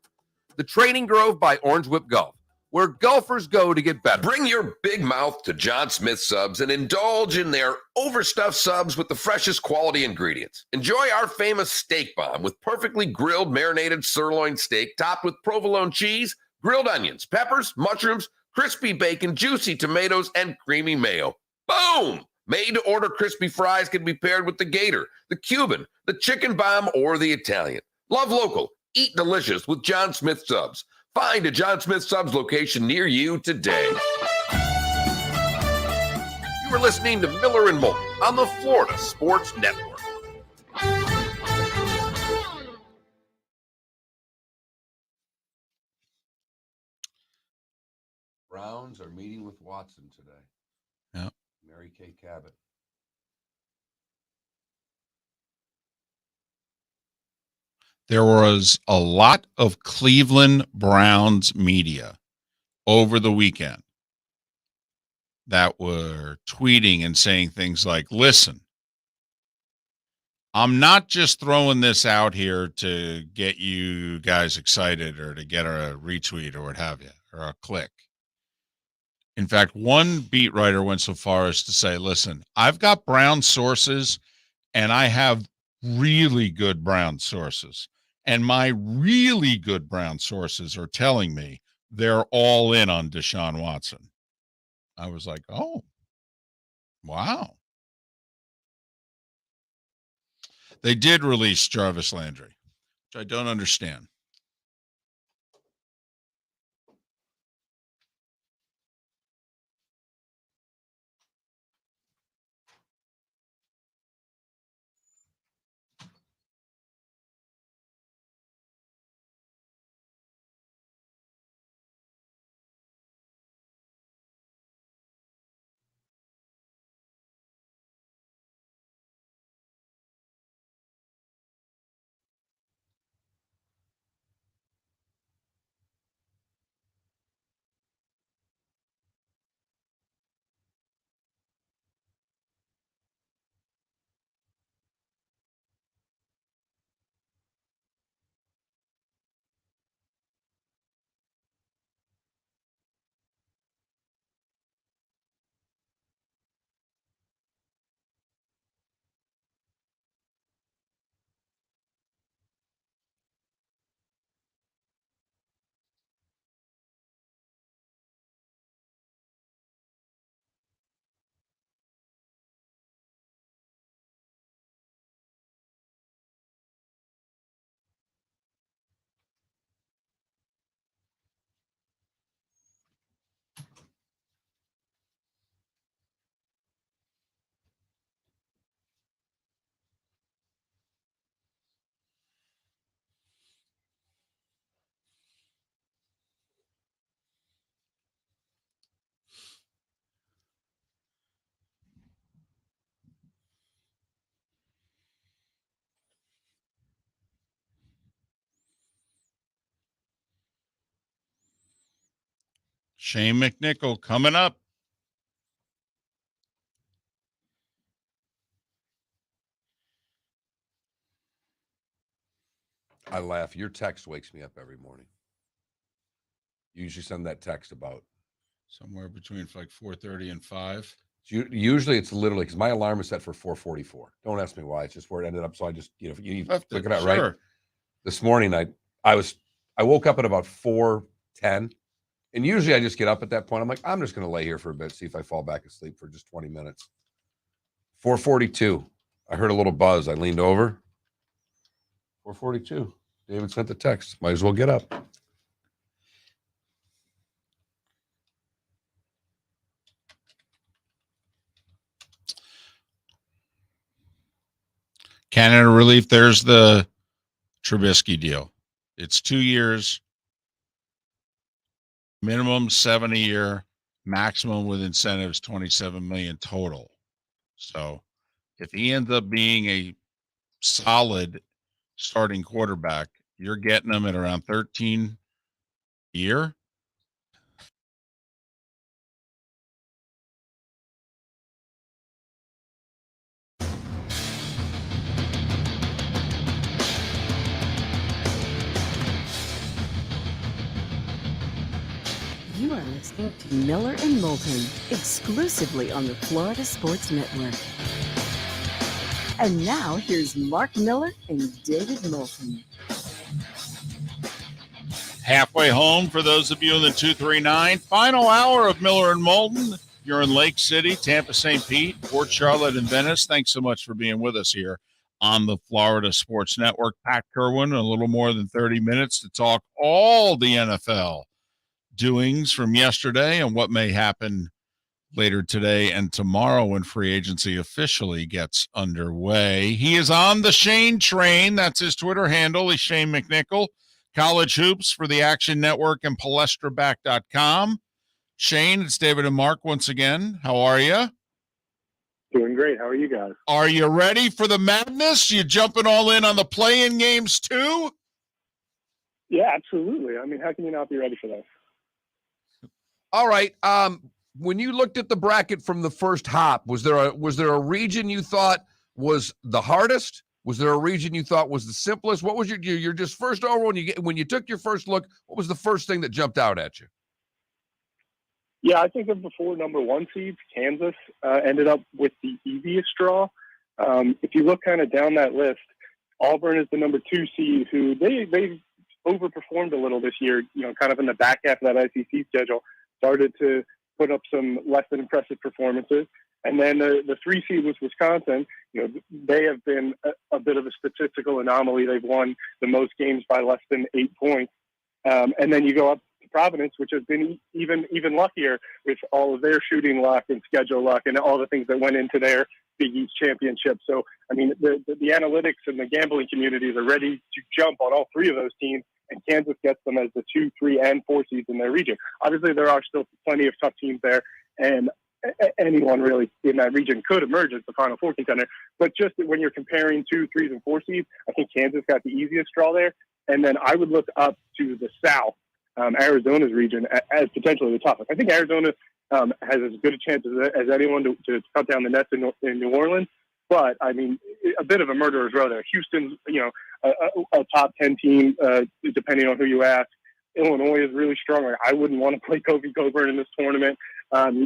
The Training Grove by Orange Whip Golf, where golfers go to get better. Bring your big mouth to John Smith Subs and indulge in their overstuffed subs with the freshest quality ingredients. Enjoy our famous steak bomb with perfectly grilled marinated sirloin steak topped with provolone cheese, grilled onions, peppers, mushrooms, crispy bacon, juicy tomatoes, and creamy mayo. Boom! Made-to-order crispy fries can be paired with the Gator, the Cuban, the Chicken Bomb, or the Italian. Love local. Eat delicious with John Smith Subs. Find a John Smith Subs location near you today. You are listening to Miller and Moulton on the Florida Sports Network. Browns are meeting with Watson today. Yeah. Mary Kay Cabot. There was a lot of Cleveland Browns media over the weekend that were tweeting and saying things like, listen, I'm not just throwing this out here to get you guys excited or to get a retweet or what have you, or a click. In fact, one beat writer went so far as to say, listen, I've got Brown sources and I have really good Brown sources. And my really good Brown sources are telling me they're all in on Deshaun Watson. I was like, oh, wow. They did release Jarvis Landry, which I don't understand. Shane McNichol coming up. I laugh. Your text wakes me up every morning. You usually send that text about Somewhere between like 4:30 and 5. usually it's literally because my alarm is set for 4:44. Don't ask me why. It's just where it ended up. So I just, you Left click it, it out, right? sure. This morning I woke up at about 4:10. And usually I just get up at that point. I'm like, I'm just going to lay here for a bit, see if I fall back asleep for just 20 minutes. 4:42. I heard a little buzz. I leaned over. 4:42. David sent the text. Might as well get up. Canada relief. There's the Trubisky deal. It's 2 years, minimum 7 a year, maximum with incentives 27 million total. So if he ends up being a solid starting quarterback, you're getting them at around 13 a year. You are listening to Miller and Moulton, exclusively on the Florida Sports Network. And now, here's Mark Miller and David Moulton. Halfway home for those of you in the 239. Final hour of Miller and Moulton. You're in Lake City, Tampa, St. Pete, Port Charlotte, and Venice. Thanks so much for being with us here on the Florida Sports Network. Pat Kirwan, a little more than 30 minutes to talk all the NFL doings from yesterday and what may happen later today and tomorrow when free agency officially gets underway. He is on the Shane train. That's his Twitter handle. He's Shane McNichol. College Hoops for the Action Network and palestraback.com. Shane, it's David and Mark once again. How are you? Doing great. How are you guys? Are you ready for the madness? You jumping all in on the play-in games too? Yeah, absolutely. I mean, how can you not be ready for this? All right. When you looked at the bracket from the first hop, was there a region you thought was the hardest? Was there a region you thought was the simplest? What was your just first over when you took your first look? What was the first thing that jumped out at you? Yeah, I think of the 4 number 1 seeds, Kansas ended up with the easiest draw. If you look kind of down that list, Auburn is the number 2 seed, who they overperformed a little this year. You know, kind of in the back half of that SEC schedule, started to put up some less than impressive performances. And then the 3 seed was Wisconsin. You know, they have been a bit of a statistical anomaly. They've won the most games by less than 8 points. And then you go up to Providence, which has been even luckier with all of their shooting luck and schedule luck and all the things that went into their Big East championship. So, I mean, the analytics and the gambling communities are ready to jump on all 3 of those teams, and Kansas gets them as the 2, 3, and 4 seeds in their region. Obviously, there are still plenty of tough teams there, and anyone really in that region could emerge as the Final Four contender. But just when you're comparing 2, 3, and 4 seeds, I think Kansas got the easiest draw there. And then I would look up to the South, Arizona's region, as potentially the toughest. I think Arizona has as good a chance as anyone to cut down the nets in New Orleans. But, I mean, a bit of a murderer's row there. Houston's, you know, a top 10 team, depending on who you ask. Illinois is really strong. Like, I wouldn't want to play Kobe Coburn in this tournament.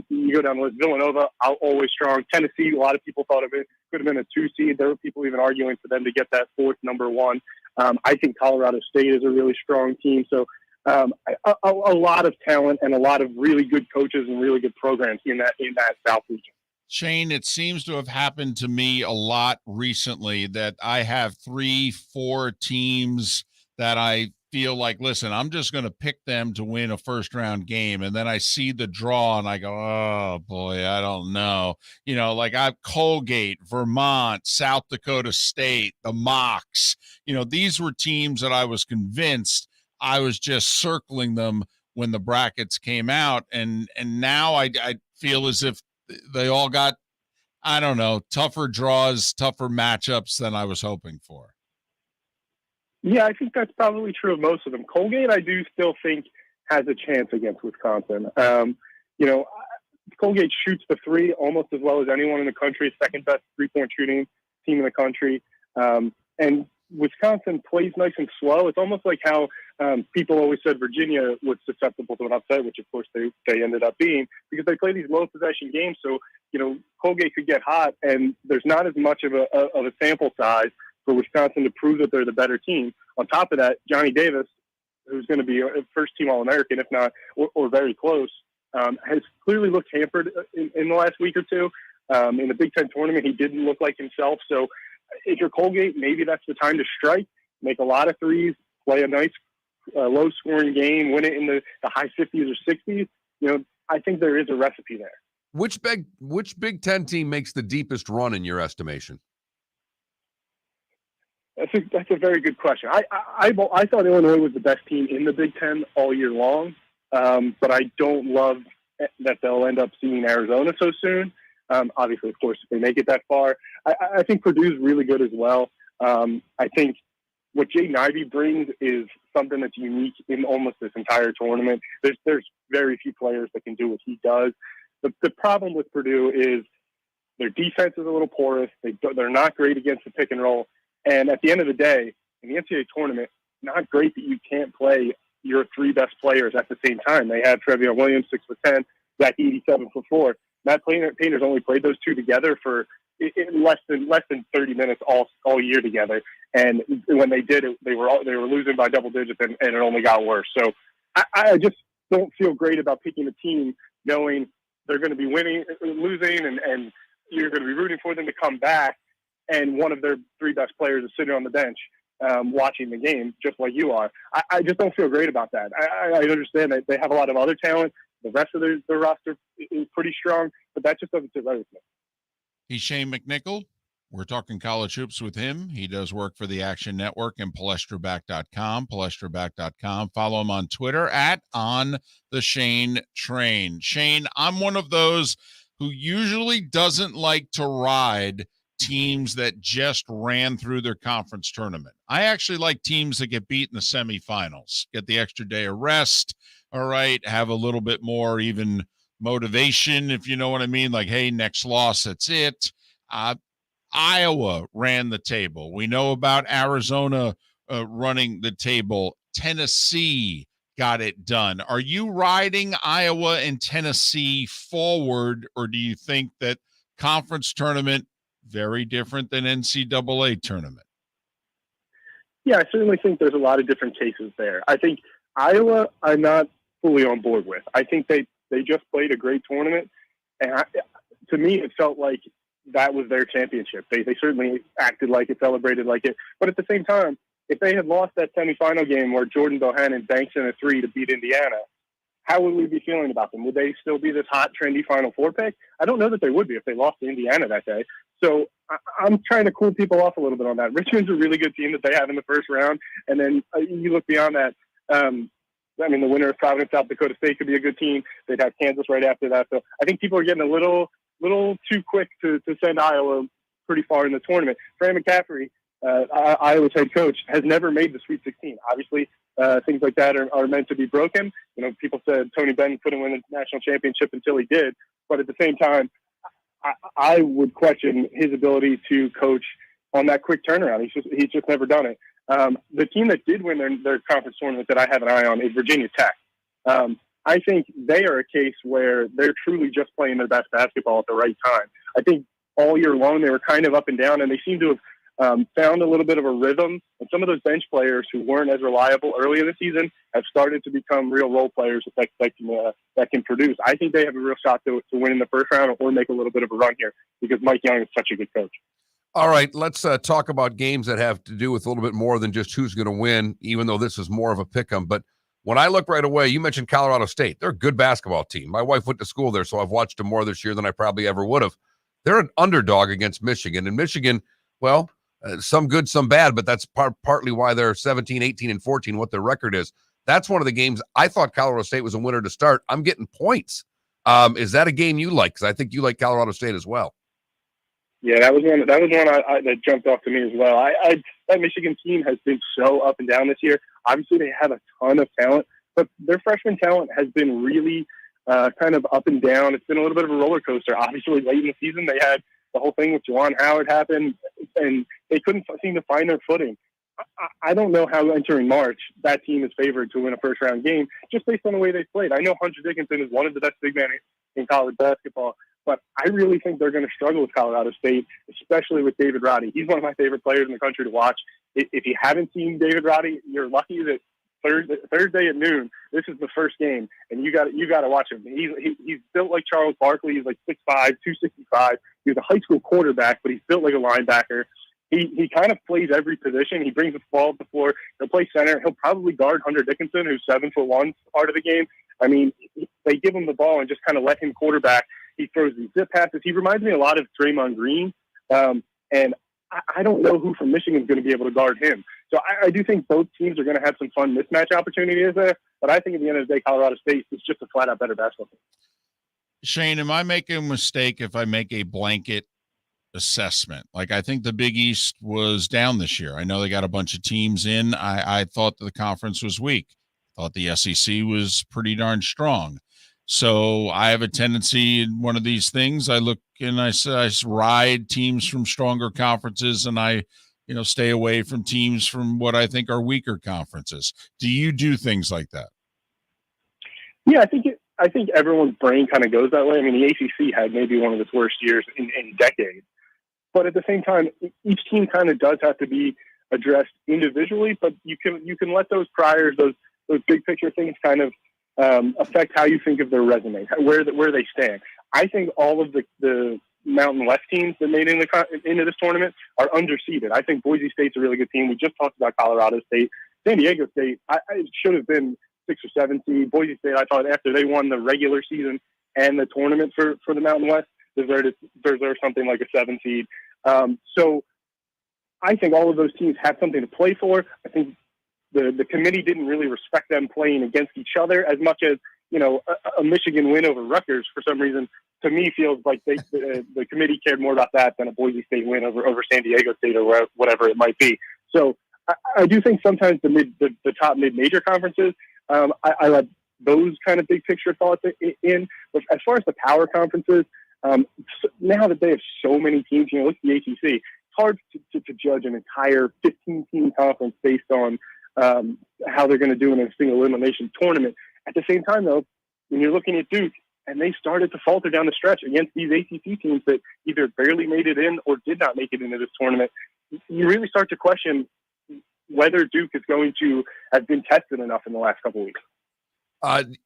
You go down the list. Villanova, always strong. Tennessee, a lot of people thought of it could have been a 2 seed. There were people even arguing for them to get that 4th number 1. I think Colorado State is a really strong team. So a lot of talent and a lot of really good coaches and really good programs in that South region. Shane, it seems to have happened to me a lot recently that I have 3, 4 teams that I feel like, listen, I'm just going to pick them to win a first round game. And then I see the draw and I go, oh boy, I don't know. You know, like I've Colgate, Vermont, South Dakota State, the Mocs, you know, these were teams that I was convinced I was just circling them when the brackets came out. And now I feel as if they all got, I don't know, tougher draws, tougher matchups than I was hoping for. Yeah, I think that's probably true of most of them. Colgate, I do still think, has a chance against Wisconsin. You know, Colgate shoots the 3 almost as well as anyone in the country, second best 3-point shooting team in the country. And Wisconsin plays nice and slow. It's almost like how people always said Virginia was susceptible to an upset, which of course they ended up being, because they play these low possession games. So, you know, Colgate could get hot, and there's not as much of a sample size for Wisconsin to prove that they're the better team. On top of that, Johnny Davis, who's going to be a first-team All-American, if not, or very close, has clearly looked hampered in the last week or two. In the Big Ten tournament, he didn't look like himself. So if you're Colgate, maybe that's the time to strike, make a lot of threes, play a nice low-scoring game, win it in the high 50s or 60s. You know, I think there is a recipe there. Which Big Ten team makes the deepest run in your estimation? That's a very good question. I thought Illinois was the best team in the Big Ten all year long, but I don't love that they'll end up seeing Arizona so soon. Obviously, of course, if they make it that far. I think Purdue's really good as well. I think what Jaden Ivey brings is something that's unique in almost this entire tournament. There's very few players that can do what he does. The problem with Purdue is their defense is a little porous. They're not great against the pick and roll. And at the end of the day, in the NCAA tournament, not great that you can't play your three best players at the same time. They had Trevion Williams, 6'10", Zach Edey, 7'4". Matt Painter's only played those two together for less than 30 minutes all year together. And when they did it, they were losing by double digits, and it only got worse. So I just don't feel great about picking a team knowing they're going to be losing, and you're going to be rooting for them to come back, and one of their three best players is sitting on the bench watching the game, just like you are. I just don't feel great about that. I understand that they have a lot of other talent. The rest of their roster is pretty strong, but that just doesn't sit right with me. He's Shane McNichol. We're talking college hoops with him. He does work for the Action Network and PalestraBack.com, PalestraBack.com. Follow him on Twitter at @OnTheShaneTrain. Shane, I'm one of those who usually doesn't like to ride teams that just ran through their conference tournament. I actually like teams that get beat in the semifinals, get the extra day of rest, all right, have a little bit more even motivation, if you know what I mean, like, hey, next loss, that's it. Iowa ran the table. We know about Arizona running the table. Tennessee got it done. Are you riding Iowa and Tennessee forward, or do you think that conference tournament very different than NCAA tournament? Yeah, I certainly think there's a lot of different cases there. I think Iowa, I'm not fully on board with. I think they just played a great tournament, and to me, it felt like that was their championship. They certainly acted like it, celebrated like it. But at the same time, if they had lost that semifinal game where Jordan Bohannon banks in a three to beat Indiana, how would we be feeling about them? Would they still be this hot, trendy Final Four pick? I don't know that they would be if they lost to Indiana that day. So I'm trying to cool people off a little bit on that. Richmond's a really good team that they have in the first round. And then you look beyond that. I mean, the winner of Providence, South Dakota State could be a good team. They'd have Kansas right after that. So I think people are getting a little too quick to send Iowa pretty far in the tournament. Fran McCaffrey, Iowa's head coach, has never made the Sweet 16. Obviously, things like that are meant to be broken. You know, people said Tony Benn couldn't win the national championship until he did. But at the same time, I would question his ability to coach on that quick turnaround. He's just never done it. The team that did win their conference tournament that I have an eye on is Virginia Tech. I think they are a case where they're truly just playing their best basketball at the right time. I think all year long they were kind of up and down, and they seem to have found a little bit of a rhythm. And some of those bench players who weren't as reliable early in the season have started to become real role players that can produce. I think they have a real shot to win in the first round or make a little bit of a run here because Mike Young is such a good coach. All right, let's talk about games that have to do with a little bit more than just who's going to win, even though this is more of a pick-em. But when I look right away, you mentioned Colorado State. They're a good basketball team. My wife went to school there, so I've watched them more this year than I probably ever would have. They're an underdog against Michigan. And Michigan, well, some good, some bad, but that's partly why they're 17, 18, and 14, what their record is. That's one of the games I thought Colorado State was a winner to start. I'm getting points. Is that a game you like? Because I think you like Colorado State as well. Yeah, that was one that jumped off to me as well. That Michigan team has been so up and down this year. Obviously, they have a ton of talent, but their freshman talent has been really kind of up and down. It's been a little bit of a roller coaster. Obviously, late in the season, they had the whole thing with Juwan Howard happen, and they couldn't seem to find their footing. I don't know how entering March that team is favored to win a first-round game just based on the way they played. I know Hunter Dickinson is one of the best big men in college basketball, but I really think they're going to struggle with Colorado State, especially with David Roddy. He's one of my favorite players in the country to watch. If you haven't seen David Roddy, you're lucky that Thursday at noon, this is the first game, and you got to watch him. He's built like Charles Barkley. He's like 6'5", 265. He was a high school quarterback, but he's built like a linebacker. He kind of plays every position. He brings the ball to the floor. He'll play center. He'll probably guard Hunter Dickinson, who's 7'1", part of the game. I mean, they give him the ball and just kind of let him quarterback. He throws these zip passes. He reminds me a lot of Draymond Green. And I don't know who from Michigan is going to be able to guard him. So I do think both teams are going to have some fun mismatch opportunities there. But I think at the end of the day, Colorado State is just a flat-out better basketball team. Shane, am I making a mistake if I make a blanket assessment. Like, I think the Big East was down this year. I know they got a bunch of teams in. I thought the conference was weak. Thought the SEC was pretty darn strong. So I have a tendency in one of these things. I look and I ride teams from stronger conferences, and I stay away from teams from what I think are weaker conferences. Do you do things like that? Yeah, I think everyone's brain kind of goes that way. I mean, the ACC had maybe one of its worst years in decades. But at the same time, each team kind of does have to be addressed individually, but you can let those priors, those big picture things kind of affect how you think of their resume, where they stand. I think all of the Mountain West teams that made into this tournament are underseeded. I think Boise State's a really good team. We just talked about Colorado State. San Diego State, it should have been 6 or 7 seed. Boise State, I thought after they won the regular season and the tournament for the Mountain West, deserved something like a 7 seed. So I think all of those teams have something to play for. I think the committee didn't really respect them playing against each other as much as, a Michigan win over Rutgers for some reason, to me, feels like the committee cared more about that than a Boise State win over San Diego State or whatever it might be. So I do think sometimes the top mid-major conferences, I let those kind of big picture thoughts in. But as far as the power conferences, now that they have so many teams, look at the ACC, it's hard to judge an entire 15-team conference based on how they're going to do in a single elimination tournament. At the same time, though, when you're looking at Duke, and they started to falter down the stretch against these ACC teams that either barely made it in or did not make it into this tournament, you really start to question whether Duke is going to have been tested enough in the last couple of weeks.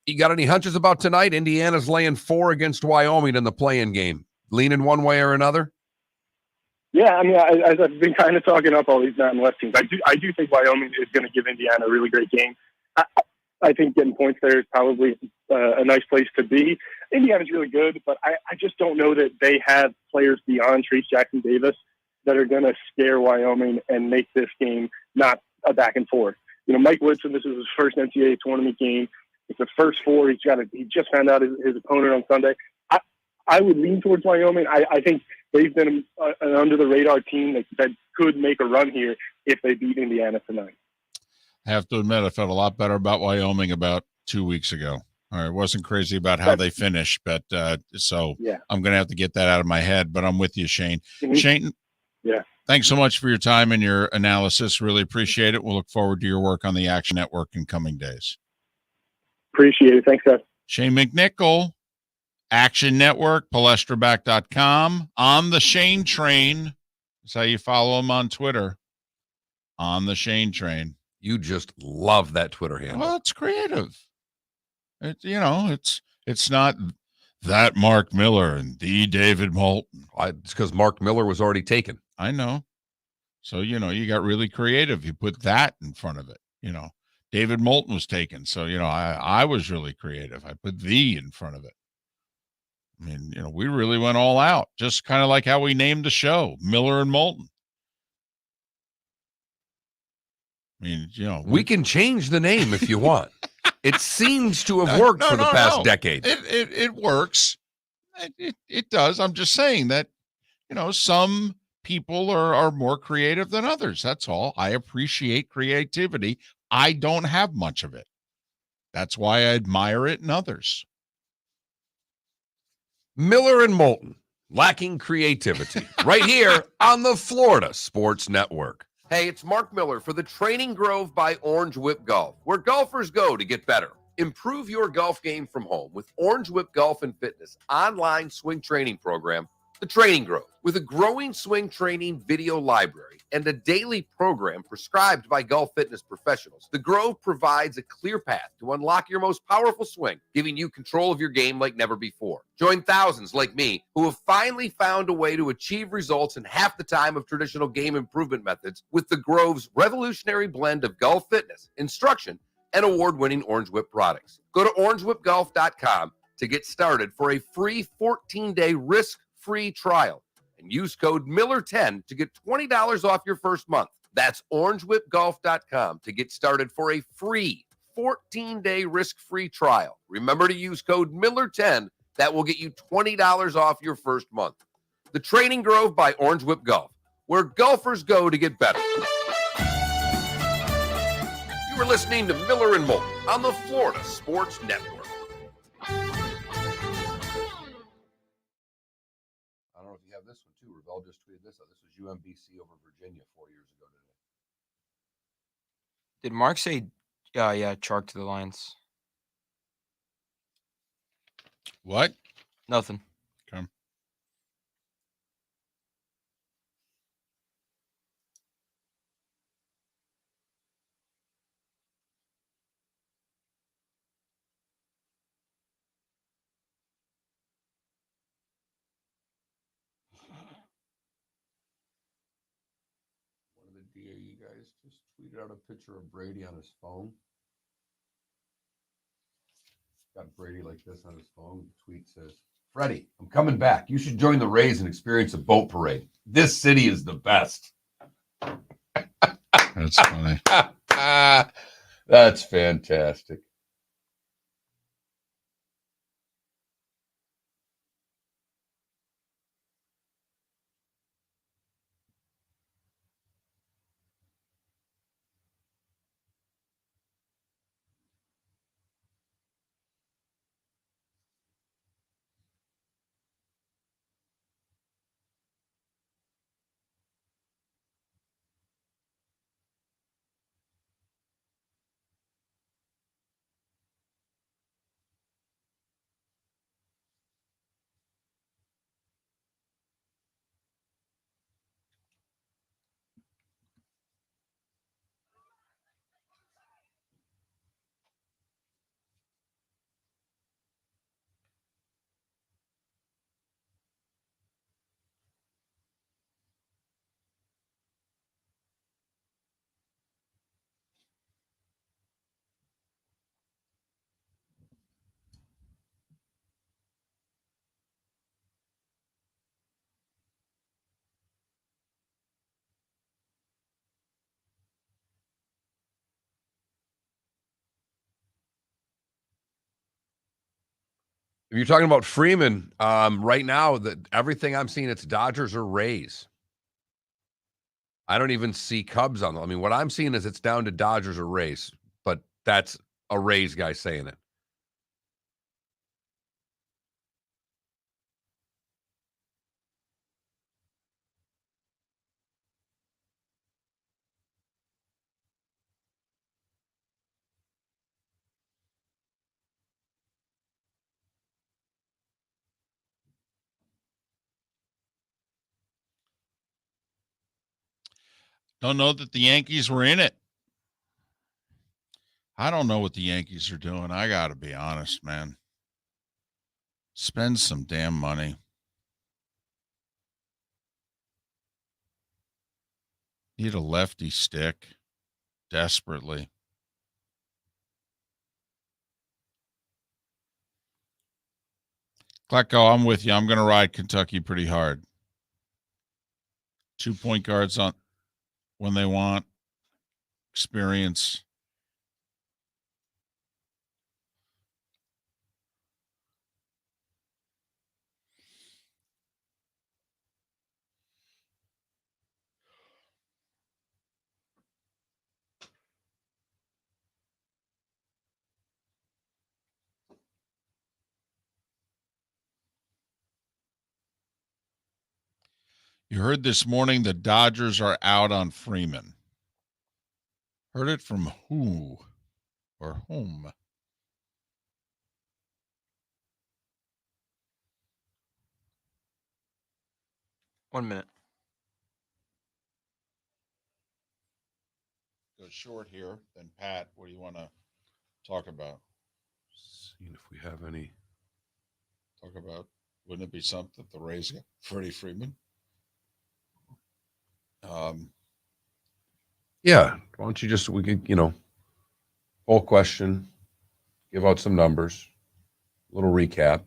You got any hunches about tonight? Indiana's laying 4 against Wyoming in the play-in game. Leaning one way or another? Yeah, I mean, as I've been kind of talking up all these Mountain West teams, I do think Wyoming is going to give Indiana a really great game. I think getting points there is probably a nice place to be. Indiana's really good, but I just don't know that they have players beyond Trace Jackson Davis that are going to scare Wyoming and make this game not a back and forth. Mike Woodson, this is his first NCAA tournament game. It's the first 4. He just found out his opponent on Sunday. I would lean towards Wyoming. I think they've been an under-the-radar team that could make a run here if they beat Indiana tonight. I have to admit, I felt a lot better about Wyoming about 2 weeks ago. I wasn't crazy about how they finished, but I'm going to have to get that out of my head. But I'm with you, Shane. Mm-hmm. Shane, yeah. Thanks so much for your time and your analysis. Really appreciate it. We'll look forward to your work on the Action Network in coming days. Appreciate it. Thanks, guys. Shane McNichol, Action Network, PalestraBack.com. On the Shane Train. That's how you follow him on Twitter. On the Shane Train. You just love that Twitter handle. Well, it's creative. It's not that Mark Miller and the David Moulton. It's because Mark Miller was already taken. I know. So, you got really creative. You put that in front of it. David Moulton was taken. So, I was really creative. I put the in front of it. I mean, we really went all out, just kind of like how we named the show, Miller and Moulton. I mean, we can change the name if you want. It seems to have worked for the past decade. It works. It does. I'm just saying that, some people are more creative than others. That's all. I appreciate creativity. I don't have much of it. That's why I admire it in others. Miller and Moulton, lacking creativity, right here on the Florida Sports Network. Hey, it's Mark Miller for the Training Grove by Orange Whip Golf, where golfers go to get better. Improve your golf game from home with Orange Whip Golf and Fitness online swing training program, The Training Grove. With a growing swing training video library and a daily program prescribed by golf fitness professionals, The Grove provides a clear path to unlock your most powerful swing, giving you control of your game like never before. Join thousands like me who have finally found a way to achieve results in half the time of traditional game improvement methods with The Grove's revolutionary blend of golf fitness, instruction, and award-winning Orange Whip products. Go to orangewhipgolf.com to get started for a free 14-day risk-free trial and use code Miller10 to get $20 off your first month. That's orangewhipgolf.com to get started for a free 14-day risk-free trial. Remember to use code Miller10. That will get you $20 off your first month. The Training Grove by Orange Whip Golf, where golfers go to get better. You are listening to Miller and Moulton on the Florida Sports Network. I don't know if you have this one too. Ravel just tweeted this out. This was UMBC over Virginia 4 years ago today. Did Mark say, yeah, chalk to the Lions? What? Nothing. Come. One of the DAE guys just tweeted out a picture of Brady on his phone. Got Brady like this on his phone. The tweet says, Freddie, I'm coming back. You should join the Rays and experience a boat parade. This city is the best. That's funny. That's fantastic. If you're talking about Freeman, right now, everything I'm seeing, it's Dodgers or Rays. I don't even see Cubs on them. I mean, what I'm seeing is it's down to Dodgers or Rays, but that's a Rays guy saying it. Don't know that the Yankees were in it. I don't know what the Yankees are doing. I got to be honest, man. Spend some damn money. Need a lefty stick desperately. Klecko, I'm with you. I'm going to ride Kentucky pretty hard. 2 point guards on when they want experience. You heard this morning the Dodgers are out on Freeman. Heard it from who or whom? One minute. Go short here. Then Pat, what do you want to talk about? Seeing if we have any. Talk about, wouldn't it be something that the Rays got Freddie Freeman? Yeah. Why don't you just, we could, whole question, give out some numbers, a little recap.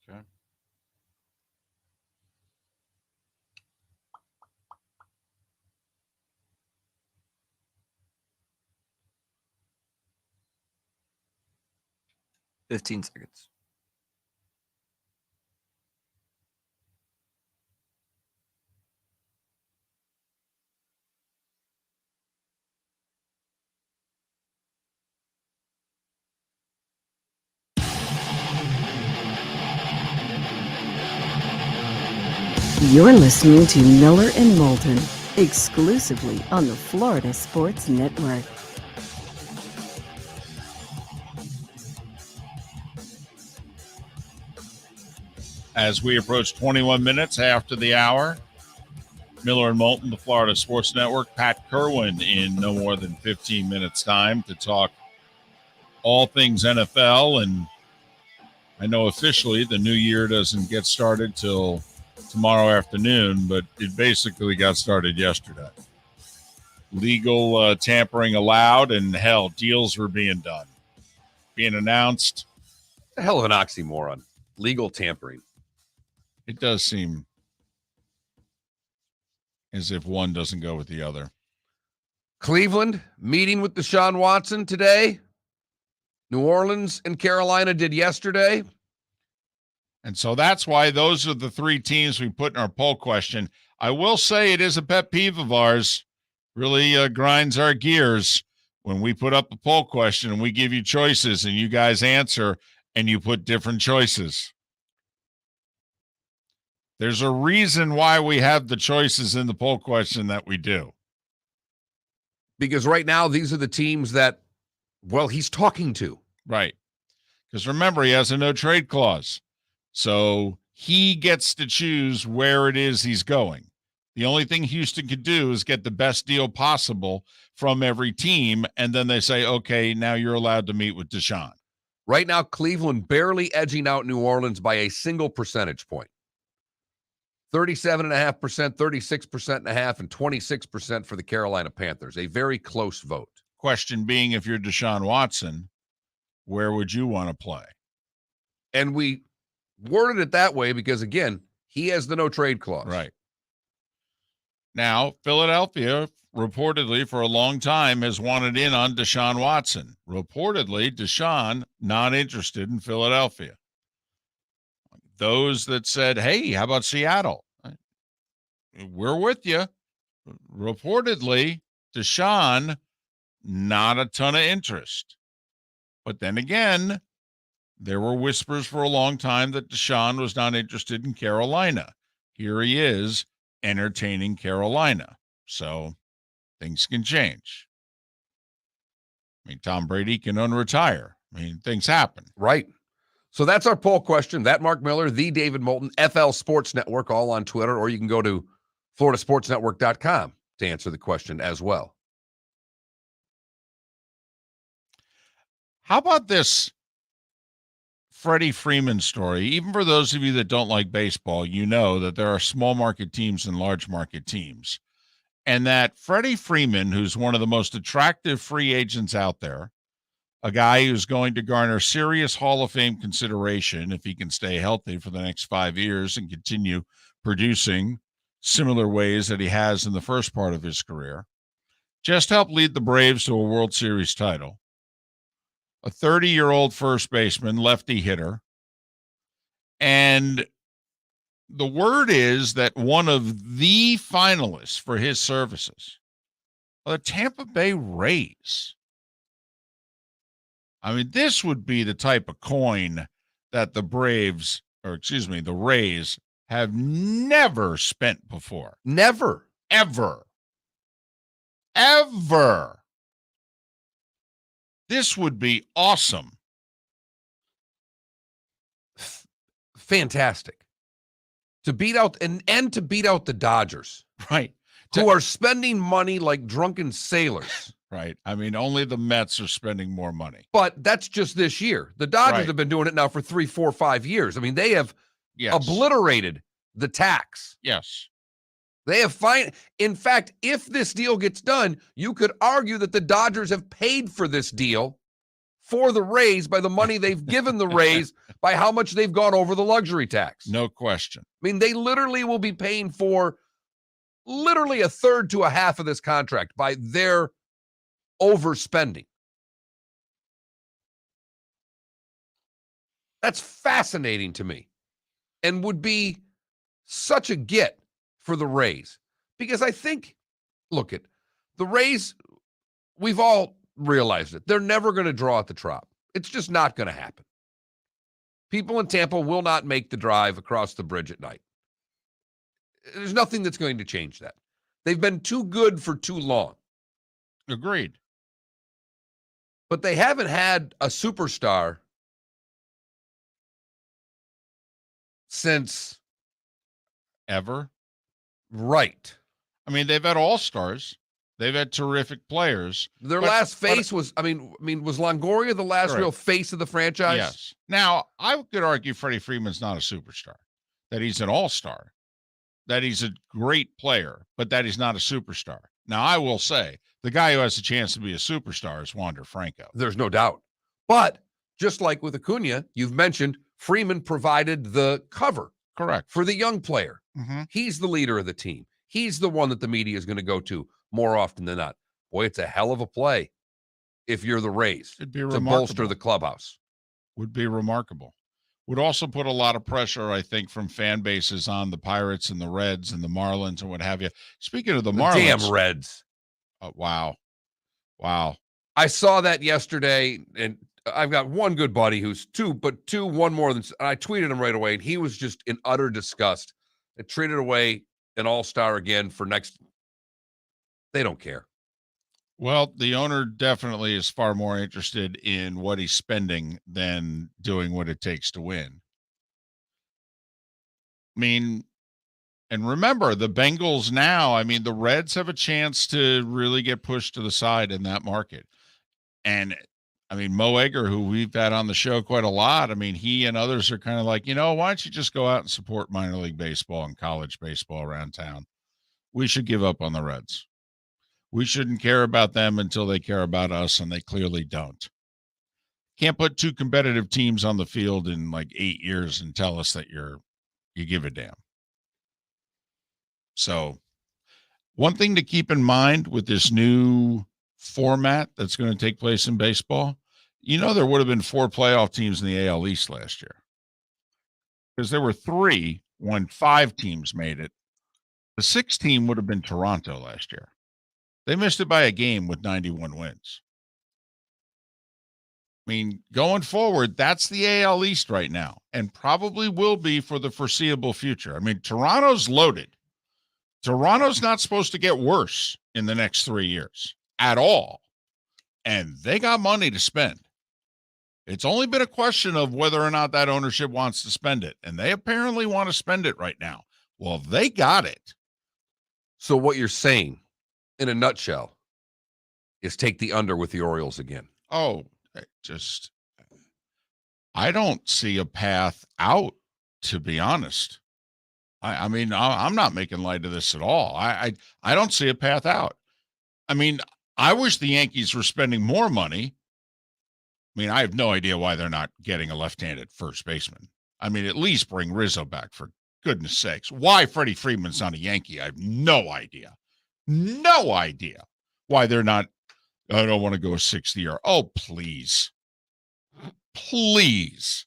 Okay. $15 seconds. You're listening to Miller and Moulton, exclusively on the Florida Sports Network. As we approach 21 minutes after the hour, Miller and Moulton, the Florida Sports Network, Pat Kirwan in no more than 15 minutes time to talk all things NFL. And I know officially the new year doesn't get started till tomorrow afternoon, but it basically got started yesterday. Legal tampering allowed, and hell, deals were being done, being announced. A hell of an oxymoron. Legal tampering. It does seem as if one doesn't go with the other. Cleveland meeting with Deshaun Watson today. New Orleans and Carolina did yesterday. And so that's why those are the three teams we put in our poll question. I will say it is a pet peeve of ours. Really grinds our gears when we put up a poll question and we give you choices and you guys answer and you put different choices. There's a reason why we have the choices in the poll question that we do. Because right now, these are the teams that, well, he's talking to. Right. Because remember, he has a no trade clause. So he gets to choose where it is he's going. The only thing Houston could do is get the best deal possible from every team. And then they say, okay, now you're allowed to meet with Deshaun. Right now, Cleveland barely edging out New Orleans by a single percentage point. 37.5%, 36.5%, and 26% for the Carolina Panthers. A very close vote. Question being, if you're Deshaun Watson, where would you want to play? And we worded it that way because, again, he has the no trade clause. Right. Now, Philadelphia reportedly for a long time has wanted in on Deshaun Watson. Reportedly, Deshaun not interested in Philadelphia. Those that said, hey, how about Seattle? We're with you. Reportedly, Deshaun, not a ton of interest. But then again, there were whispers for a long time that Deshaun was not interested in Carolina. Here he is entertaining Carolina. So things can change. I mean, Tom Brady can unretire. I mean, things happen. Right. So that's our poll question. That Mark Miller, the David Moulton, FL Sports Network, all on Twitter, or you can go to floridasportsnetwork.com to answer the question as well. How about this Freddie Freeman story? Even for those of you that don't like baseball, you know that there are small market teams and large market teams. And that Freddie Freeman, who's one of the most attractive free agents out there, a guy who's going to garner serious Hall of Fame consideration if he can stay healthy for the next 5 years and continue producing similar ways that he has in the first part of his career, just helped lead the Braves to a World Series title. A 30-year-old first baseman, lefty hitter. And the word is that one of the finalists for his services are the Tampa Bay Rays. I mean, this would be the type of coin that the Rays have never spent before. Never. Ever. This would be awesome. Fantastic. To beat out and to beat out the Dodgers. Right. Who are spending money like drunken sailors. Right. I mean, only the Mets are spending more money. But that's just this year. The Dodgers Right. have been doing it now for 3, 4, 5 years. I mean, they have obliterated the tax. Yes. They have in fact, if this deal gets done, you could argue that the Dodgers have paid for this deal for the Rays by the money they've given the Rays by how much they've gone over the luxury tax. No question. I mean, they literally will be paying for literally a third to a half of this contract by their overspending. That's fascinating to me and would be such a get for the Rays, because I think, look at the Rays, we've all realized it. They're never going to draw at the Trop. It's just not going to happen. People in Tampa will not make the drive across the bridge at night. There's nothing that's going to change that. They've been too good for too long. Agreed. But they haven't had a superstar since Ever. right. I mean, they've had all-stars. They've had terrific players. Their But- last but- face was, was Longoria the last Correct. real face of the franchise? Yes. Now, I could argue Freddie Freeman's not a superstar, that he's an all-star, that he's a great player, but that he's not a superstar. Now, I will say, the guy who has a chance to be a superstar is Wander Franco. There's no doubt. But just like with Acuna, you've mentioned Freeman provided the cover Correct. for the young player. Mm-hmm. He's the leader of the team. He's the one that the media is going to go to more often than not. Boy, it's a hell of a play if you're the Rays It'd be to remarkable. bolster the clubhouse. Would be remarkable. Would also put a lot of pressure, I think, from fan bases on the Pirates and the Reds and the Marlins and what have you. Speaking of the Marlins. Damn Reds. Wow. I saw that yesterday, and I've got one good buddy who's one more than, and I tweeted him right away, and he was just in utter disgust. They traded away an all-star again for next. They don't care. Well, the owner definitely is far more interested in what he's spending than doing what it takes to win. I mean, and remember, the Bengals now, the Reds have a chance to really get pushed to the side in that market. And, Mo Egger, who we've had on the show quite a lot, he and others are kind of like, why don't you just go out and support minor league baseball and college baseball around town? We should give up on the Reds. We shouldn't care about them until they care about us, and they clearly don't. Can't put two competitive teams on the field in like 8 years and tell us that you give a damn. So one thing to keep in mind with this new format that's going to take place in baseball, there would have been 4 playoff teams in the AL East last year because there were 3 when 5 teams made it. The 6th team would have been Toronto last year. They missed it by a game with 91 wins. Going forward, that's the AL East right now and probably will be for the foreseeable future. Toronto's loaded. Toronto's not supposed to get worse in the next 3 years at all. And they got money to spend. It's only been a question of whether or not that ownership wants to spend it. And they apparently want to spend it right now. Well, they got it. So what you're saying, in a nutshell, is take the under with the Orioles again. Oh, I don't see a path out, to be honest. I'm not making light of this at all. I don't see a path out. I wish the Yankees were spending more money. I have no idea why they're not getting a left-handed first baseman. At least bring Rizzo back, for goodness sakes. Why Freddie Freeman's not a Yankee, I have no idea. No idea why they're not. I don't want to go a 6th year. Oh, please. Please.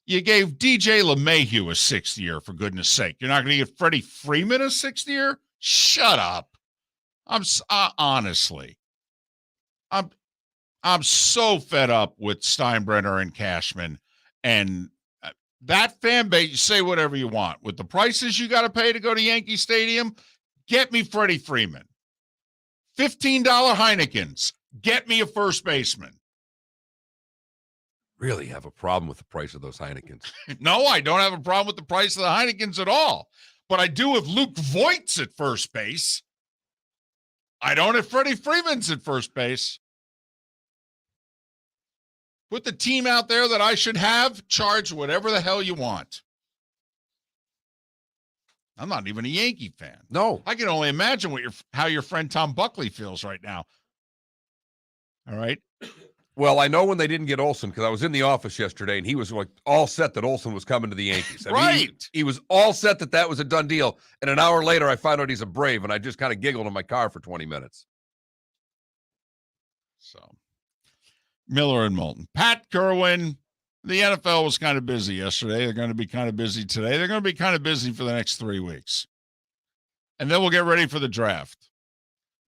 You gave DJ LeMahieu a 6th year, for goodness sake. You're not going to give Freddie Freeman a 6th year? Shut up. Honestly. I'm so fed up with Steinbrenner and Cashman, and that fan base. You say whatever you want with the prices you got to pay to go to Yankee Stadium. Get me Freddie Freeman. $15 Heinekens. Get me a first baseman. Really have a problem with the price of those Heinekens. No, I don't have a problem with the price of the Heinekens at all. But I do if Luke Voigt's at first base. I don't if Freddie Freeman's at first base. Put the team out there that I should have, charge whatever the hell you want. I'm not even a Yankee fan. No. I can only imagine how your friend Tom Buckley feels right now. All right. Well, I know when they didn't get Olsen because I was in the office yesterday and he was like all set that Olsen was coming to the Yankees. Right. He was all set that was a done deal. And an hour later, I found out he's a Brave, and I just kind of giggled in my car for 20 minutes. So, Miller and Moulton. Pat Kirwan. The NFL was kind of busy yesterday. They're going to be kind of busy today. They're going to be kind of busy for the next 3 weeks. And then we'll get ready for the draft.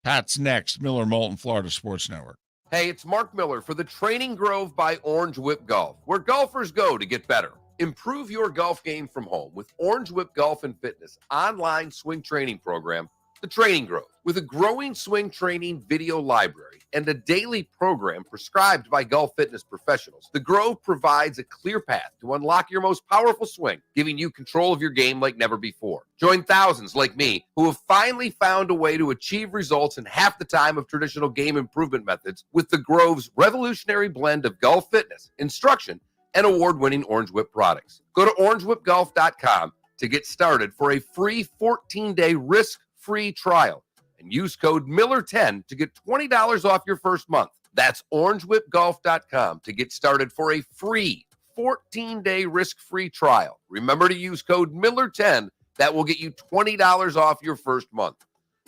Pat's next. Miller, Moulton, Florida Sports Network. Hey, it's Mark Miller for the Training Grove by Orange Whip Golf, where golfers go to get better. Improve your golf game from home with Orange Whip Golf and Fitness online swing training program, The Training Grove. With a growing swing training video library and a daily program prescribed by golf fitness professionals, The Grove provides a clear path to unlock your most powerful swing, giving you control of your game like never before. Join thousands like me who have finally found a way to achieve results in half the time of traditional game improvement methods with The Grove's revolutionary blend of golf fitness, instruction, and award-winning Orange Whip products. Go to orangewhipgolf.com to get started for a free 14-day risk-free trial and use code Miller10 to get $20 off your first month. That's orangewhipgolf.com to get started for a free 14-day risk-free trial. Remember to use code Miller10. That will get you $20 off your first month.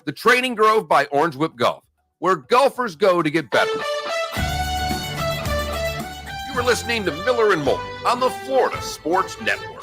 The Training Grove by Orange Whip Golf, where golfers go to get better. You are listening to Miller and Moulton on the Florida Sports Network.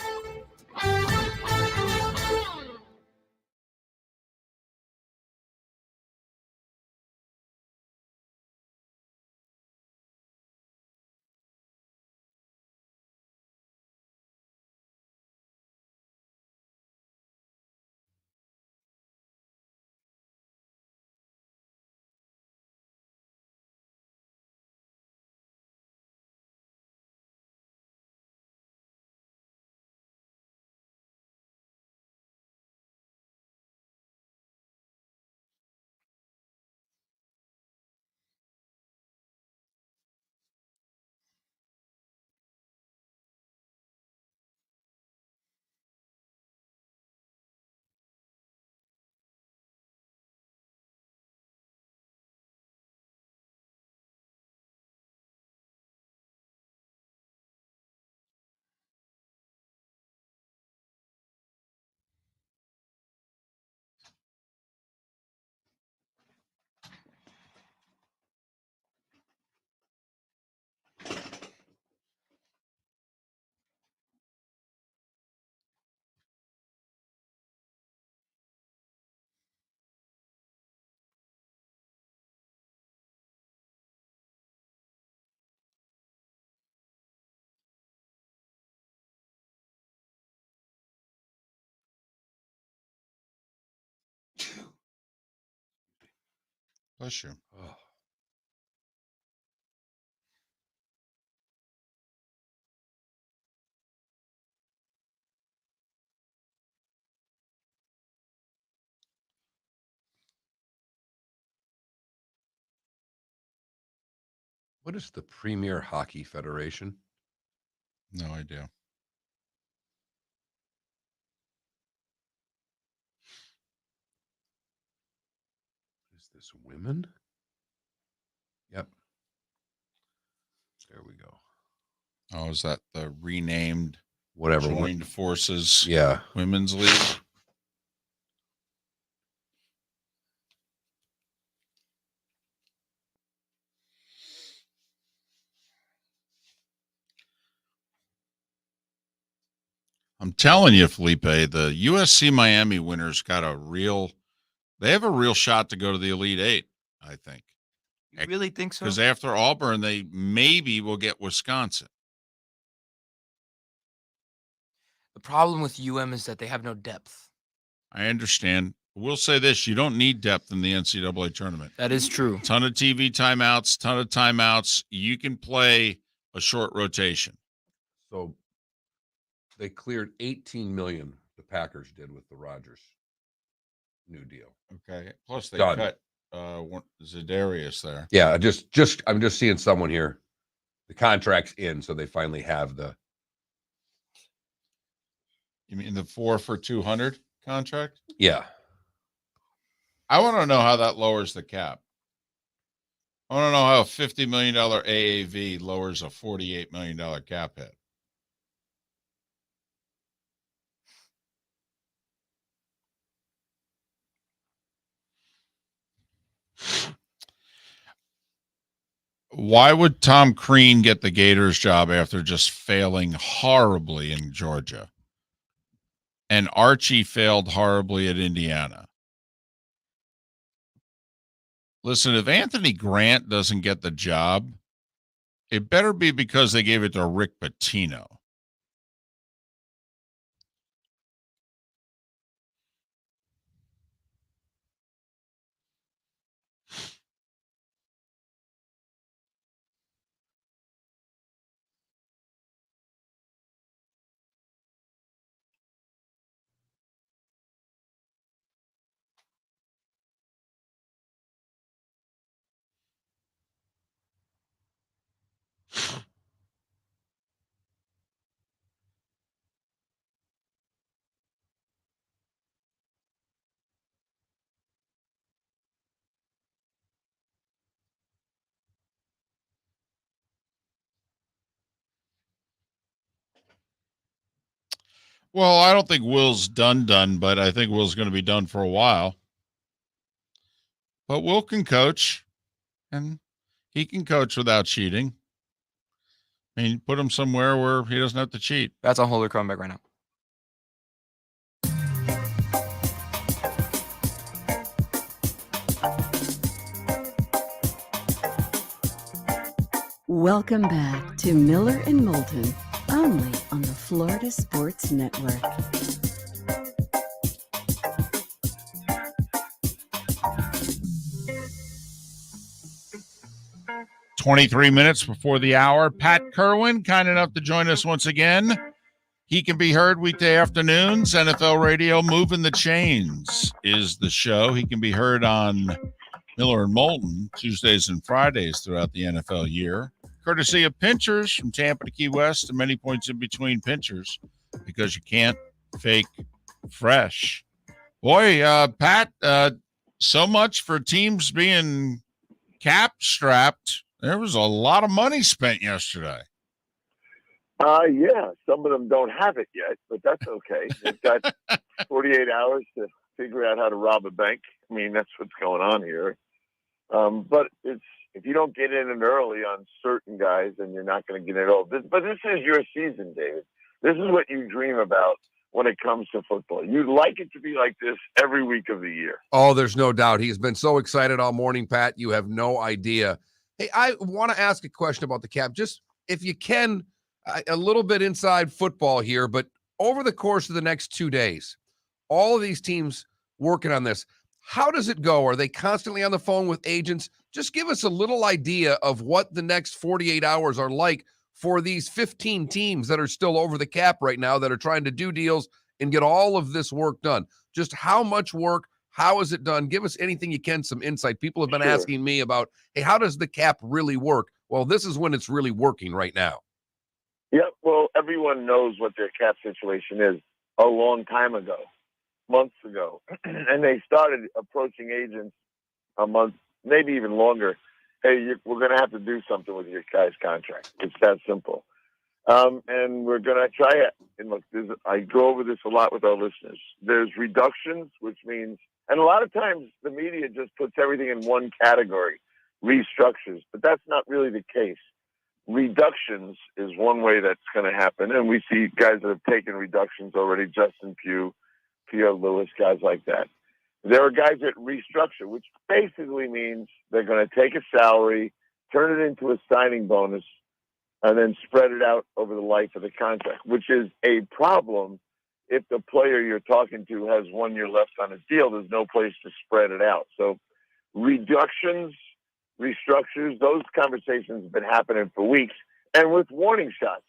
Bless you. Oh. What is the Premier Hockey Federation? No idea. Is this women? Yep. There we go. Oh, is that the renamed Whatever. Joined Forces Yeah. Women's League? I'm telling you, Felipe, the USC Miami winners got they have a real shot to go to the Elite Eight, I think. You really think so? Because after Auburn, they maybe will get Wisconsin. The problem with UM is that they have no depth. I understand. We'll say this: you don't need depth in the NCAA tournament. That is true. Ton of TV timeouts, ton of timeouts. You can play a short rotation. So they cleared 18 million. The Packers did with the Rodgers new deal. Okay. Plus they Done. cut Za'Darius there. Yeah, I'm just seeing someone here. The contract's in, so they finally have the. You mean the 4 for 200 contract? Yeah. I want to know how that lowers the cap. I want to know how a $50 million AAV lowers a $48 million cap hit. Why would Tom Crean get the Gators job after just failing horribly in Georgia? And Archie failed horribly at Indiana. Listen, if Anthony Grant doesn't get the job, it better be because they gave it to Rick Pitino. Well, I don't think Will's done, but I think Will's going to be done for a while. But Will can coach, and he can coach without cheating. I mean, put him somewhere where he doesn't have to cheat. That's on Holder coming back right now. Welcome back to Miller and Moulton, only on the Florida Sports Network. "23 minutes before the hour. Pat Kirwan, kind enough to join us once again. He can be heard weekday afternoons. NFL Radio Moving the Chains is the show. He can be heard on Miller and Moulton Tuesdays and Fridays throughout the NFL year, courtesy of Pinchers from Tampa to Key West and many points in between. Pinchers, because you can't fake fresh. Boy, Pat, so much for teams being cap strapped. There was a lot of money spent yesterday. Yeah, some of them don't have it yet, but that's okay. They've got 48 hours to figure out how to rob a bank. I mean, that's what's going on here. But if you don't get in early on certain guys, then you're not going to get it all. But this is your season, David. This is what you dream about when it comes to football. You'd like it to be like this every week of the year. Oh, there's no doubt. He's been so excited all morning, Pat. You have no idea. Hey, I want to ask a question about the cap. Just if you can, a little bit inside football here, but over the course of the next 2 days, all of these teams working on this, how does it go? Are they constantly on the phone with agents? Just give us a little idea of what the next 48 hours are like for these 15 teams that are still over the cap right now that are trying to do deals and get all of this work done. Just how much work, how is it done? Give us anything you can, some insight. People have been asking me about, hey, how does the cap really work? Well, this is when it's really working right now. Yeah, well, everyone knows what their cap situation is a long time ago, months ago. And they started approaching agents a month, maybe even longer. Hey, we're going to have to do something with your guy's contract. It's that simple. And we're going to try it. And look, I go over this a lot with our listeners. There's reductions, which means, and a lot of times the media just puts everything in one category, restructures, but that's not really the case. Reductions is one way that's going to happen. And we see guys that have taken reductions already, Justin Pugh, Pierre Lewis, guys like that. There are guys that restructure, which basically means they're going to take a salary, turn it into a signing bonus, and then spread it out over the life of the contract, which is a problem if the player you're talking to has 1 year left on his deal. There's no place to spread it out. So reductions, restructures, those conversations have been happening for weeks. And with warning shots,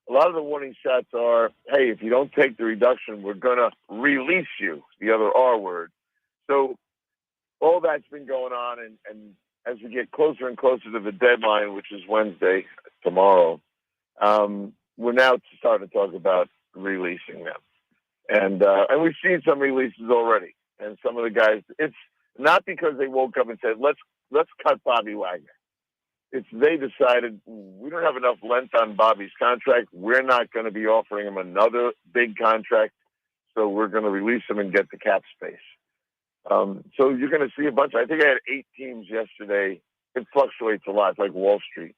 a lot of the warning shots are, hey, if you don't take the reduction, we're going to release you, the other R word. So all that's been going on. And as we get closer and closer to the deadline, which is Wednesday, tomorrow, we're now starting to talk about releasing them. And we've seen some releases already. And some of the guys, it's not because they woke up and said, let's cut Bobby Wagner. It's they decided we don't have enough length on Bobby's contract. We're not going to be offering him another big contract, so we're going to release him and get the cap space. So you're going to see a bunch. I think I had 8 teams yesterday. It fluctuates a lot. It's like Wall Street.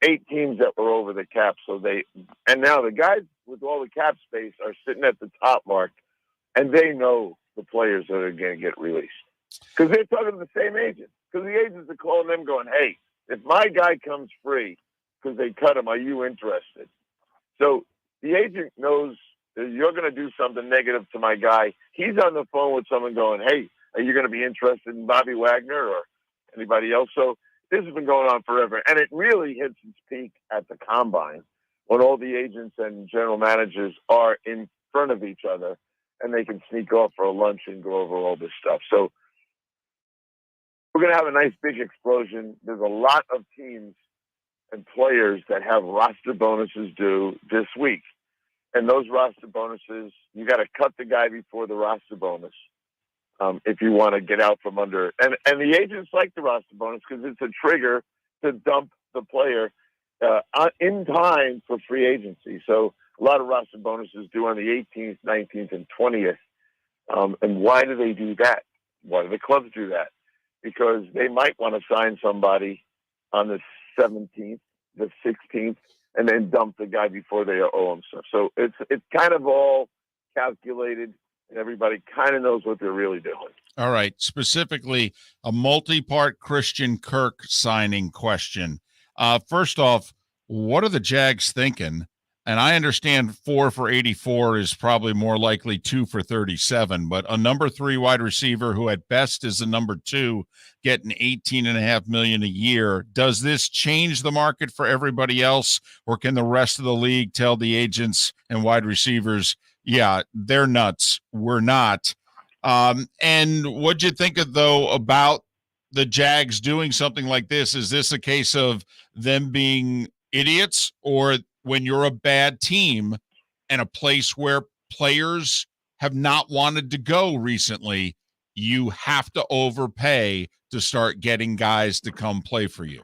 8 teams that were over the cap. And now the guys with all the cap space are sitting at the top mark, and they know the players that are going to get released because they're talking to the same agent. Because the agents are calling them going, hey, if my guy comes free because they cut him, are you interested? So the agent knows that you're going to do something negative to my guy. He's on the phone with someone going, hey, are you going to be interested in Bobby Wagner or anybody else? So this has been going on forever. And it really hits its peak at the combine when all the agents and general managers are in front of each other and they can sneak off for a lunch and go over all this stuff. So we're going to have a nice big explosion. There's a lot of teams and players that have roster bonuses due this week. And those roster bonuses, you got to cut the guy before the roster bonus if you want to get out from under. And the agents like the roster bonus because it's a trigger to dump the player in time for free agency. So a lot of roster bonuses due on the 18th, 19th, and 20th. And why do they do that? Why do the clubs do that? Because they might want to sign somebody on the 17th, the 16th, and then dump the guy before they owe him stuff. So it's kind of all calculated, and everybody kind of knows what they're really doing. All right. Specifically, a multi-part Christian Kirk signing question. First off, what are the Jags thinking? And I understand 4 for 84 is probably more likely 2 for 37, but a number 3 wide receiver who at best is a number 2 getting $18.5 million a year. Does this change the market for everybody else, or can the rest of the league tell the agents and wide receivers, yeah, they're nuts, we're not? And what'd you think of, though, about the Jags doing something like this? Is this a case of them being idiots, or when you're a bad team and a place where players have not wanted to go recently, you have to overpay to start getting guys to come play for you?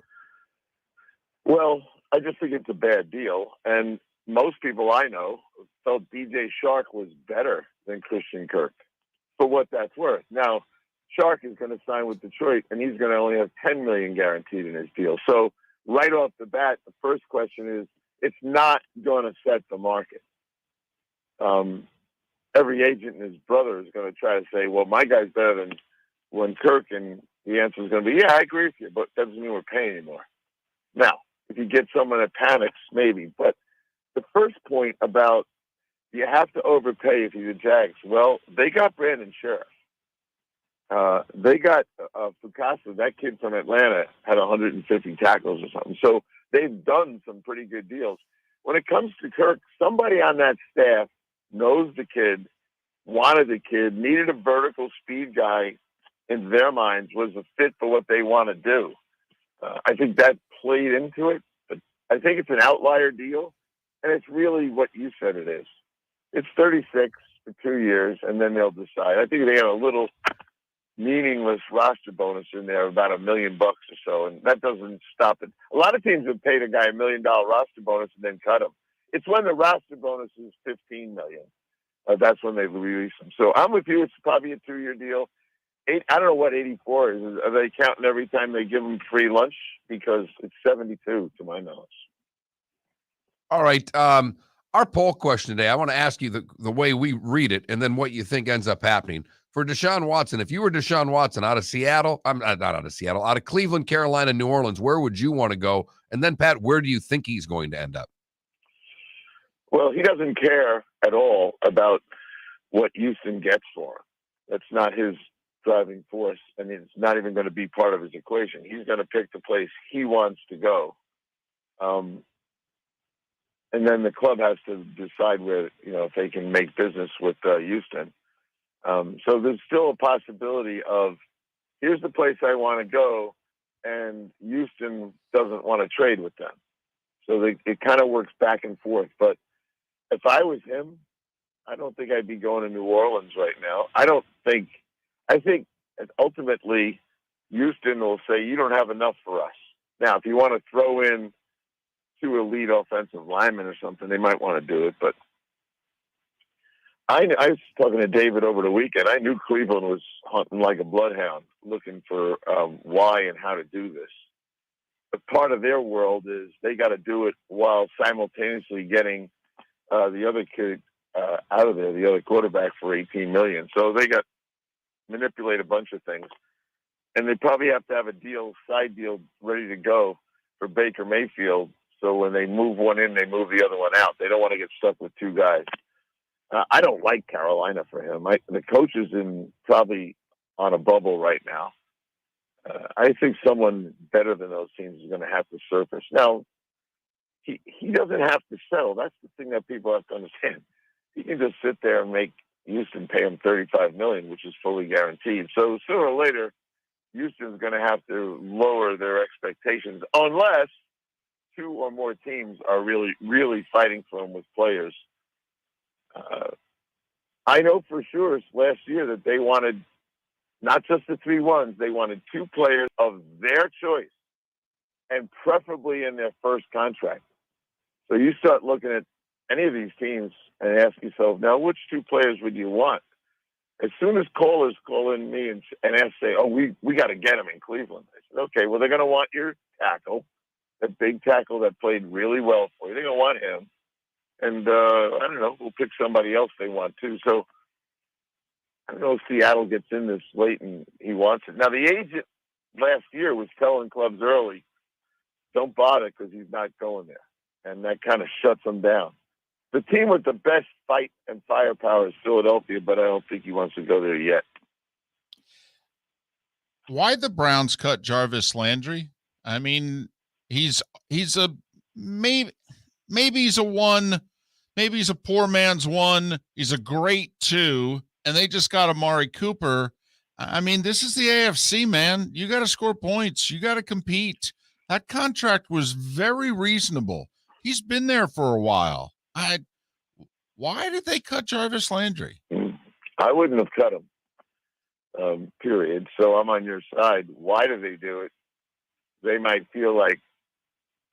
Well, I just think it's a bad deal. And most people I know felt DJ Shark was better than Christian Kirk, for what that's worth. Now, Shark is going to sign with Detroit, and he's going to only have $10 million guaranteed in his deal. So right off the bat, the first question is, it's not going to set the market. Every agent and his brother is going to try to say, well, my guy's better than when Kirk, and the answer is going to be, yeah, I agree with you, but that doesn't mean we're paying anymore. Now, if you get someone that panics, maybe. But the first point about you have to overpay if you're the Jags, well, they got Brandon Sheriff. They got Fukasa, that kid from Atlanta, had 150 tackles or something. So they've done some pretty good deals. When it comes to Kirk, somebody on that staff knows the kid, wanted the kid, needed a vertical speed guy in their minds, was a fit for what they want to do. I think that played into it, but I think it's an outlier deal, and it's really what you said it is. It's 36 for 2 years, and then they'll decide. I think they got a little meaningless roster bonus in there, about $1 million or so, and that doesn't stop it. A lot of teams have paid a guy $1 million roster bonus and then cut him. It's when the roster bonus is $15 million. That's when they release them. So I'm with you. It's probably a 2-year deal. I don't know what 84 is. Are they counting every time they give them free lunch? Because it's 72 to my knowledge. All right. Our poll question today, I want to ask you the way we read it and then what you think ends up happening. For Deshaun Watson, if you were Deshaun Watson out of Seattle, I'm not out of Seattle, out of Cleveland, Carolina, New Orleans, where would you want to go? And then, Pat, where do you think he's going to end up? Well, he doesn't care at all about what Houston gets for him. That's not his driving force, and it's not even going to be part of his equation. He's going to pick the place he wants to go. And then the club has to decide where, if they can make business with Houston. So there's still a possibility of, here's the place I want to go, and Houston doesn't want to trade with them. So it kind of works back and forth. But if I was him, I don't think I'd be going to New Orleans right now. I think ultimately Houston will say, you don't have enough for us. Now, if you want to throw in 2 elite offensive linemen or something, they might want to do it. But I was talking to David over the weekend. I knew Cleveland was hunting like a bloodhound, looking for why and how to do this. But part of their world is they got to do it while simultaneously getting the other kid out of there, the other quarterback, for $18 million. So they got manipulate a bunch of things, and they probably have to have a side deal ready to go for Baker Mayfield. So when they move one in, they move the other one out. They don't want to get stuck with 2 guys. I don't like Carolina for him. The coach is probably on a bubble right now. I think someone better than those teams is going to have to surface. Now, he doesn't have to settle. That's the thing that people have to understand. He can just sit there and make Houston pay him $35 million, which is fully guaranteed. So sooner or later, Houston's going to have to lower their expectations unless 2 or more teams are really, really fighting for him with players. I know for sure last year that they wanted not just the 3 ones, they wanted 2 players of their choice, and preferably in their first contract. So you start looking at any of these teams and ask yourself, now, which two players would you want? As soon as callers call in me and ask, say, oh, we got to get him in Cleveland. I said, okay, well, they're going to want your tackle, that big tackle that played really well for you. They're going to want him. And I don't know, we'll pick somebody else they want too. So I don't know if Seattle gets in this late and he wants it. Now, the agent last year was telling clubs early, don't bother because he's not going there. And that kind of shuts him down. The team with the best fight and firepower is Philadelphia, but I don't think he wants to go there yet. Why the Browns cut Jarvis Landry? I mean, he's a maybe he's a 1, maybe he's a poor man's 1. He's a great 2, and they just got Amari Cooper. I mean, this is the AFC, man. You got to score points. You got to compete. That contract was very reasonable. He's been there for a while. Why did they cut Jarvis Landry? I wouldn't have cut him, period. So I'm on your side. Why do they do it? They might feel like,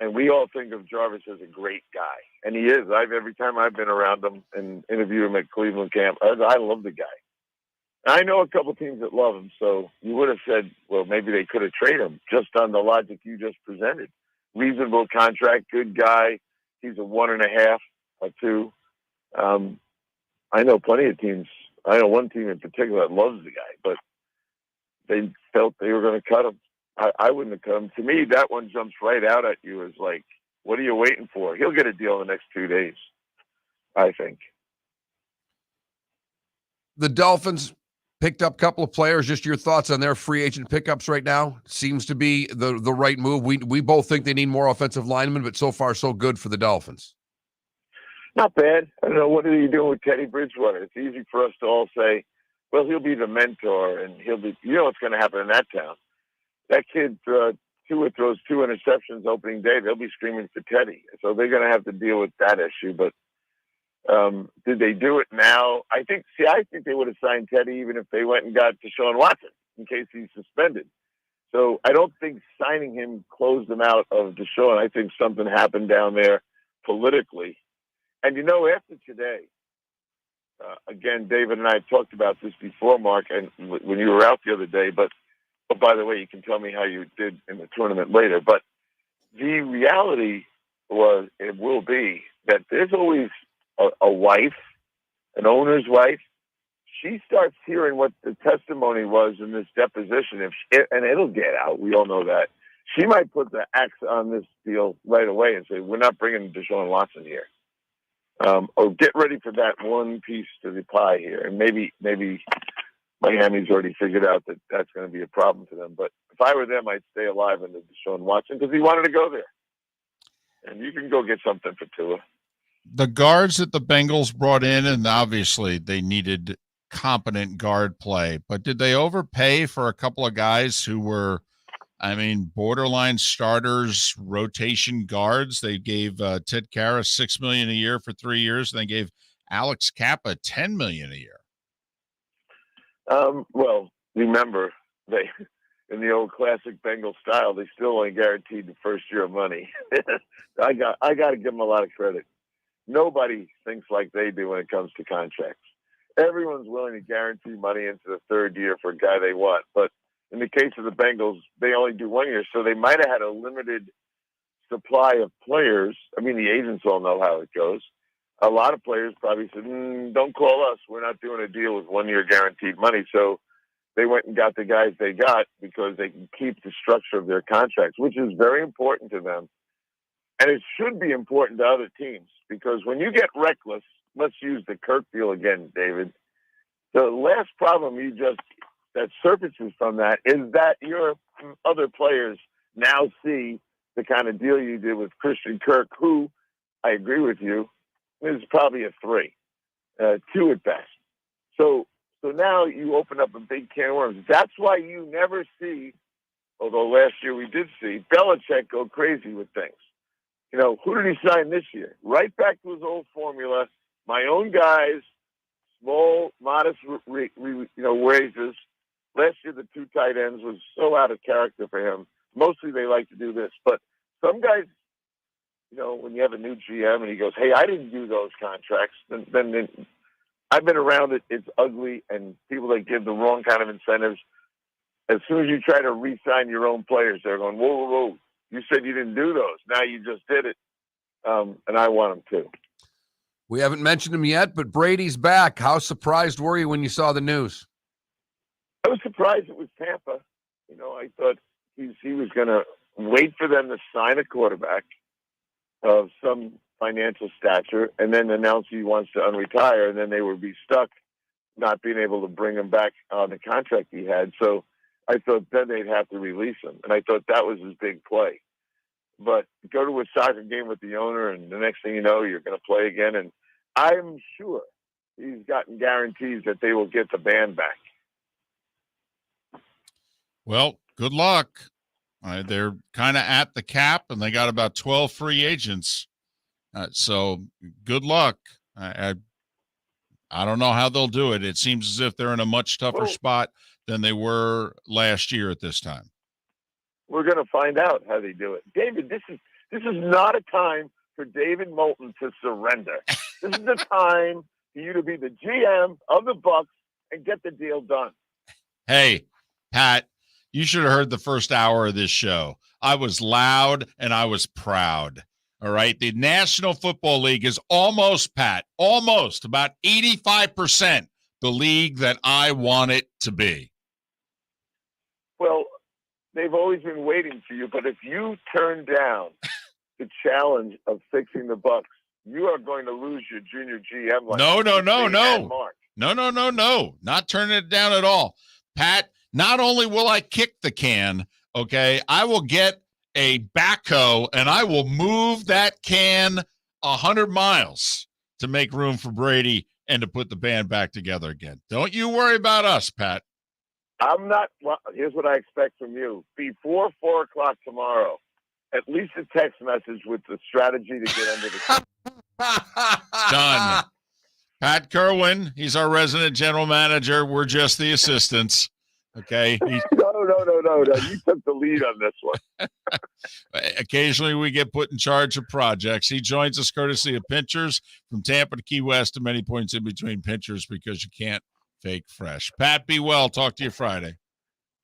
and we all think of Jarvis as a great guy, and he is. Every time I've been around him and interviewed him at Cleveland camp, I love the guy. I know a couple teams that love him, so you would have said, well, maybe they could have traded him just on the logic you just presented. Reasonable contract, good guy. He's a 1.5, a 2. I know plenty of teams. I know one team in particular that loves the guy, but they felt they were going to cut him. I wouldn't have cut him. To me, that one jumps right out at you as like, what are you waiting for? He'll get a deal in the next 2 days, I think. The Dolphins picked up a couple of players. Just your thoughts on their free agent pickups right now? Seems to be the right move. We both think they need more offensive linemen, but so far so good for the Dolphins. Not bad. I don't know, what are you doing with Teddy Bridgewater? It's easy for us to all say, well, he'll be the mentor, and he'll be, you know what's going to happen in that town. That kid, Tua throws 2 interceptions opening day. They'll be screaming for Teddy. So they're going to have to deal with that issue. But did they do it now? I think they would have signed Teddy even if they went and got Deshaun Watson in case he's suspended. So I don't think signing him closed them out of Deshaun. I think something happened down there politically. And, after today, again, David and I talked about this before, Mark, and when you were out the other day, but by the way, you can tell me how you did in the tournament later. But the reality will be that there's always a wife, an owner's wife. She starts hearing what the testimony was in this deposition, and it'll get out. We all know that. She might put the axe on this deal right away and say, we're not bringing Deshaun Watson here. Or get ready for that one piece to the pie here. And maybe Miami's already figured out that that's going to be a problem to them. But if I were them, I'd stay alive in the Deshaun Watson because he wanted to go there. And you can go get something for Tua. The guards that the Bengals brought in, and obviously they needed competent guard play, but did they overpay for a couple of guys who were, borderline starters, rotation guards? They gave Ted Karras $6 million a year for 3 years, and they gave Alex Kappa $10 million a year. Well, remember, they in the old classic Bengal style, they still only guaranteed the first year of money. I got to give them a lot of credit. Nobody thinks like they do when it comes to contracts. Everyone's willing to guarantee money into the third year for a guy they want, but in the case of the Bengals, they only do 1 year, so they might have had a limited supply of players. The agents all know how it goes. A lot of players probably said, don't call us. We're not doing a deal with 1 year guaranteed money. So they went and got the guys they got because they can keep the structure of their contracts, which is very important to them. And it should be important to other teams because when you get reckless, let's use the Kirk deal again, David. The last problem that surfaces from that is that your other players now see the kind of deal you did with Christian Kirk, who, I agree with you, is probably a 3, 2 at best. So now you open up a big can of worms. That's why you never see, although last year we did see, Belichick go crazy with things. Who did he sign this year? Right back to his old formula. My own guys, small, modest, wages. Last year, the 2 tight ends was so out of character for him. Mostly they like to do this. But some guys, when you have a new GM and he goes, "Hey, I didn't do those contracts," then I've been around it. It's ugly, and people that give the wrong kind of incentives. As soon as you try to re-sign your own players, they're going, "Whoa, whoa, whoa! You said you didn't do those. Now you just did it." And I want them to. We haven't mentioned him yet, but Brady's back. How surprised were you when you saw the news? I was surprised it was Tampa. I thought he was going to wait for them to sign a quarterback of some financial stature and then announce he wants to unretire, and then they would be stuck not being able to bring him back on the contract he had. So I thought then they'd have to release him, and I thought that was his big play. But go to a soccer game with the owner, and the next thing you know, you're going to play again. And I'm sure he's gotten guarantees that they will get the band back. Well, good luck. They're kind of at the cap, and they got about 12 free agents. So good luck. I don't know how they'll do it. It seems as if they're in a much tougher spot than they were last year at this time. We're going to find out how they do it. David, this is not a time for David Moulton to surrender. This is the time for you to be the GM of the Bucs and get the deal done. Hey, Pat, you should have heard the first hour of this show. I was loud and I was proud. All right. The National Football League is almost, Pat, almost about 85% the league that I want it to be. Well, they've always been waiting for you, but if you turn down the challenge of fixing the Bucs, you are going to lose your junior GM. No. Not turning it down at all. Pat, not only will I kick the can, okay, I will get a backhoe and I will move that can 100 miles to make room for Brady and to put the band back together again. Don't you worry about us, Pat. I'm not. Well, here's what I expect from you. Before 4 o'clock tomorrow, at least a text message with the strategy to get under the Done. Pat Kirwan, he's our resident general manager. We're just the assistants. Okay. No. You took the lead on this one. Occasionally we get put in charge of projects. He joins us courtesy of Pinchers from Tampa to Key West and many points in between Pinchers because you can't fake fresh. Pat, be well. Talk to you Friday.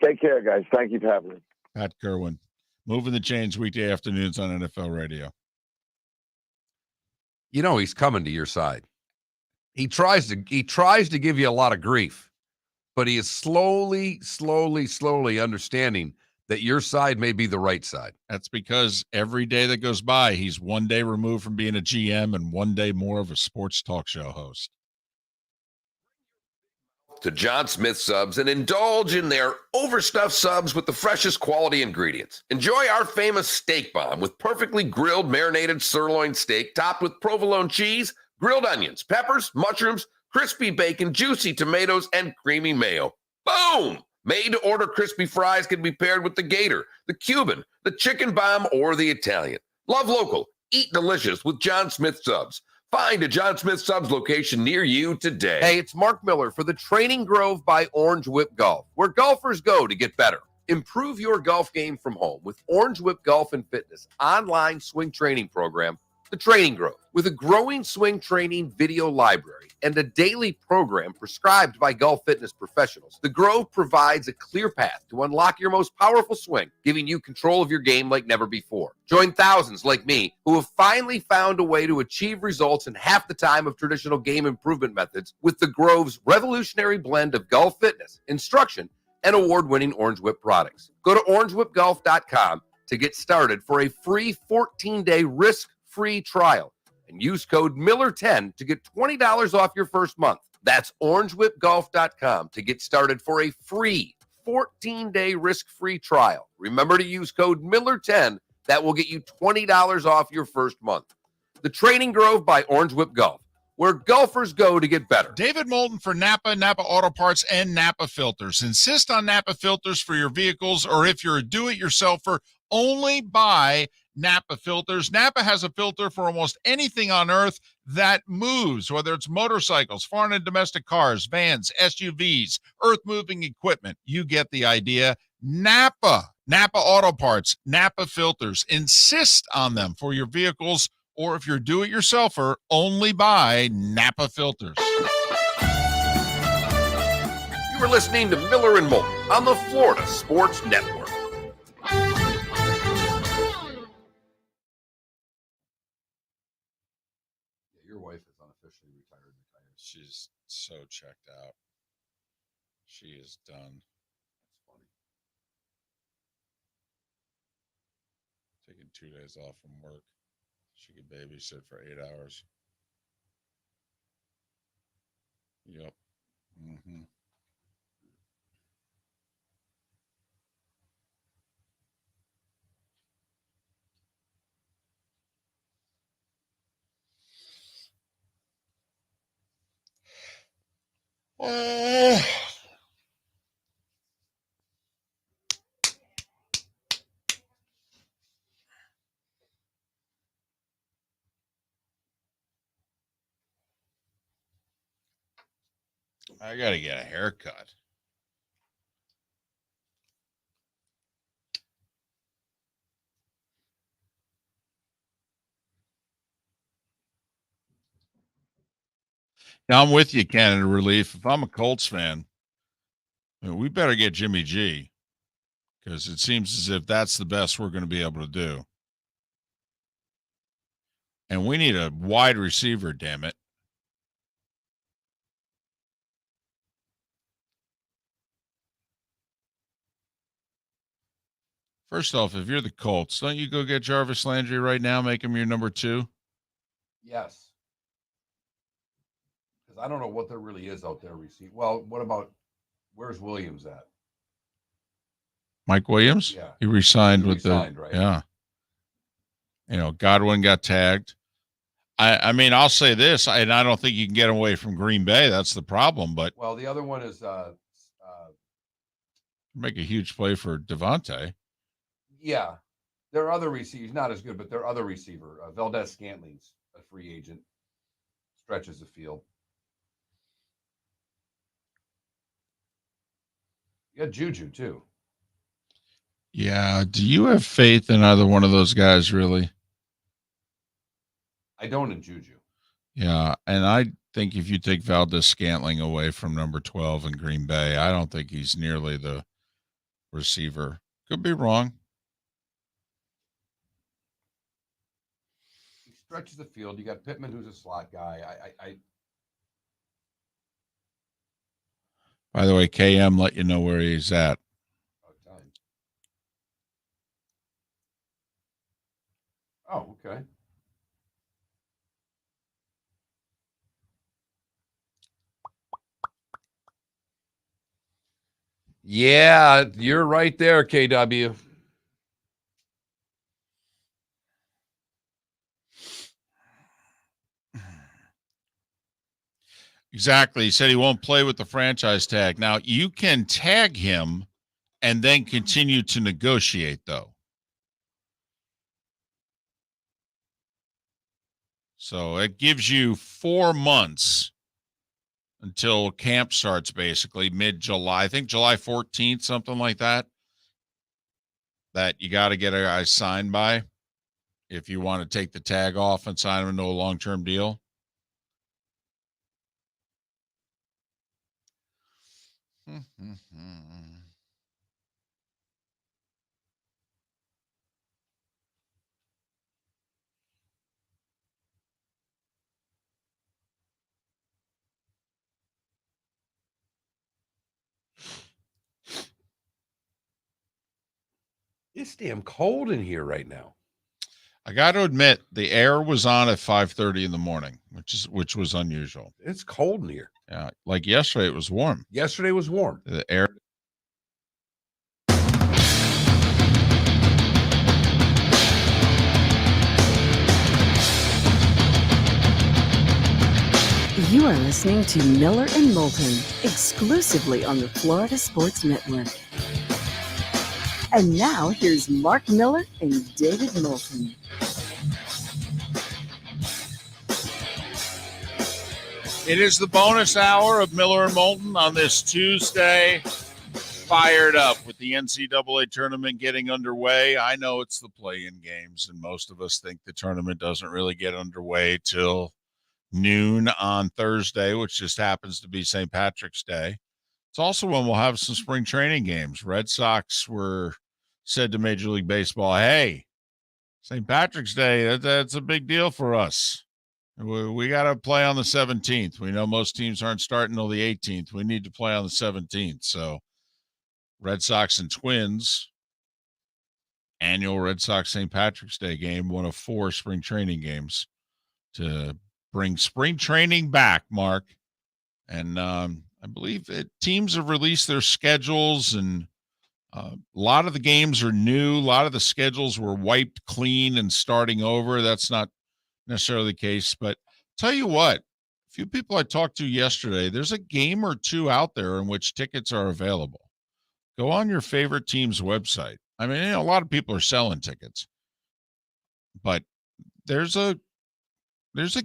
Take care, guys. Thank you for having me. Pat Kirwan, moving the chains weekday afternoons on NFL radio. He's coming to your side. He tries to give you a lot of grief, but he is slowly understanding that your side may be the right side. That's because every day that goes by, he's one day removed from being a GM and one day more of a sports talk show host. To John Smith Subs and indulge in their overstuffed subs with the freshest quality ingredients. Enjoy our famous steak bomb with perfectly grilled marinated sirloin steak topped with provolone cheese, grilled onions, peppers, mushrooms, crispy bacon, juicy tomatoes, and creamy mayo. Boom! Made-to-order crispy fries can be paired with the Gator, the Cuban, the Chicken Bomb, or the Italian. Love local. Eat delicious with John Smith Subs. Find a John Smith Subs location near you today. Hey, it's Mark Miller for the Training Grove by Orange Whip Golf, where golfers go to get better. Improve your golf game from home with Orange Whip Golf and Fitness online swing training program, The Training Grove. With a growing swing training video library and a daily program prescribed by golf fitness professionals, The Grove provides a clear path to unlock your most powerful swing, giving you control of your game like never before. Join thousands like me who have finally found a way to achieve results in half the time of traditional game improvement methods with The Grove's revolutionary blend of golf fitness, instruction, and award-winning Orange Whip products. Go to orangewhipgolf.com to get started for a free 14-day risk-free trial. And use code Miller10 to get $20 off your first month. That's orangewhipgolf.com to get started for a free 14-day risk-free trial. Remember to use code Miller10. That will get you $20 off your first month. The Training Grove by Orange Whip Golf, where golfers go to get better. David Moulton for Napa, Napa Auto Parts, and Napa Filters. Insist on Napa filters for your vehicles, or if you're a do-it-yourselfer, only buy Napa filters. Napa has a filter for almost anything on earth that moves, whether it's motorcycles, foreign and domestic cars, vans, SUVs, earth-moving equipment. You get the idea. Napa Napa Auto Parts, Napa Filters. Insist on them for your vehicles, or if you're do-it-yourselfer, only buy Napa Filters. You were listening to Miller and Moulton on the Florida Sports Network. Your wife is unofficially retired. She's so checked out. She is done. That's funny. Taking 2 days off from work. She could babysit for 8 hours. Yep. Mm-hmm. I got to get a haircut. Now, I'm with you, Canada Relief. If I'm a Colts fan, we better get Jimmy G, because it seems as if that's the best we're going to be able to do. And we need a wide receiver, damn it. First off, if you're the Colts, don't you go get Jarvis Landry right now, make him your number 2? Yes. Because I don't know what there really is out there. Well, what about, where's Williams at? Mike Williams? Yeah. He re-signed Right? Yeah. Godwin got tagged. I mean, I'll say this, and I don't think you can get away from Green Bay. That's the problem. But Well, the other one is make a huge play for Devontae. yeah. There are other receivers, not as good, but there are other receiver. Valdez-Scantling's a free agent. Stretches the field. You got Juju, too. Yeah. Do you have faith in either one of those guys, really? I don't in Juju. Yeah. And I think if you take Valdez-Scantling away from number 12 in Green Bay, I don't think he's nearly the receiver. Could be wrong. He stretches the field. You got Pittman, who's a slot guy. By the way, KM let you know where he's at. Oh, okay. Yeah, you're right there, KW. Exactly. He said he won't play with the franchise tag. Now, you can tag him and then continue to negotiate, though. So it gives you 4 months until camp starts, basically mid-July. I think July 14th, something like that. That you got to get a guy signed by if you want to take the tag off and sign him into a long-term deal. It's damn cold in here right now. I got to admit, the air was on at 5:30 in the morning, which was unusual. It's cold in here. Yeah, like yesterday, it was warm. Yesterday was warm. The air. You are listening to Miller and Moulton, exclusively on the Florida Sports Network. And now, here's Mark Miller and David Moulton. It is the bonus hour of Miller and Moulton on this Tuesday, fired up with the NCAA tournament getting underway. I know it's the play-in games, and most of us think the tournament doesn't really get underway till noon on Thursday, which just happens to be St. Patrick's Day. It's also when we'll have some spring training games. Red Sox were said to Major League Baseball, hey, St. Patrick's Day, that's a big deal for us. We got to play on the 17th. We know most teams aren't starting until the 18th. We need to play on the 17th. So Red Sox and Twins, annual Red Sox St. Patrick's Day game, one of 4 spring training games to bring spring training back, Mark. And I believe teams have released their schedules, and a lot of the games are new. A lot of the schedules were wiped clean and starting over. That's not necessarily the case, but tell you what, a few people I talked to yesterday, there's a game or two out there in which tickets are available. Go on your favorite team's website. I mean, a lot of people are selling tickets, but there's a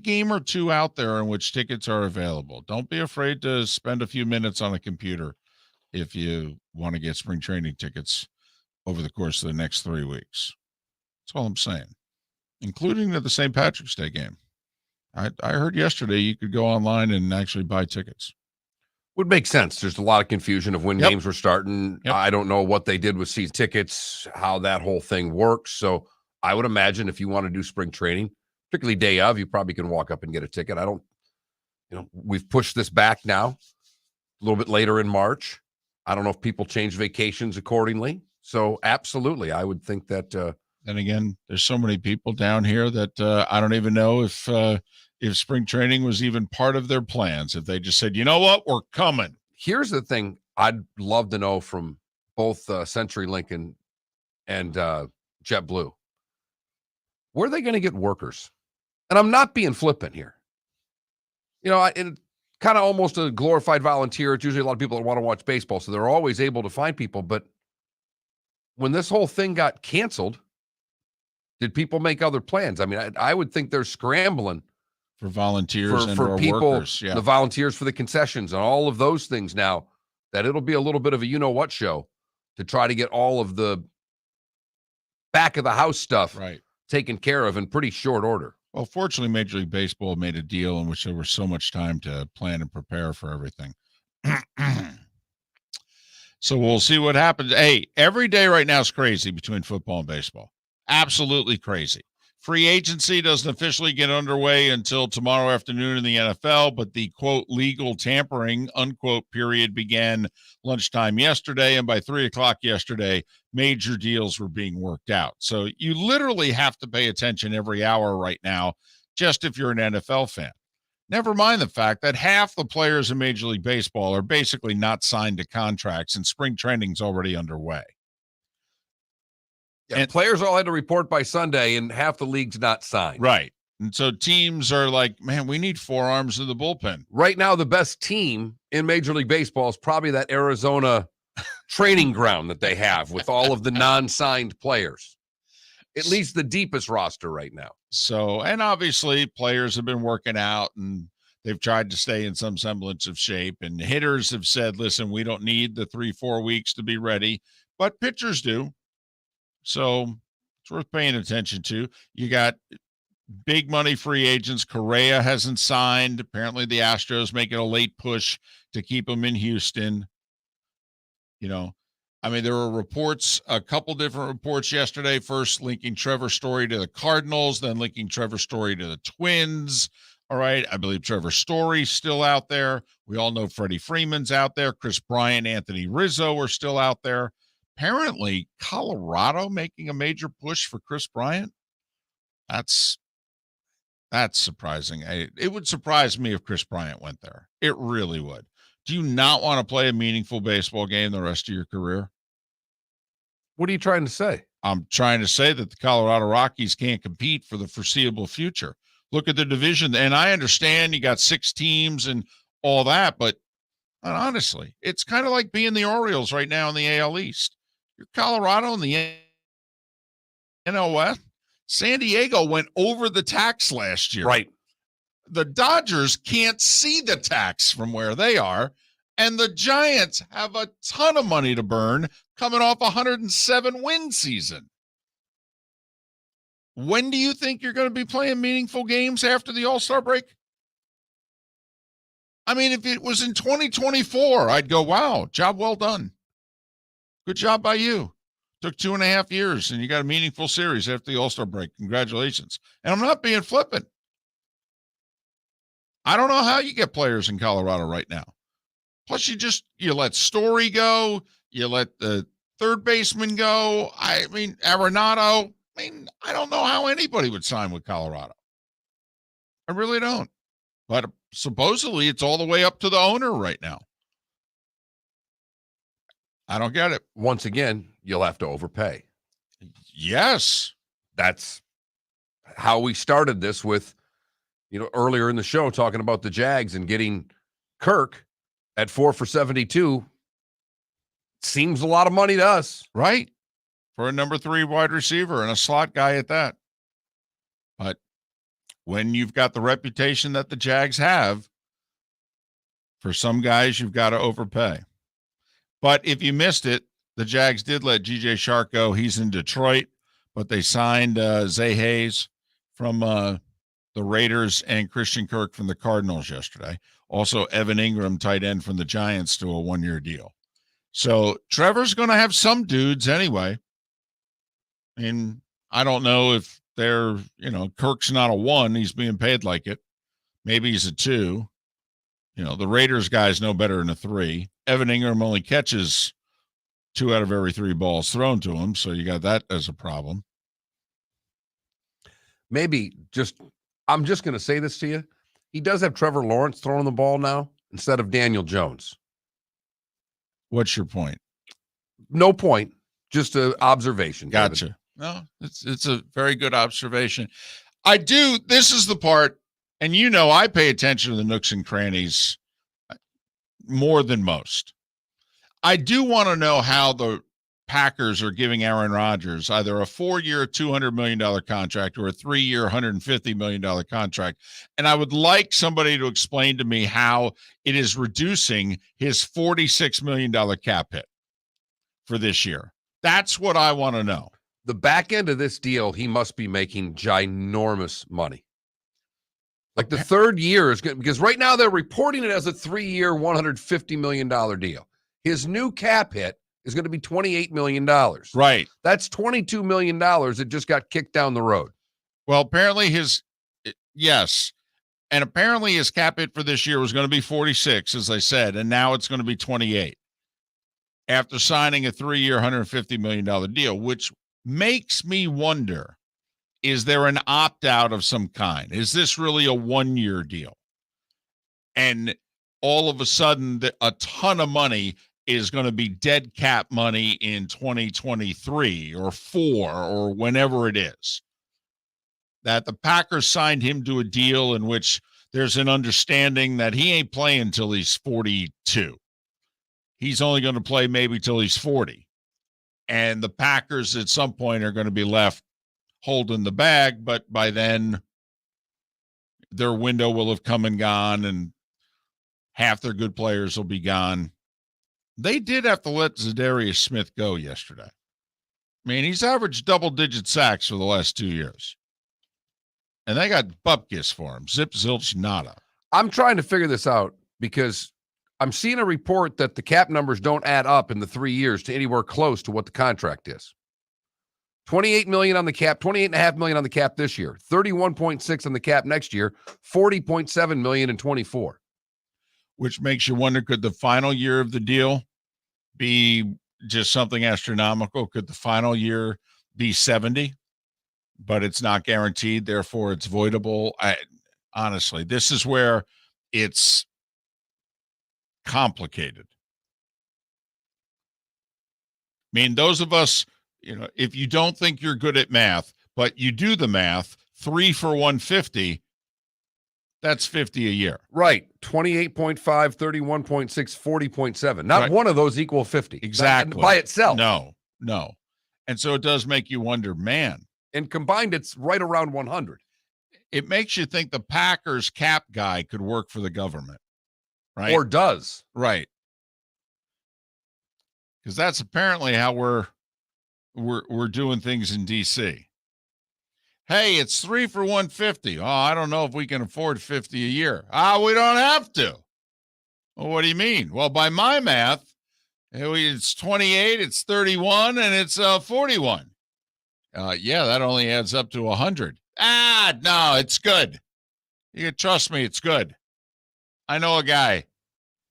game or two out there in which tickets are available. Don't be afraid to spend a few minutes on a computer if you want to get spring training tickets over the course of the next 3 weeks. That's all I'm saying, including the St. Patrick's Day game. I heard yesterday you could go online and actually buy tickets. Would make sense. There's a lot of confusion of when games were starting. Yep. I don't know what they did with season tickets, how that whole thing works. So I would imagine if you want to do spring training, particularly day of, you probably can walk up and get a ticket. We've pushed this back now a little bit later in March. I don't know if people change vacations accordingly. So absolutely, I would think that. Then again, there's so many people down here that I don't even know if spring training was even part of their plans. If they just said, you know what, we're coming. Here's the thing I'd love to know from both CenturyLink and JetBlue. Where are they going to get workers? And I'm not being flippant here. It kind of almost a glorified volunteer. It's usually a lot of people that want to watch baseball, so they're always able to find people. But when this whole thing got canceled, did people make other plans? I mean, I would think they're scrambling for volunteers for people, workers, the volunteers for the concessions and all of those things now, that it'll be a little bit of a you-know-what show to try to get all of the back of the house stuff taken care of in pretty short order. Well, fortunately, Major League Baseball made a deal in which there was so much time to plan and prepare for everything. So we'll see what happens. Hey, every day right now is crazy between football and baseball. Absolutely crazy. Free agency doesn't officially get underway until tomorrow afternoon in the NFL, but the, quote, legal tampering, unquote, period began lunchtime yesterday, and by 3 o'clock yesterday, major deals were being worked out. So you literally have to pay attention every hour right now, just if you're an NFL fan. Never mind the fact that half the players in Major League Baseball are basically not signed to contracts, and spring training's already underway. Yeah, and players all had to report by Sunday, and half the league's not signed. Right. And so teams are like, man, we need 4 arms in the bullpen. Right now, the best team in Major League Baseball is probably that Arizona training ground that they have with all of the non-signed players. At least the deepest roster right now. So, and obviously players have been working out and they've tried to stay in some semblance of shape. And hitters have said, listen, we don't need the 3-4 weeks to be ready, but pitchers do. So it's worth paying attention to. You got big money free agents. Correa hasn't signed. Apparently the Astros making a late push to keep him in Houston. There were reports, a couple different reports yesterday, first linking Trevor Story to the Cardinals, then linking Trevor Story to the Twins. All right. I believe Trevor Story's still out there. We all know Freddie Freeman's out there. Chris Bryant, Anthony Rizzo are still out there. Apparently, Colorado making a major push for Chris Bryant. That's surprising. It would surprise me if Chris Bryant went there. It really would. Do you not want to play a meaningful baseball game the rest of your career? What are you trying to say? I'm trying to say that the Colorado Rockies can't compete for the foreseeable future. Look at the division, and I understand you got 6 teams and all that, but honestly, it's kind of like being the Orioles right now in the AL East. You're Colorado in the NL West. San Diego went over the tax last year. Right. The Dodgers can't see the tax from where they are. And the Giants have a ton of money to burn coming off a 107-win season. When do you think you're going to be playing meaningful games after the All-Star break? I mean, if it was in 2024, I'd go, wow, job well done. Good job by you. Took 2.5 years, and you got a meaningful series after the All-Star break. Congratulations. And I'm not being flippant. I don't know how you get players in Colorado right now. Plus, you let Story go. You let the third baseman go. I mean, Arenado. I don't know how anybody would sign with Colorado. I really don't. But supposedly it's all the way up to the owner right now. I don't get it. Once again, you'll have to overpay. Yes. That's how we started this with, earlier in the show talking about the Jags and getting Kirk at 4 for $72. Seems a lot of money to us. Right. For a number 3 wide receiver and a slot guy at that. But when you've got the reputation that the Jags have, for some guys, you've got to overpay. But if you missed it, the Jags did let G.J. Shark go. He's in Detroit, but they signed Zay Hayes from the Raiders and Christian Kirk from the Cardinals yesterday. Also, Evan Ingram, tight end from the Giants, to a 1-year deal. So Trevor's going to have some dudes anyway. And I don't know if they're, Kirk's not a 1. He's being paid like it. Maybe he's a 2. The Raiders guys know better than a 3. Evan Ingram only catches 2 out of every 3 balls thrown to him. So you got that as a problem. Maybe I'm just going to say this to you. He does have Trevor Lawrence throwing the ball now instead of Daniel Jones. What's your point? No point. Just an observation. Gotcha. David. No, it's a very good observation. This is the part, and I pay attention to the nooks and crannies more than most. I do want to know how the Packers are giving Aaron Rodgers either a 4-year, $200 million contract or a 3-year, $150 million contract. And I would like somebody to explain to me how it is reducing his $46 million cap hit for this year. That's what I want to know. The back end of this deal, he must be making ginormous money. Like the third year is good, because right now they're reporting it as a 3-year, $150 million deal. His new cap hit is going to be $28 million. Right. That's $22 million that just got kicked down the road. Well, apparently yes. And apparently his cap hit for this year was going to be 46, as I said, and now it's going to be 28 after signing a 3-year, $150 million deal, which makes me wonder, is there an opt-out of some kind? Is this really a 1-year deal? And all of a sudden, a ton of money is going to be dead cap money in 2023 or 4 or whenever it is. That the Packers signed him to a deal in which there's an understanding that he ain't playing till he's 42. He's only going to play maybe till he's 40. And the Packers at some point are going to be left holding the bag, but by then their window will have come and gone and half their good players will be gone. They did have to let Zadarius Smith go yesterday. I mean, he's averaged double-digit sacks for the last 2 years. And they got bupkis for him. Zip, zilch, nada. I'm trying to figure this out because I'm seeing a report that the cap numbers don't add up in the 3 years to anywhere close to what the contract is. $28 million on the cap, $28.5 million on the cap this year, $31.6 on the cap next year, $40.7 million in 24. Which makes you wonder, could the final year of the deal be just something astronomical? Could the final year be 70? But it's not guaranteed, therefore it's voidable. Honestly, this is where it's complicated. I mean, those of us, if you don't think you're good at math, but you do the math, 3 for 150, that's 50 a year. Right. 28.5, 31.6, 40.7. Not right. One of those equal 50. Exactly. By itself. No. And so it does make you wonder, man. And combined, it's right around 100. It makes you think the Packers cap guy could work for the government. Right. Or does. Right. because that's apparently how we're doing things in DC. Hey, it's 3 for $150. Oh, I don't know if we can afford 50 a year. We don't have to. Well, what do you mean? Well, by my math, it's 28, it's 31, and it's 41. Yeah, that only adds up to 100. No, it's good. You can trust me, it's good. I know a guy.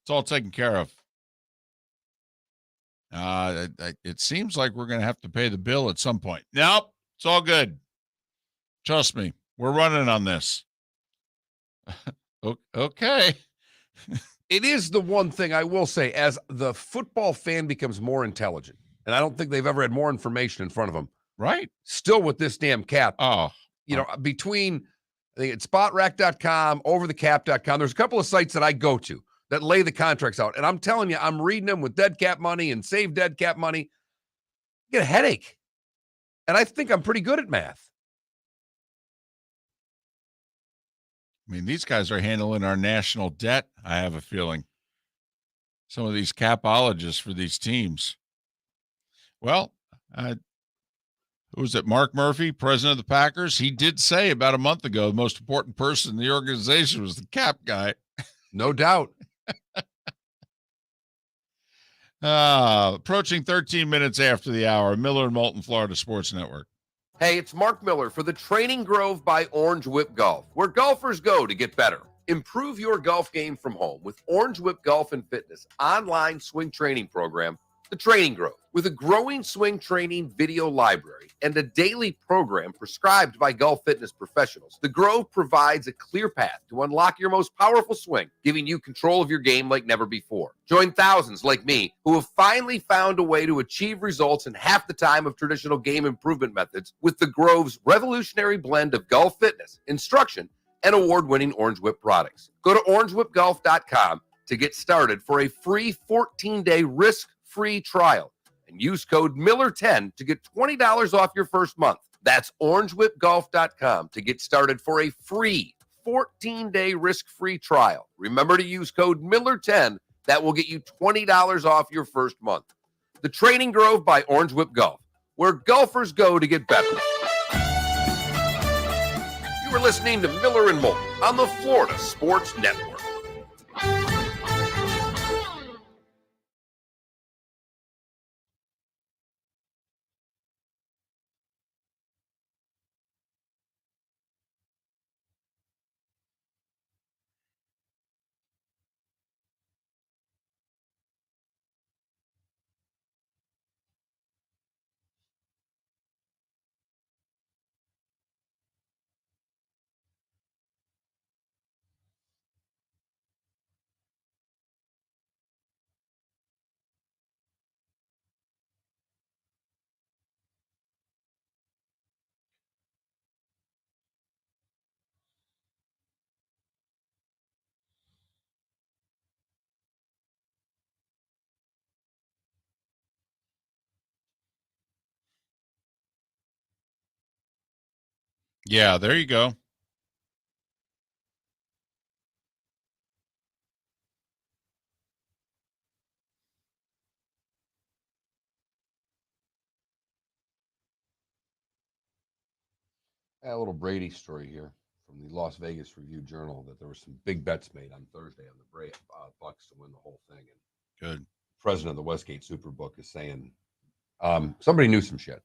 It's all taken care of. It seems like we're going to have to pay the bill at some point. Nope, it's all good. Trust me, we're running on this. Okay. It is the one thing I will say, as the football fan becomes more intelligent, and I don't think they've ever had more information in front of them. Right. Still with this damn cap. Oh. Between, I think it's spotrack.com, overthecap.com, there's a couple of sites that I go to that lay the contracts out. And I'm telling you, I'm reading them with dead cap money and save dead cap money. I get a headache. And I think I'm pretty good at math. I mean, these guys are handling our national debt, I have a feeling. Some of these capologists for these teams. Well, who was it? Mark Murphy, president of the Packers. He did say about a month ago, the most important person in the organization was the cap guy. No doubt. Approaching 13 minutes after the hour, Miller and Moulton, Florida Sports Network. Hey, it's Mark Miller for the Training Grove by Orange Whip Golf, where golfers go to get better. Improve your golf game from home with Orange Whip Golf and Fitness online swing training program, The Training Grove. With a growing swing training video library and a daily program prescribed by golf fitness professionals, The Grove provides a clear path to unlock your most powerful swing, giving you control of your game like never before. Join thousands like me who have finally found a way to achieve results in half the time of traditional game improvement methods with The Grove's revolutionary blend of golf fitness, instruction, and award-winning Orange Whip products. Go to orangewhipgolf.com to get started for a free 14-day risk-free trial and use code Miller10 to get $20 off your first month. That's orangewhipgolf.com to get started for a free 14-day risk-free trial. Remember to use code Miller10. That will get you $20 off your first month. The Training Grove by Orange Whip Golf, where golfers go to get better. You are listening to Miller and Moulton on the Florida Sports Network. Yeah, there you go. A little Brady story here from the Las Vegas Review-Journal that there were some big bets made on Thursday on the Bucks to win the whole thing. And Good. the president of the Westgate Superbook is saying somebody knew some shit.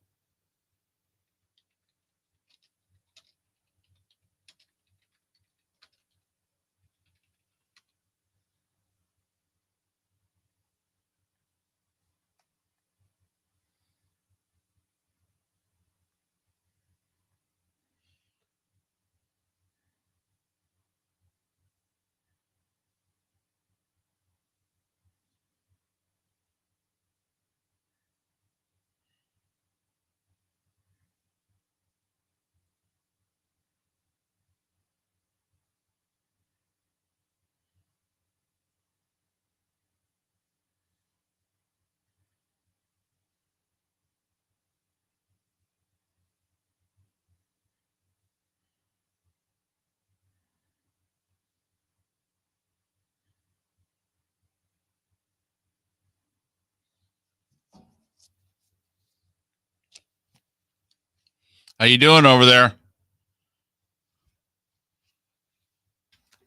How you doing over there?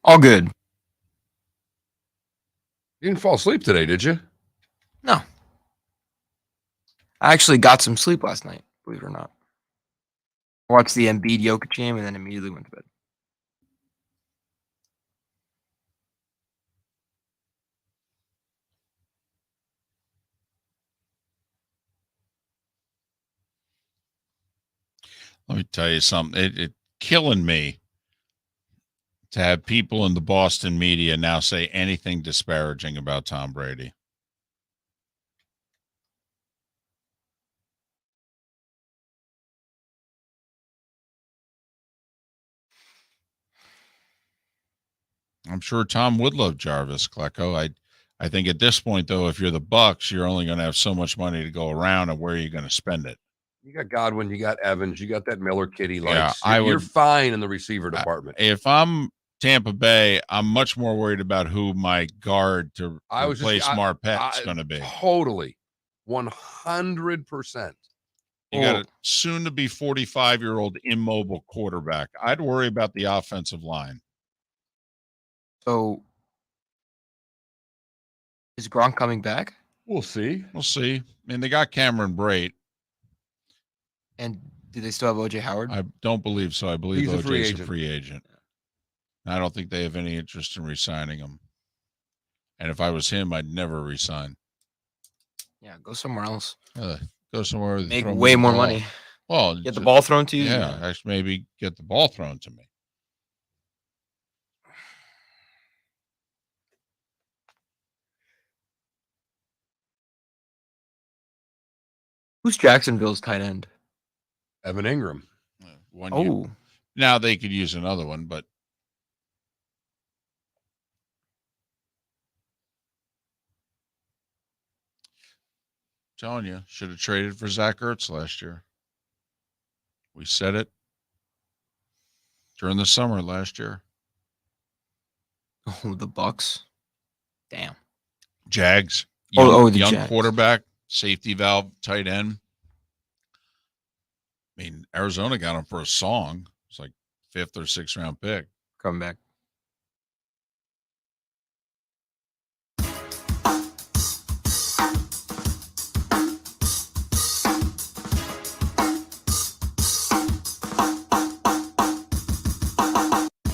All good. You didn't fall asleep today, did you? No. I actually got some sleep last night, believe it or not. I watched the Embiid Jokic game and then immediately went to bed. Let me tell you something. It killing me to have people in the Boston media now say anything disparaging about Tom Brady. I'm sure Tom would love Jarvis, Klecko. I think at this point, though, if you're the Bucks, you're only going to have so much money to go around, and where are you going to spend it? You got Godwin, you got Evans, you got that Miller kid he Yeah, likes. You're fine in the receiver department. If I'm Tampa Bay, I'm much more worried about who my guard to replace Marpet's going to be. Totally. 100%. You got a soon-to-be 45-year-old immobile quarterback. I'd worry about the offensive line. So, is Gronk coming back? We'll see. We'll see. I mean, they got Cameron Brate. And do they still have O.J. Howard? I don't believe so. I believe He's OJ's a free agent. I don't think they have any interest in re-signing him. And if I was him, I'd never resign. Yeah, go somewhere else. Go somewhere. Make way more money. Well, get the ball thrown to you. Yeah, actually, maybe get the ball thrown to me. Who's Jacksonville's tight end? Evan Ingram. Now they could use another one, but telling you, should have traded for Zach Ertz last year. We said it during the summer last year. Oh, the Bucks. Damn. Jags. The young Jags. Quarterback, safety valve, tight end. I mean, Arizona got him for a song. It's like 5th or 6th round pick. Come back.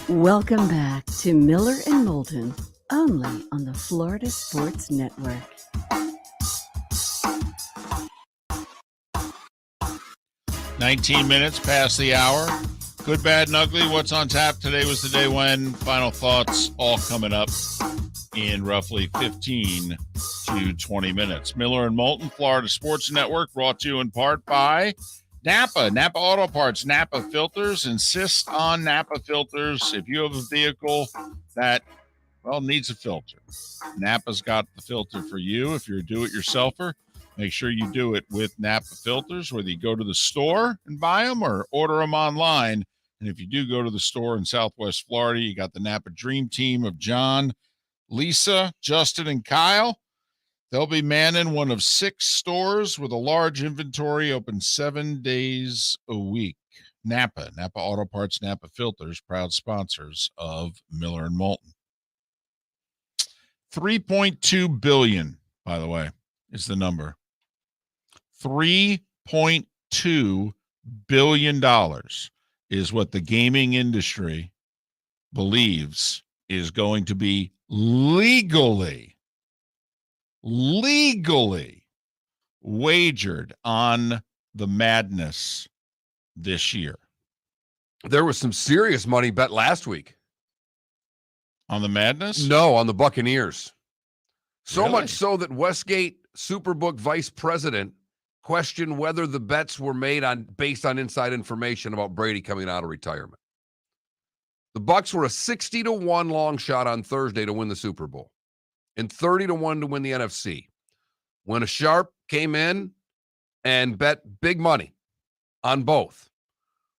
Welcome back to Miller and Moulton, only on the Florida Sports Network. $19 minutes past the hour. Good, bad, and ugly. What's on tap? Today was the day when. Final thoughts all coming up in roughly 15 to 20 minutes. Miller and Moulton, Florida Sports Network, brought to you in part by Napa Auto Parts, Napa Filters. Insist on Napa Filters. If you have a vehicle that, needs a filter, Napa's got the filter for you. If you're a do-it-yourselfer, make sure you do it with Napa Filters, whether you go to the store and buy them or order them online. And if you do go to the store in Southwest Florida, you got the Napa Dream Team of John, Lisa, Justin, and Kyle. They'll be manning one of 6 stores with a large inventory, open 7 days a week. Napa Auto Parts, Napa Filters, proud sponsors of Miller and Moulton. $3.2 billion, by the way, is the number. $3.2 billion is what the gaming industry believes is going to be legally wagered on the madness this year. There was some serious money bet last week. On the madness? No, on the Buccaneers. So Really? much so that Westgate Superbook vice president questioned whether the bets were made based on inside information about Brady coming out of retirement. The Bucs were a 60-1 long shot on Thursday to win the Super Bowl and 30-1 to win the NFC. When a sharp came in and bet big money on both,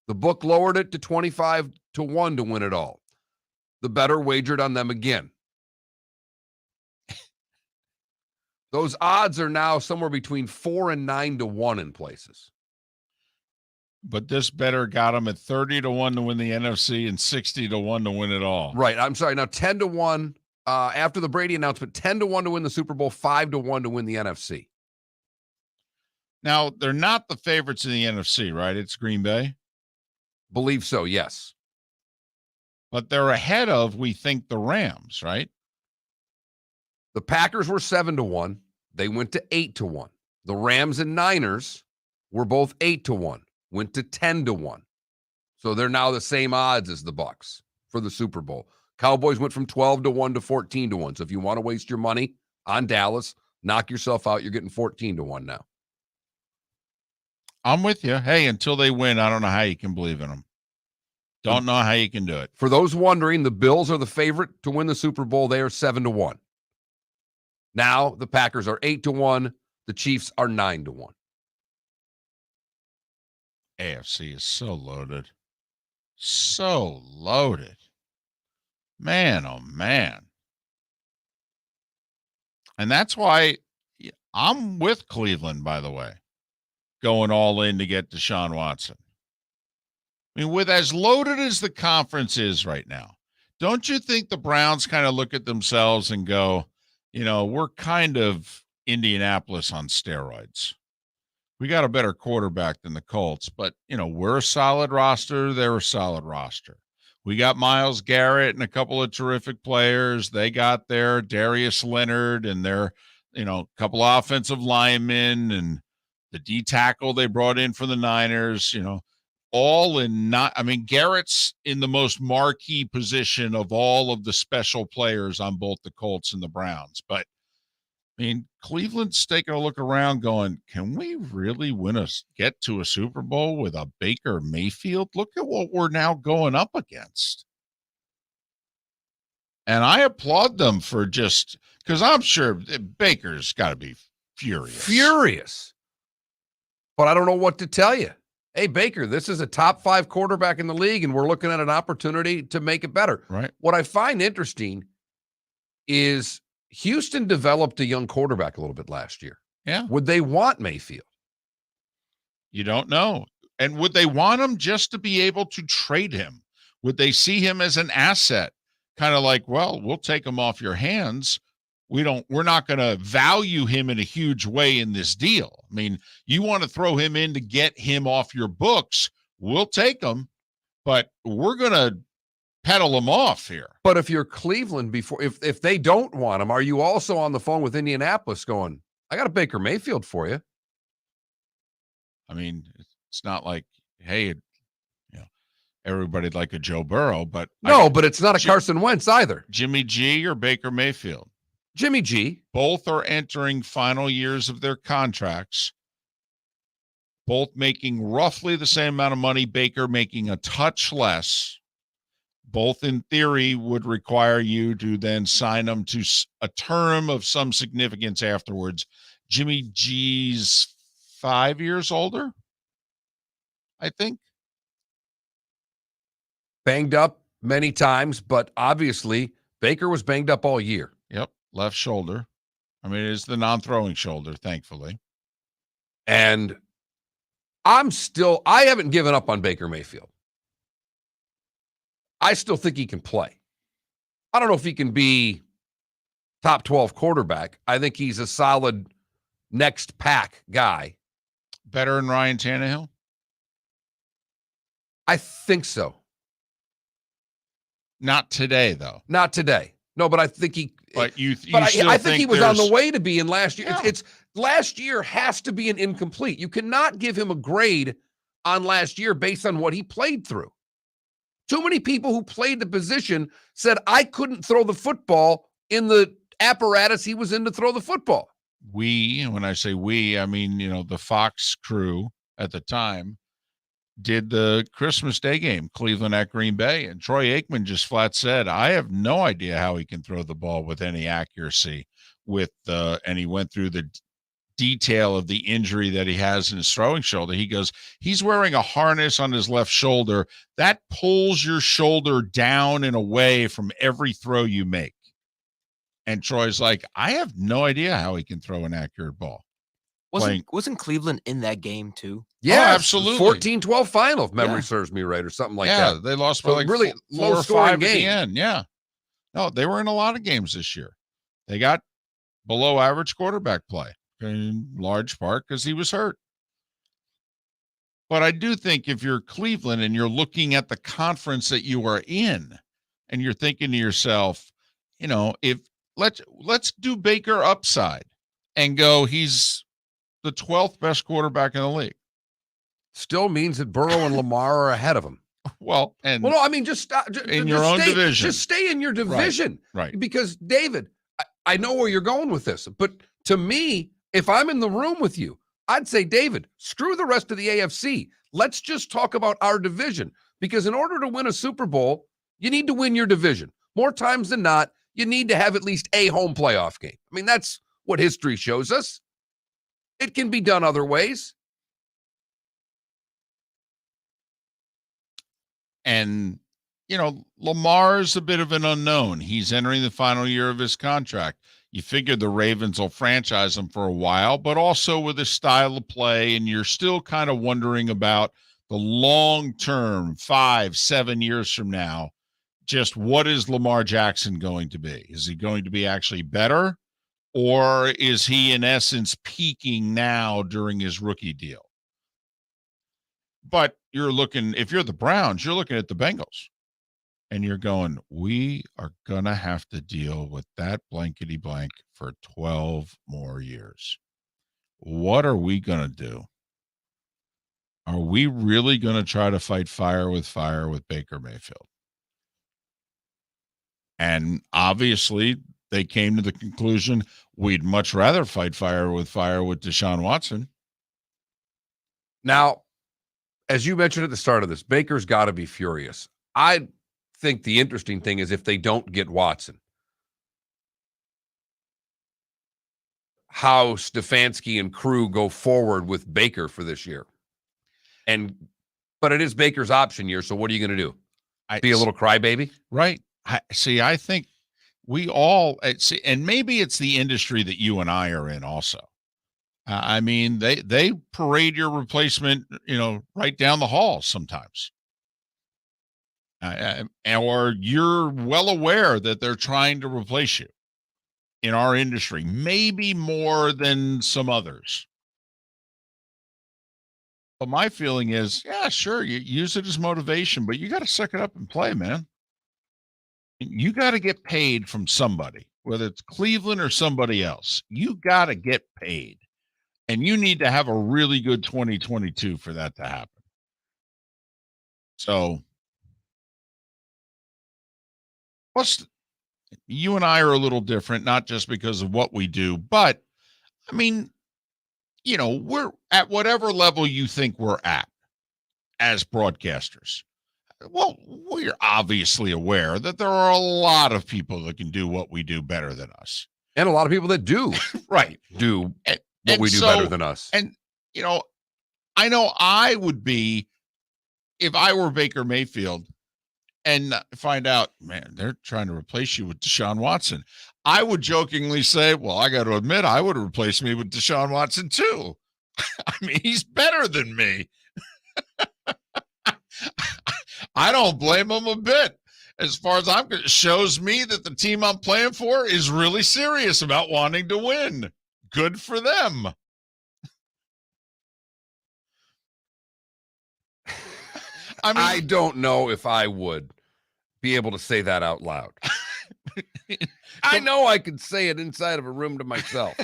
the book lowered it to 25-1 to win it all. The bettor wagered on them again. Those odds are now somewhere between 4 and 9 to 1 in places. But this better got them at 30-1 to win the NFC and 60-1 to win it all. Right. I'm sorry. Now 10-1 after the Brady announcement, 10-1 to win the Super Bowl, 5-1 to win the NFC. Now, they're not the favorites in the NFC, right? It's Green Bay. Believe so, yes. But they're ahead of, we think, the Rams, right? The Packers were 7-1. They went to 8-1. The Rams and Niners were both 8-1. Went to 10-1. So they're now the same odds as the Bucs for the Super Bowl. Cowboys went from 12-1 to 14-1. So if you want to waste your money on Dallas, knock yourself out. You're getting 14-1 now. I'm with you. Hey, until they win, I don't know how you can believe in them. Don't know how you can do it. For those wondering, the Bills are the favorite to win the Super Bowl. They are 7-1. Now the Packers are 8-1. The Chiefs are 9-1. AFC is so loaded. So loaded. Man, oh man. And that's why I'm with Cleveland, by the way, going all in to get Deshaun Watson. I mean, with as loaded as the conference is right now, don't you think the Browns kind of look at themselves and go, we're kind of Indianapolis on steroids. We got a better quarterback than the Colts, but, we're a solid roster. They're a solid roster. We got Myles Garrett and a couple of terrific players. They got their Darius Leonard and their, couple of offensive linemen and the D tackle they brought in for the Niners, all in not, Garrett's in the most marquee position of all of the special players on both the Colts and the Browns. But Cleveland's taking a look around going, can we really get to a Super Bowl with a Baker Mayfield? Look at what we're now going up against. And I applaud them for because I'm sure Baker's got to be furious. But I don't know what to tell you. Hey, Baker, this is a top 5 quarterback in the league, and we're looking at an opportunity to make it better. Right. What I find interesting is Houston developed a young quarterback a little bit last year. Yeah. Would they want Mayfield? You don't know. And would they want him just to be able to trade him? Would they see him as an asset? Kind of like, well, we'll take him off your hands. We're not going to value him in a huge way in this deal. You want to throw him in to get him off your books. We'll take him, but we're going to pedal him off here. But if you're Cleveland, if they don't want him, are you also on the phone with Indianapolis going, I got a Baker Mayfield for you? It's not like, hey, everybody'd like a Joe Burrow, but but it's not a Carson Wentz either. Jimmy G or Baker Mayfield? Jimmy G. Both are entering final years of their contracts, both making roughly the same amount of money, Baker making a touch less. Both, in theory, would require you to then sign them to a term of some significance afterwards. Jimmy G's 5 years older, I think. Banged up many times, but obviously Baker was banged up all year. Yep, left shoulder. It's the non-throwing shoulder, thankfully. And I haven't given up on Baker Mayfield. I still think he can play. I don't know if he can be top 12 quarterback. I think he's a solid next pack guy. Better than Ryan Tannehill? I think so. Not today, though. Not today. No, but I think he. But I think he was on the way to being last year. Yeah. It's last year has to be an incomplete. You cannot give him a grade on last year based on what he played through. Too many people who played the position said I couldn't throw the football in the apparatus he was in to throw the football. When I say we, the Fox crew at the time did the Christmas Day game, Cleveland at Green Bay, and Troy Aikman just flat said, I have no idea how he can throw the ball with any accuracy and he went through the detail of the injury that he has in his throwing shoulder. He goes, he's wearing a harness on his left shoulder that pulls your shoulder down and away from every throw you make. And Troy's like, I have no idea how he can throw an accurate ball. Wasn't Cleveland in that game too? Yeah, absolutely. 14-12 final, if memory Yeah. serves me right, or something like yeah, that. they lost by So like really four low or scoring five at the game. end. Yeah. No, they were in a lot of games this year. They got below average quarterback play in large part because he was hurt. But I do think if you're Cleveland and you're looking at the conference that you are in and you're thinking to yourself, if let's do Baker upside and go, he's the 12th best quarterback in the league. Still means that Burrow and Lamar are ahead of him. Well, and Well, no, I mean, just stop. in your own division. Just stay in your division. Right. Because, David, I know where you're going with this, but to me, if I'm in the room with you, I'd say, David, screw the rest of the AFC. Let's just talk about our division. Because in order to win a Super Bowl, you need to win your division. More times than not, you need to have at least a home playoff game. I mean, that's what history shows us. It can be done other ways. And, Lamar's a bit of an unknown. He's entering the final year of his contract. You figure the Ravens will franchise him for a while, but also with his style of play, and you're still kind of wondering about the long-term, 5-7 years from now, just what is Lamar Jackson going to be? Is he going to be actually better, or is he, in essence, peaking now during his rookie deal? But if you're the Browns, you're looking at the Bengals and you're going, we are going to have to deal with that blankety blank for 12 more years. What are we going to do? Are we really going to try to fight fire with Baker Mayfield? And obviously they came to the conclusion we'd much rather fight fire with Deshaun Watson. Now, as you mentioned at the start of this, Baker's got to be furious. I think the interesting thing is if they don't get Watson, how Stefanski and crew go forward with Baker for this year. But it is Baker's option year, so what are you going to do? Be a little crybaby? Right. I think we all and maybe it's the industry that you and I are in also. I mean, they parade your replacement, right down the hall sometimes. Or you're well aware that they're trying to replace you in our industry, maybe more than some others. But my feeling is, yeah, sure, you use it as motivation, but you got to suck it up and play, man. You got to get paid from somebody, whether it's Cleveland or somebody else. You got to get paid. And you need to have a really good 2022 for that to happen. So, plus, you and I are a little different, not just because of what we do, but, I mean, we're at whatever level you think we're at as broadcasters. Well, we're obviously aware that there are a lot of people that can do what we do better than us. And a lot of people that do. Right. Do what we do better than us. And, I know I would be, if I were Baker Mayfield and find out, man, they're trying to replace you with Deshaun Watson. I would jokingly say, well, I got to admit, I would replace me with Deshaun Watson too. I mean, he's better than me. I don't blame him a bit. As far as I'm concerned, it shows me that the team I'm playing for is really serious about wanting to win. Good for them. I mean, I don't know if I would be able to say that out loud. I know I could say it inside of a room to myself.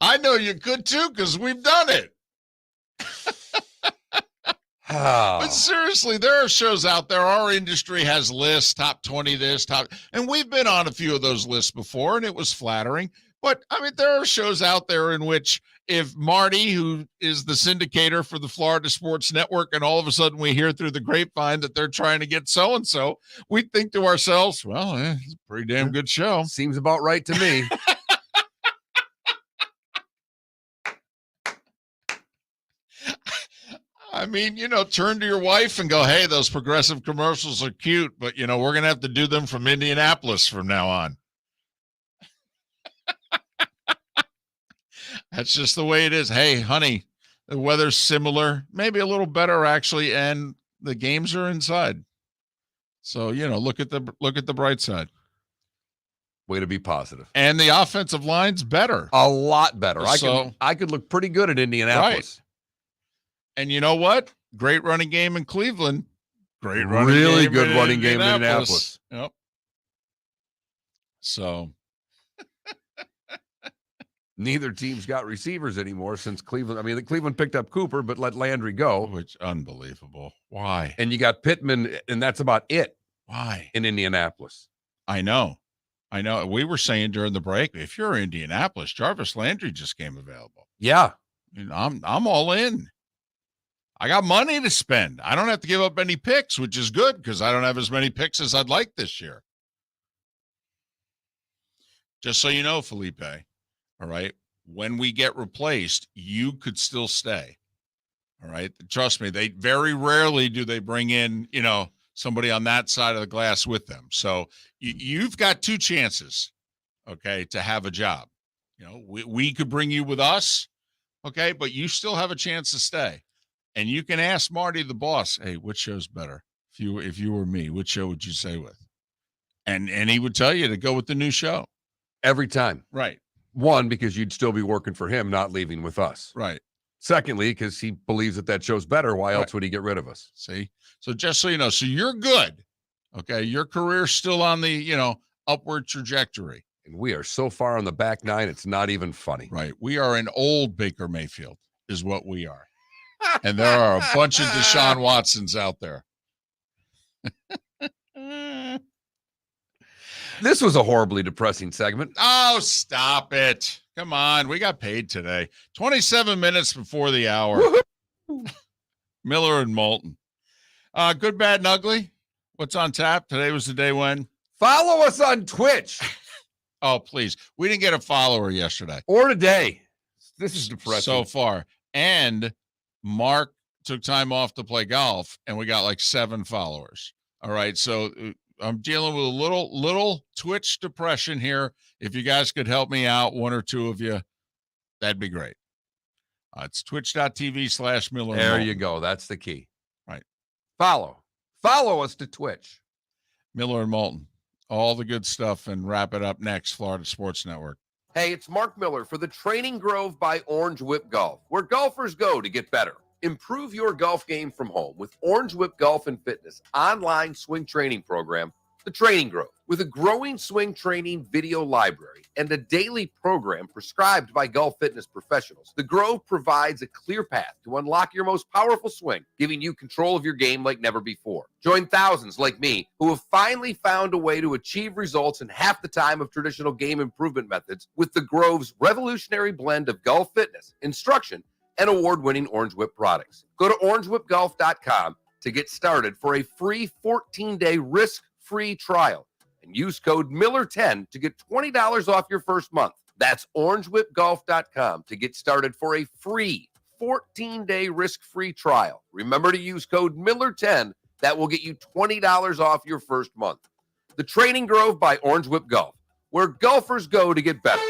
I know you could too, because we've done it. But seriously, there are shows out there. Our industry has lists, top 20 this, and we've been on a few of those lists before, and it was flattering. But, I mean, there are shows out there in which if Marty, who is the syndicator for the Florida Sports Network, and all of a sudden we hear through the grapevine that they're trying to get so-and-so, we think to ourselves, well, it's a pretty damn good show. Seems about right to me. I mean, turn to your wife and go, hey, those progressive commercials are cute, but, we're going to have to do them from Indianapolis from now on. That's just the way it is. Hey, honey, the weather's similar, maybe a little better actually, and the games are inside. So, look at the bright side. Way to be positive. And the offensive line's better. A lot better. So, I could look pretty good at Indianapolis. Right. And you know what? Great running game in Cleveland. Great running really game good in running game in Indianapolis. Yep. So neither team's got receivers anymore since Cleveland. I mean, Cleveland picked up Cooper, but let Landry go. Which unbelievable. Why? And you got Pittman, and that's about it. Why? In Indianapolis. I know. We were saying during the break, if you're Indianapolis, Jarvis Landry just came available. Yeah. I'm all in. I got money to spend. I don't have to give up any picks, which is good because I don't have as many picks as I'd like this year. Just so you know, Felipe, all right, when we get replaced, you could still stay. All right. Trust me, they very rarely do they bring in, somebody on that side of the glass with them. So you've got two chances, okay, to have a job. We could bring you with us, okay, but you still have a chance to stay. And you can ask Marty, the boss, hey, which show's better? If you were me, which show would you stay with? And he would tell you to go with the new show. Every time. Right. One, because you'd still be working for him, not leaving with us. Right. Secondly, because he believes that show's better. Why else would he get rid of us? See? So just so you know, so you're good. Okay. Your career's still on the, upward trajectory. And we are so far on the back nine, it's not even funny. Right. We are an old Baker Mayfield is what we are. And there are a bunch of Deshaun Watsons out there. This was a horribly depressing segment. Oh, stop it. Come on. We got paid today. 27 minutes before the hour. Miller and Moulton. Good, bad, and ugly. What's on tap? Today was the day when. Follow us on Twitch. Oh, please. We didn't get a follower yesterday. Or today. This is depressing. So far. And Mark took time off to play golf, and we got like 7 followers. All right. So I'm dealing with a little Twitch depression here. If you guys could help me out, 1 or 2 of you, that'd be great. It's twitch.tv/Miller. There you go. That's the key. Right. Follow us to Twitch. Miller and Moulton. All the good stuff, and wrap it up next. Florida Sports Network. Hey, it's Mark Miller for the Training Grove by Orange Whip Golf, where golfers go to get better. Improve your golf game from home with Orange Whip Golf and Fitness online swing training program, The Training Grove. With a growing swing training video library and a daily program prescribed by golf fitness professionals, The Grove provides a clear path to unlock your most powerful swing, giving you control of your game like never before. Join thousands like me who have finally found a way to achieve results in half the time of traditional game improvement methods with The Grove's revolutionary blend of golf fitness, instruction, and award-winning Orange Whip products. Go to orangewhipgolf.com to get started for a free 14-day risk-free trial and use code Miller10 to get $20 off your first month. That's orangewhipgolf.com to get started for a free 14-day risk-free trial. Remember to use code Miller10. That will get you $20 off your first month. The Training Grove by Orange Whip Golf, where golfers go to get better.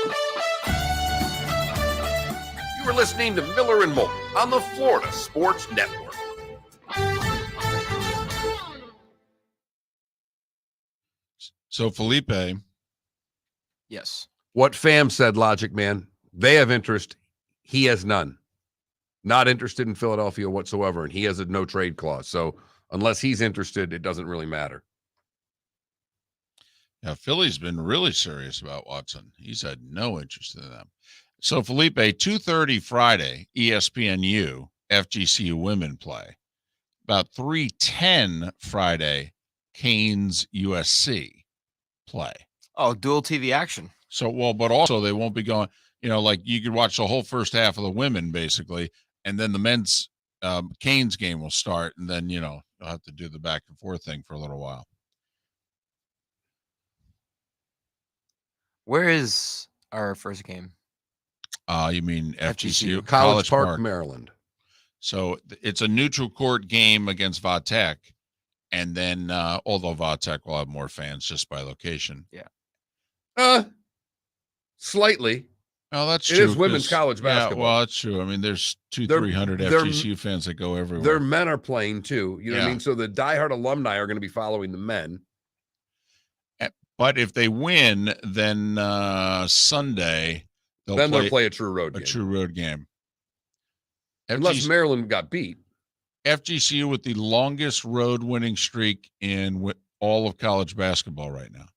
You are listening to Miller and Moulton on the Florida Sports Network. So, Felipe. Yes. What Fam said, Logic Man. They have interest. He has none. Not interested in Philadelphia whatsoever, and he has a no trade clause. So unless he's interested, it doesn't really matter. Yeah, Philly's been really serious about Watson. He's had no interest in them. So, Felipe, 2:30 Friday, ESPNU, FGCU women play. About 3:10 Friday, Canes USC play. Oh, dual TV action. So, well, but also they won't be going, like you could watch the whole first half of the women basically, and then the men's Canes game will start, and then, you'll have to do the back and forth thing for a little while. Where is our first game? You mean FGCU? College Park, Maryland. So it's a neutral court game against Vatech. And then, although Vatech will have more fans just by location. Yeah. Slightly. Oh, that's It true. is women's 'cause- college basketball. Yeah, well, that's true. I mean, there's They're- 300 they're- FGCU fans that go everywhere. Their men are playing too. You know what I Yeah. mean? So the diehard alumni are going to be following the men. But if they win, then Sunday Then they'll play a true road game. true road game. Unless Maryland got beat. FGCU with the longest road winning streak in all of college basketball right now.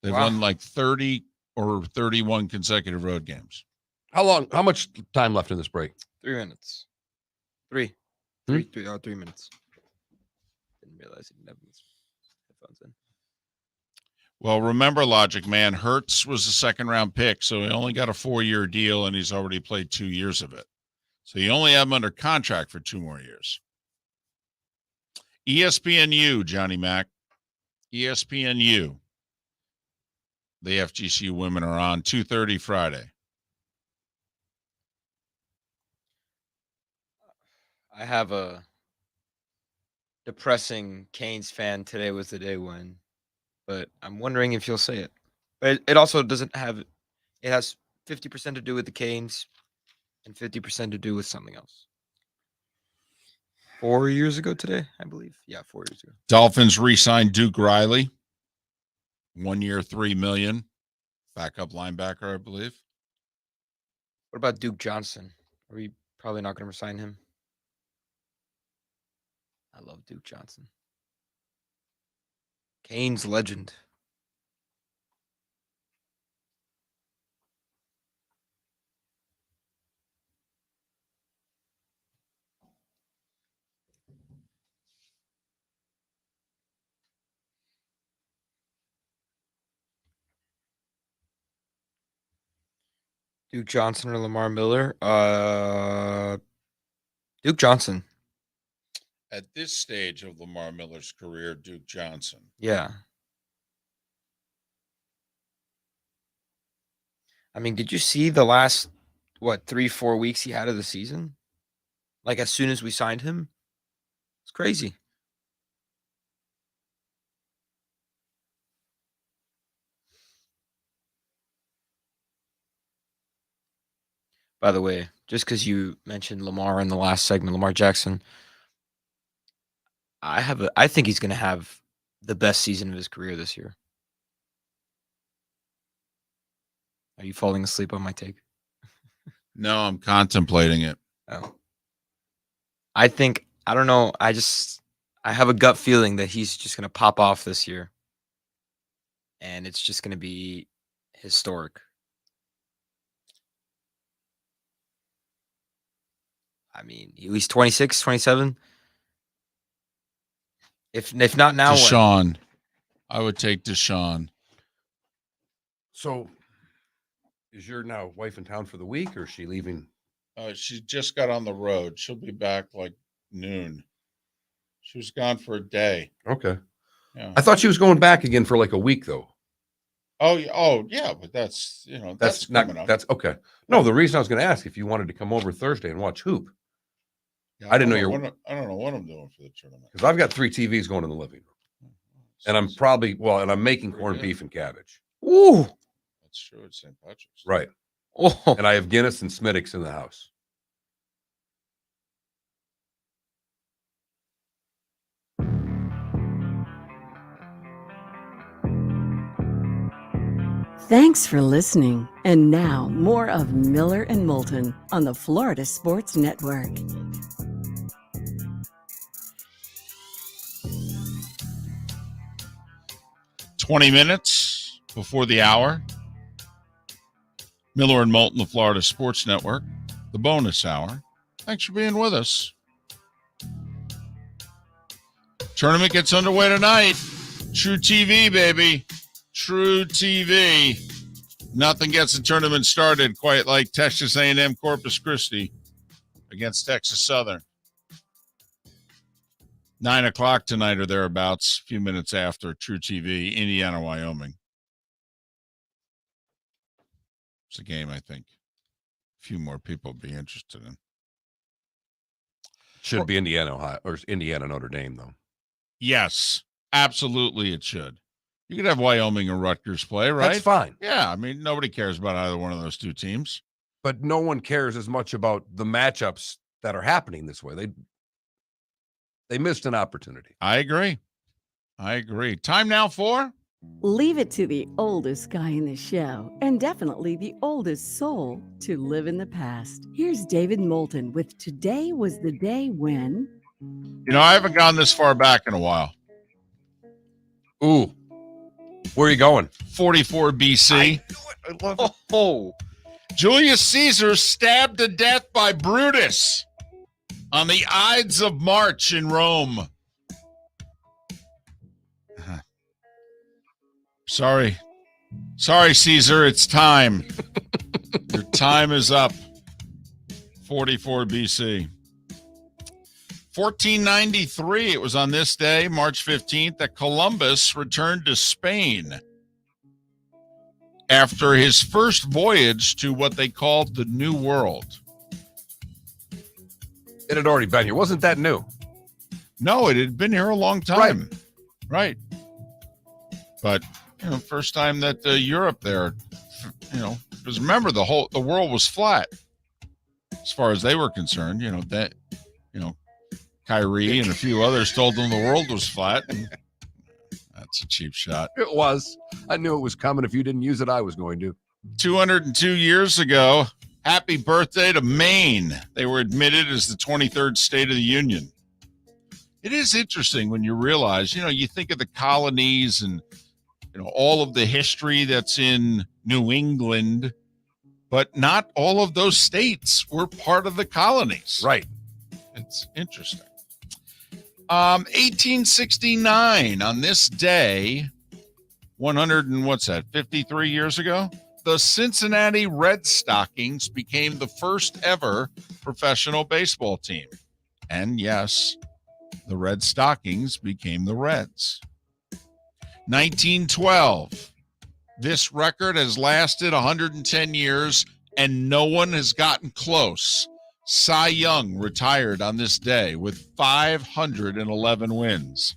They've won like 30 or 31 consecutive road games. How much time left in this break? 3 minutes. 3 minutes. Didn't realize he didn't have his headphones in. Well, remember, Logic Man, Hurts was a second-round pick, so he only got a 4-year deal, and he's already played 2 years of it. So you only have him under contract for 2 more years. ESPNU, Johnny Mac. ESPNU. The FGCU women are on 2:30 Friday. I have a depressing Canes fan. Today was the day when, but I'm wondering if you'll say it. But it also doesn't have. It has 50% to do with the Canes, and 50% to do with something else. 4 years ago today, I believe. Yeah, 4 years ago. Dolphins re-signed Duke Riley. 1 year, $3 million. Backup linebacker, I believe. What about Duke Johnson? Are we probably not going to resign him? I love Duke Johnson. Canes legend. Duke Johnson or Lamar Miller? Duke Johnson. At this stage of Lamar Miller's career, Duke Johnson. Yeah. I mean, did you see the last 3-4 weeks he had of the season? Like as soon as we signed him? It's crazy. By the way, just because you mentioned Lamar in the last segment, Lamar Jackson, I think he's going to have the best season of his career this year. Are you falling asleep on my take? No, I'm contemplating it. Oh. I don't know. I have a gut feeling that he's just going to pop off this year. And it's just going to be historic. I mean, he's 26, 27. If not now, Deshaun. I would take Deshaun. So is your now wife in town for the week, or is she leaving? She just got on the road. She'll be back like noon. She was gone for a day. Okay. Yeah. I thought she was going back again for like a week though. Oh yeah, but that's That's coming not up. that's okay. No, the reason I was going to ask if you wanted to come over Thursday and watch hoop. Yeah, I didn't know I don't know what I'm doing for the tournament. because I've got 3 TVs going in the living room, and I'm making corned beef and cabbage. Ooh. That's true. It's St. Patrick's. Right. Oh. And I have Guinness and Smittix in the house. Thanks for listening. And now, more of Miller and Moulton on the Florida Sports Network. "20 minutes before the hour. Miller and Moulton, the Florida Sports Network, the bonus hour. Thanks for being with us. Tournament gets underway tonight. True TV, baby. True TV. Nothing gets the tournament started quite like Texas A&M Corpus Christi against Texas Southern. 9 o'clock tonight or thereabouts, a few minutes after True TV, Indiana, Wyoming. It's a game I think a few more people would be interested in. Should be Indiana, Ohio, or Indiana, Notre Dame, though. Yes, absolutely it should. You could have Wyoming and Rutgers play, right? That's fine. Yeah, I mean, nobody cares about either one of those two teams. but no one cares as much about the matchups that are happening this way. They missed an opportunity. I agree. Time now for Leave it to the oldest guy in the show, and definitely the oldest soul to live in the past. Here's David Moulton with Today Was the Day When. I haven't gone this far back in a while. Ooh, where are you going? 44 BC. I love it. Oh, Julius Caesar stabbed to death by Brutus on the Ides of March in Rome. Sorry, Caesar, it's time. Your time is up. 44 BC. 1493, it was on this day, March 15th, that Columbus returned to Spain after his first voyage to what they called the New World. It had already been here. Wasn't that new? No, it had been here a long time. Right. But, first time that Europe there, because remember the world was flat as far as they were concerned, Kyrie and a few others told them the world was flat. And that's a cheap shot. It was. I knew it was coming. If you didn't use it, I was going to. 202 years ago, happy birthday to Maine. They were admitted as the 23rd state of the Union. It is interesting when you realize, you think of the colonies and, all of the history that's in New England, but not all of those states were part of the colonies. Right. It's interesting. 1869, on this day, 53 years ago, the Cincinnati Red Stockings became the first ever professional baseball team. And yes, the Red Stockings became the Reds. 1912, this record has lasted 110 years and no one has gotten close. Cy Young retired on this day with 511 wins.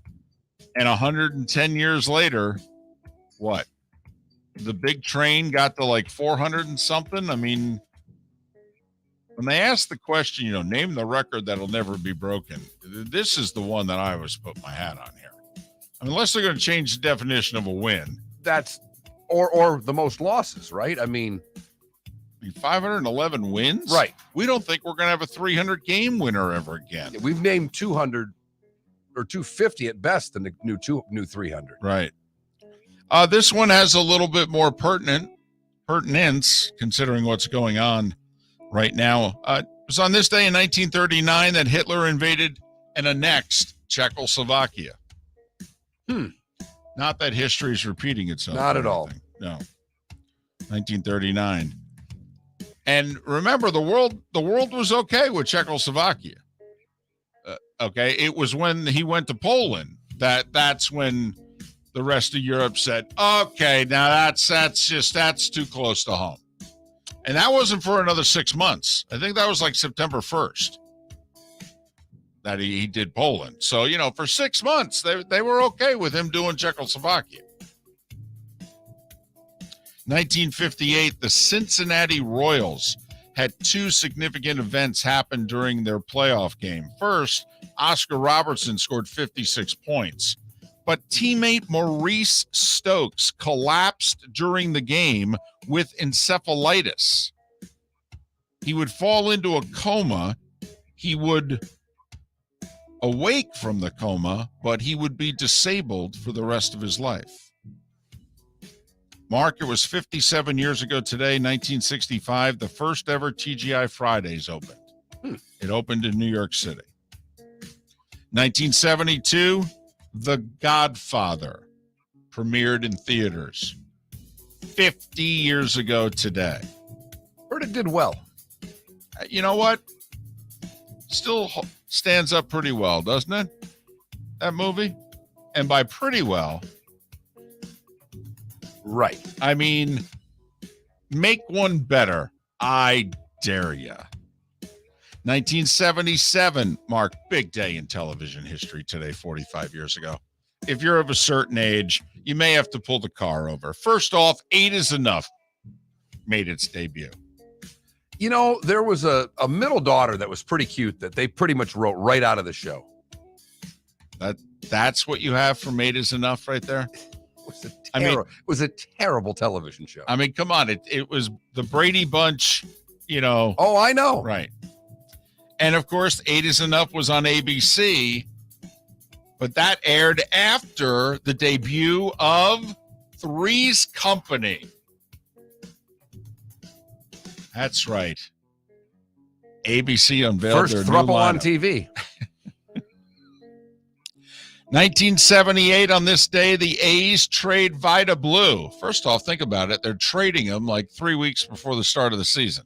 And 110 years later, what? The big train got to like 400 and something. I mean, when they asked the question, name the record that'll never be broken, this is the one that I always put my hat on here. Unless they're going to change the definition of a win. That's or the most losses, right? I mean, 511 wins? Right. We don't think we're going to have a 300 game winner ever again. We've named 200 or 250 at best in the new 300. Right. This one has a little bit more pertinence considering what's going on right now. It was on this day in 1939 that Hitler invaded and annexed Czechoslovakia. Not that history is repeating itself. Not at all. No. 1939. And remember, the world was okay with Czechoslovakia. Okay, it was when he went to Poland that's when the rest of Europe said, "Okay, now that's too close to home." And that wasn't for another 6 months. I think that was like September 1st that he did Poland. So, for 6 months, they were okay with him doing Czechoslovakia. 1958, the Cincinnati Royals had two significant events happen during their playoff game. First, Oscar Robertson scored 56 points, but teammate Maurice Stokes collapsed during the game with encephalitis. He would fall into a coma. He would awake from the coma, but he would be disabled for the rest of his life. Mark, it was 57 years ago today, 1965, the first ever TGI Fridays opened. It opened in New York City. 1972, The Godfather premiered in theaters. 50 years ago today. Heard it did well. You know what? Still stands up pretty well, doesn't it? That movie? And by pretty well, right. I mean, make one better. I dare ya. 1977, Mark, big day in television history today, 45 years ago. If you're of a certain age, you may have to pull the car over. First off, 8 is Enough made its debut. You know, there was a middle daughter that was pretty cute that they pretty much wrote right out of the show. That's what you have from 8 is Enough right there? It was a terrible television show. I mean, come on. It was the Brady Bunch, you know. Oh, I know. Right. And, of course, 8 is Enough was on ABC, but that aired after the debut of Three's Company. That's right. ABC unveiled First their throuple new lineup. on TV. 1978, on this day, the A's trade Vida Blue. First off, think about it. They're trading him like 3 weeks before the start of the season.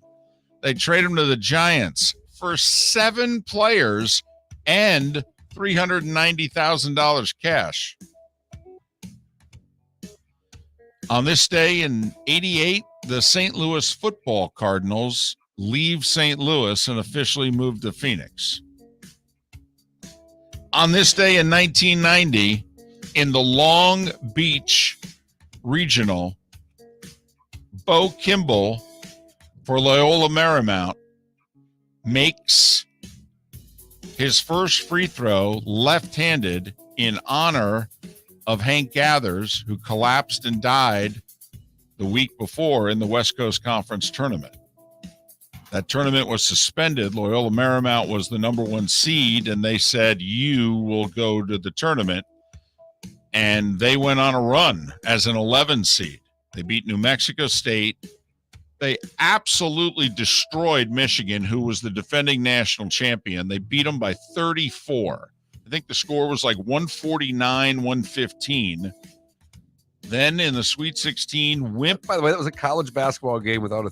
They trade him to the Giants for 7 players and $390,000 cash. On this day in 88, the St. Louis football Cardinals leave St. Louis and officially move to Phoenix. On this day in 1990, in the Long Beach Regional, Bo Kimball for Loyola Marymount makes his first free throw left-handed in honor of Hank Gathers, who collapsed and died the week before in the West Coast Conference tournament. That tournament was suspended. Loyola Marymount was the number 1 seed, and they said, you will go to the tournament. And they went on a run as an 11 seed. They beat New Mexico State. They absolutely destroyed Michigan, who was the defending national champion. They beat them by 34. I think the score was like 149-115. Then in the Sweet 16, Wimp. By the way, that was a college basketball game without a...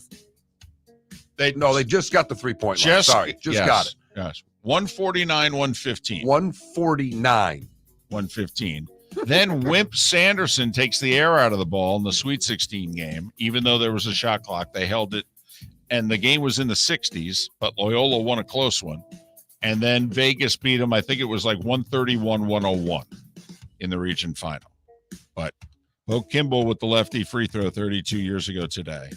They just got the 3-point line. Sorry, got it. Yes. 149-115. 149. Then Wimp Sanderson takes the air out of the ball in the Sweet 16 game. Even though there was a shot clock, they held it. And the game was in the 60s, but Loyola won a close one. And then Vegas beat them. I think it was like 131-101 in the region final. But Bo Kimball with the lefty free throw 32 years ago today.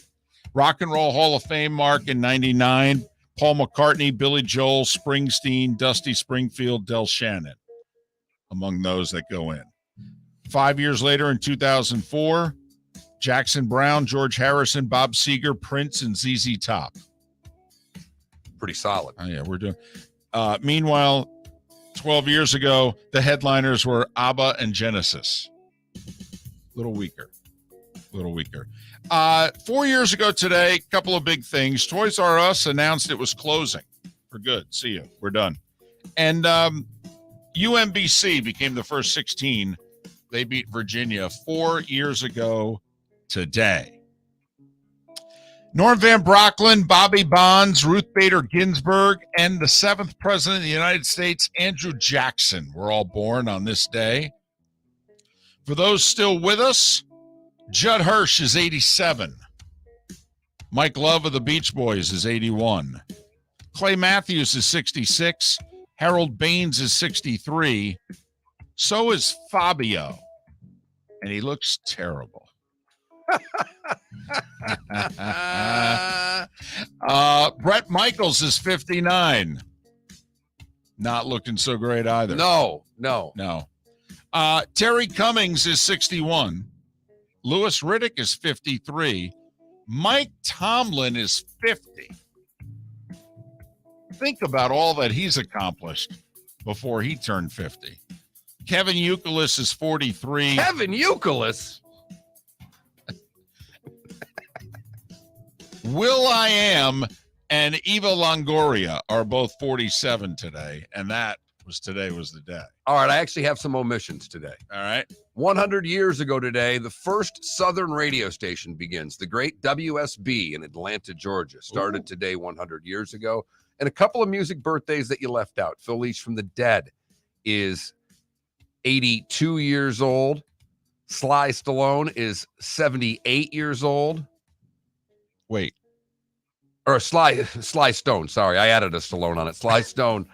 Rock and Roll Hall of Fame mark in 99. Paul McCartney, Billy Joel, Springsteen, Dusty Springfield, Del Shannon, among those that go in. 5 years later in 2004, Jackson Brown, George Harrison, Bob Seger, Prince, and ZZ Top. Pretty solid. Oh, yeah, we're doing. Meanwhile, 12 years ago, the headliners were ABBA and Genesis. A little weaker. 4 years ago today, a couple of big things. Toys R Us announced it was closing for good. See you. We're done. And UMBC became the first 16. They beat Virginia 4 years ago today. Norm Van Brocklin, Bobby Bonds, Ruth Bader Ginsburg, and the 7th president of the United States, Andrew Jackson, were all born on this day. For those still with us, Judd Hirsch is 87. Mike Love of the Beach Boys is 81. Clay Matthews is 66. Harold Baines is 63. So is Fabio. And he looks terrible. Brett Michaels is 59. Not looking so great either. No. Terry Cummings is 61. Louis Riddick is 53. Mike Tomlin is 50. Think about all that he's accomplished before he turned 50. Kevin Youkilis is 43. Kevin Youkilis? Will I Am and Eva Longoria are both 47 today, and today was the day. All right, I actually have some omissions today. All right. 100 years ago today, the first Southern radio station begins. The great WSB in Atlanta, Georgia, started today 100 years ago. And a couple of music birthdays that you left out. Phil Leach from the Dead is 82 years old. Sly Stallone is 78 years old. Wait. Or Sly Stone. Sorry, I added a Stallone on it. Sly Stone.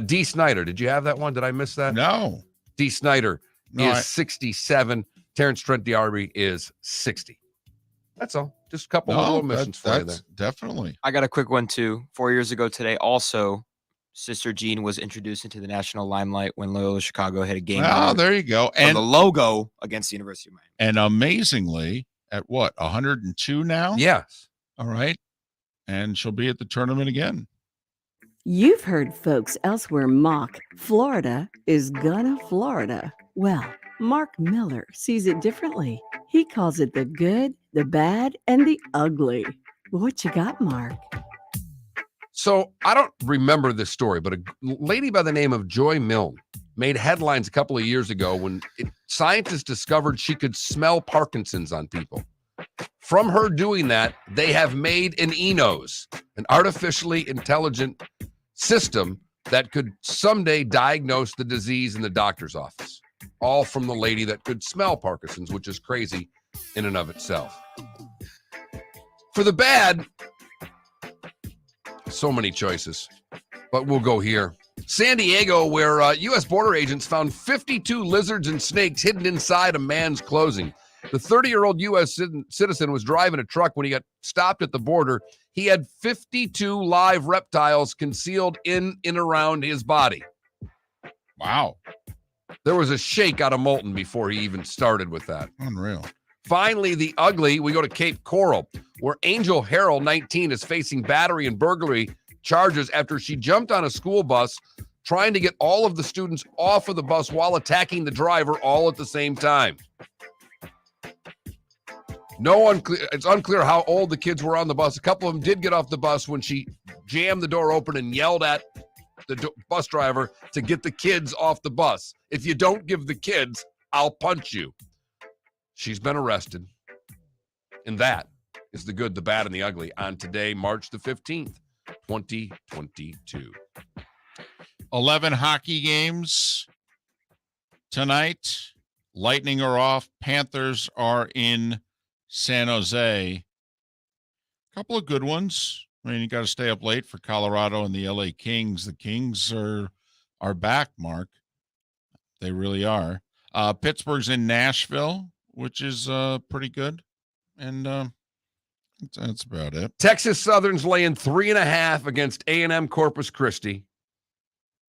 Dee Snider. Did you have that one? Did I miss that? No. Dee Snider is 67. Terrence Trent D'Arby is 60. That's all. Just a couple little omissions for you there. That's definitely. I got a quick one too. 4 years ago today, also, Sister Jean was introduced into the national limelight when Loyola Chicago hit a game Oh, winner there you go. from And the logo against the University of Miami. And amazingly, at what, 102 now? Yes. All right. And she'll be at the tournament again. You've heard folks elsewhere mock Florida is gonna Florida. Well, Mark Miller sees it differently. He calls it the good, the bad, and the ugly. What you got, Mark? So I don't remember this story, but a lady by the name of Joy Milne made headlines a couple of years ago when scientists discovered she could smell Parkinson's on people. From her doing that, they have made an e-nose, an artificially intelligent system that could someday diagnose the disease in the doctor's office. All from the lady that could smell Parkinson's, which is crazy in and of itself. For the bad, so many choices, but we'll go here. San Diego, where U.S. border agents found 52 lizards and snakes hidden inside a man's clothing. The 30-year-old U.S. citizen was driving a truck when he got stopped at the border. He had 52 live reptiles concealed in and around his body. Wow. There was a shake out of Moulton before he even started with that. Unreal. Finally, the ugly, we go to Cape Coral, where Angel Harrell, 19, is facing battery and burglary charges after she jumped on a school bus trying to get all of the students off of the bus while attacking the driver all at the same time. It's unclear how old the kids were on the bus. A couple of them did get off the bus when she jammed the door open and yelled at the bus driver to get the kids off the bus. If you don't give the kids, I'll punch you. She's been arrested. And that is the good, the bad, and the ugly on today, March the 15th, 2022. 11 hockey games tonight. Lightning are off. Panthers are in San Jose. A couple of good ones. I mean, you got to stay up late for Colorado and the LA Kings. The Kings are back, Mark. They really are. Pittsburgh's in Nashville, which is pretty good. And that's about it. Texas Southern's laying 3.5 against A&M Corpus Christi.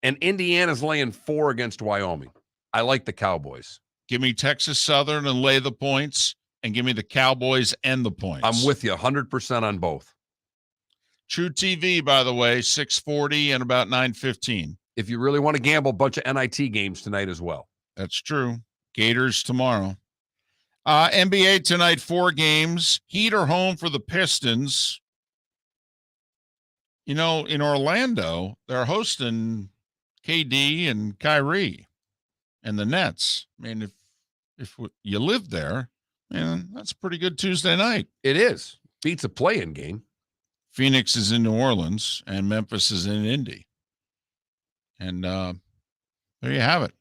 And Indiana's laying 4 against Wyoming. I like the Cowboys. Give me Texas Southern and lay the points, and give me the Cowboys and the points. I'm with you 100% on both. True TV, by the way, 6:40 and about 9:15. If you really want to gamble, a bunch of NIT games tonight as well. That's true. Gators tomorrow. NBA tonight, 4 games. Heat are home for the Pistons. You know, in Orlando, they're hosting KD and Kyrie and the Nets. I mean, if you live there, man, that's a pretty good Tuesday night. It is. Beats a play-in game. Phoenix is in New Orleans, and Memphis is in Indy. And there you have it.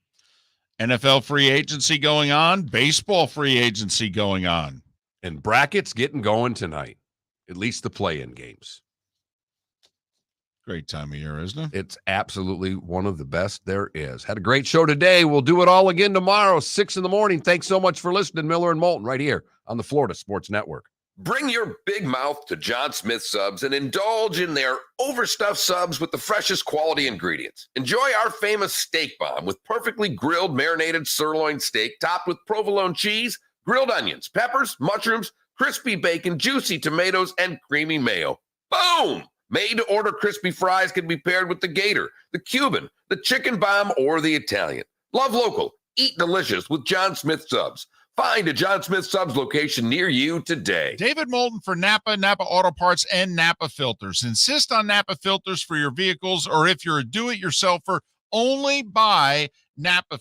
NFL free agency going on, baseball free agency going on. And brackets getting going tonight, at least the play-in games. Great time of year, isn't it? It's absolutely one of the best there is. Had a great show today. We'll do it all again tomorrow, 6 in the morning. Thanks so much for listening, Miller and Moulton, right here on the Florida Sports Network. Bring your big mouth to John Smith Subs and indulge in their overstuffed subs with the freshest quality ingredients. Enjoy our famous steak bomb with perfectly grilled marinated sirloin steak topped with provolone cheese, grilled onions, peppers, mushrooms, crispy bacon, juicy tomatoes, and creamy mayo. Boom! Made-to-order crispy fries can be paired with the Gator, the Cuban, the Chicken Bomb, or the Italian. Love local. Eat delicious with John Smith Subs. Find a John Smith Subs location near you today. David Moulton for Napa, Napa Auto Parts, and Napa Filters. Insist on Napa Filters for your vehicles, or if you're a do-it-yourselfer, only buy Napa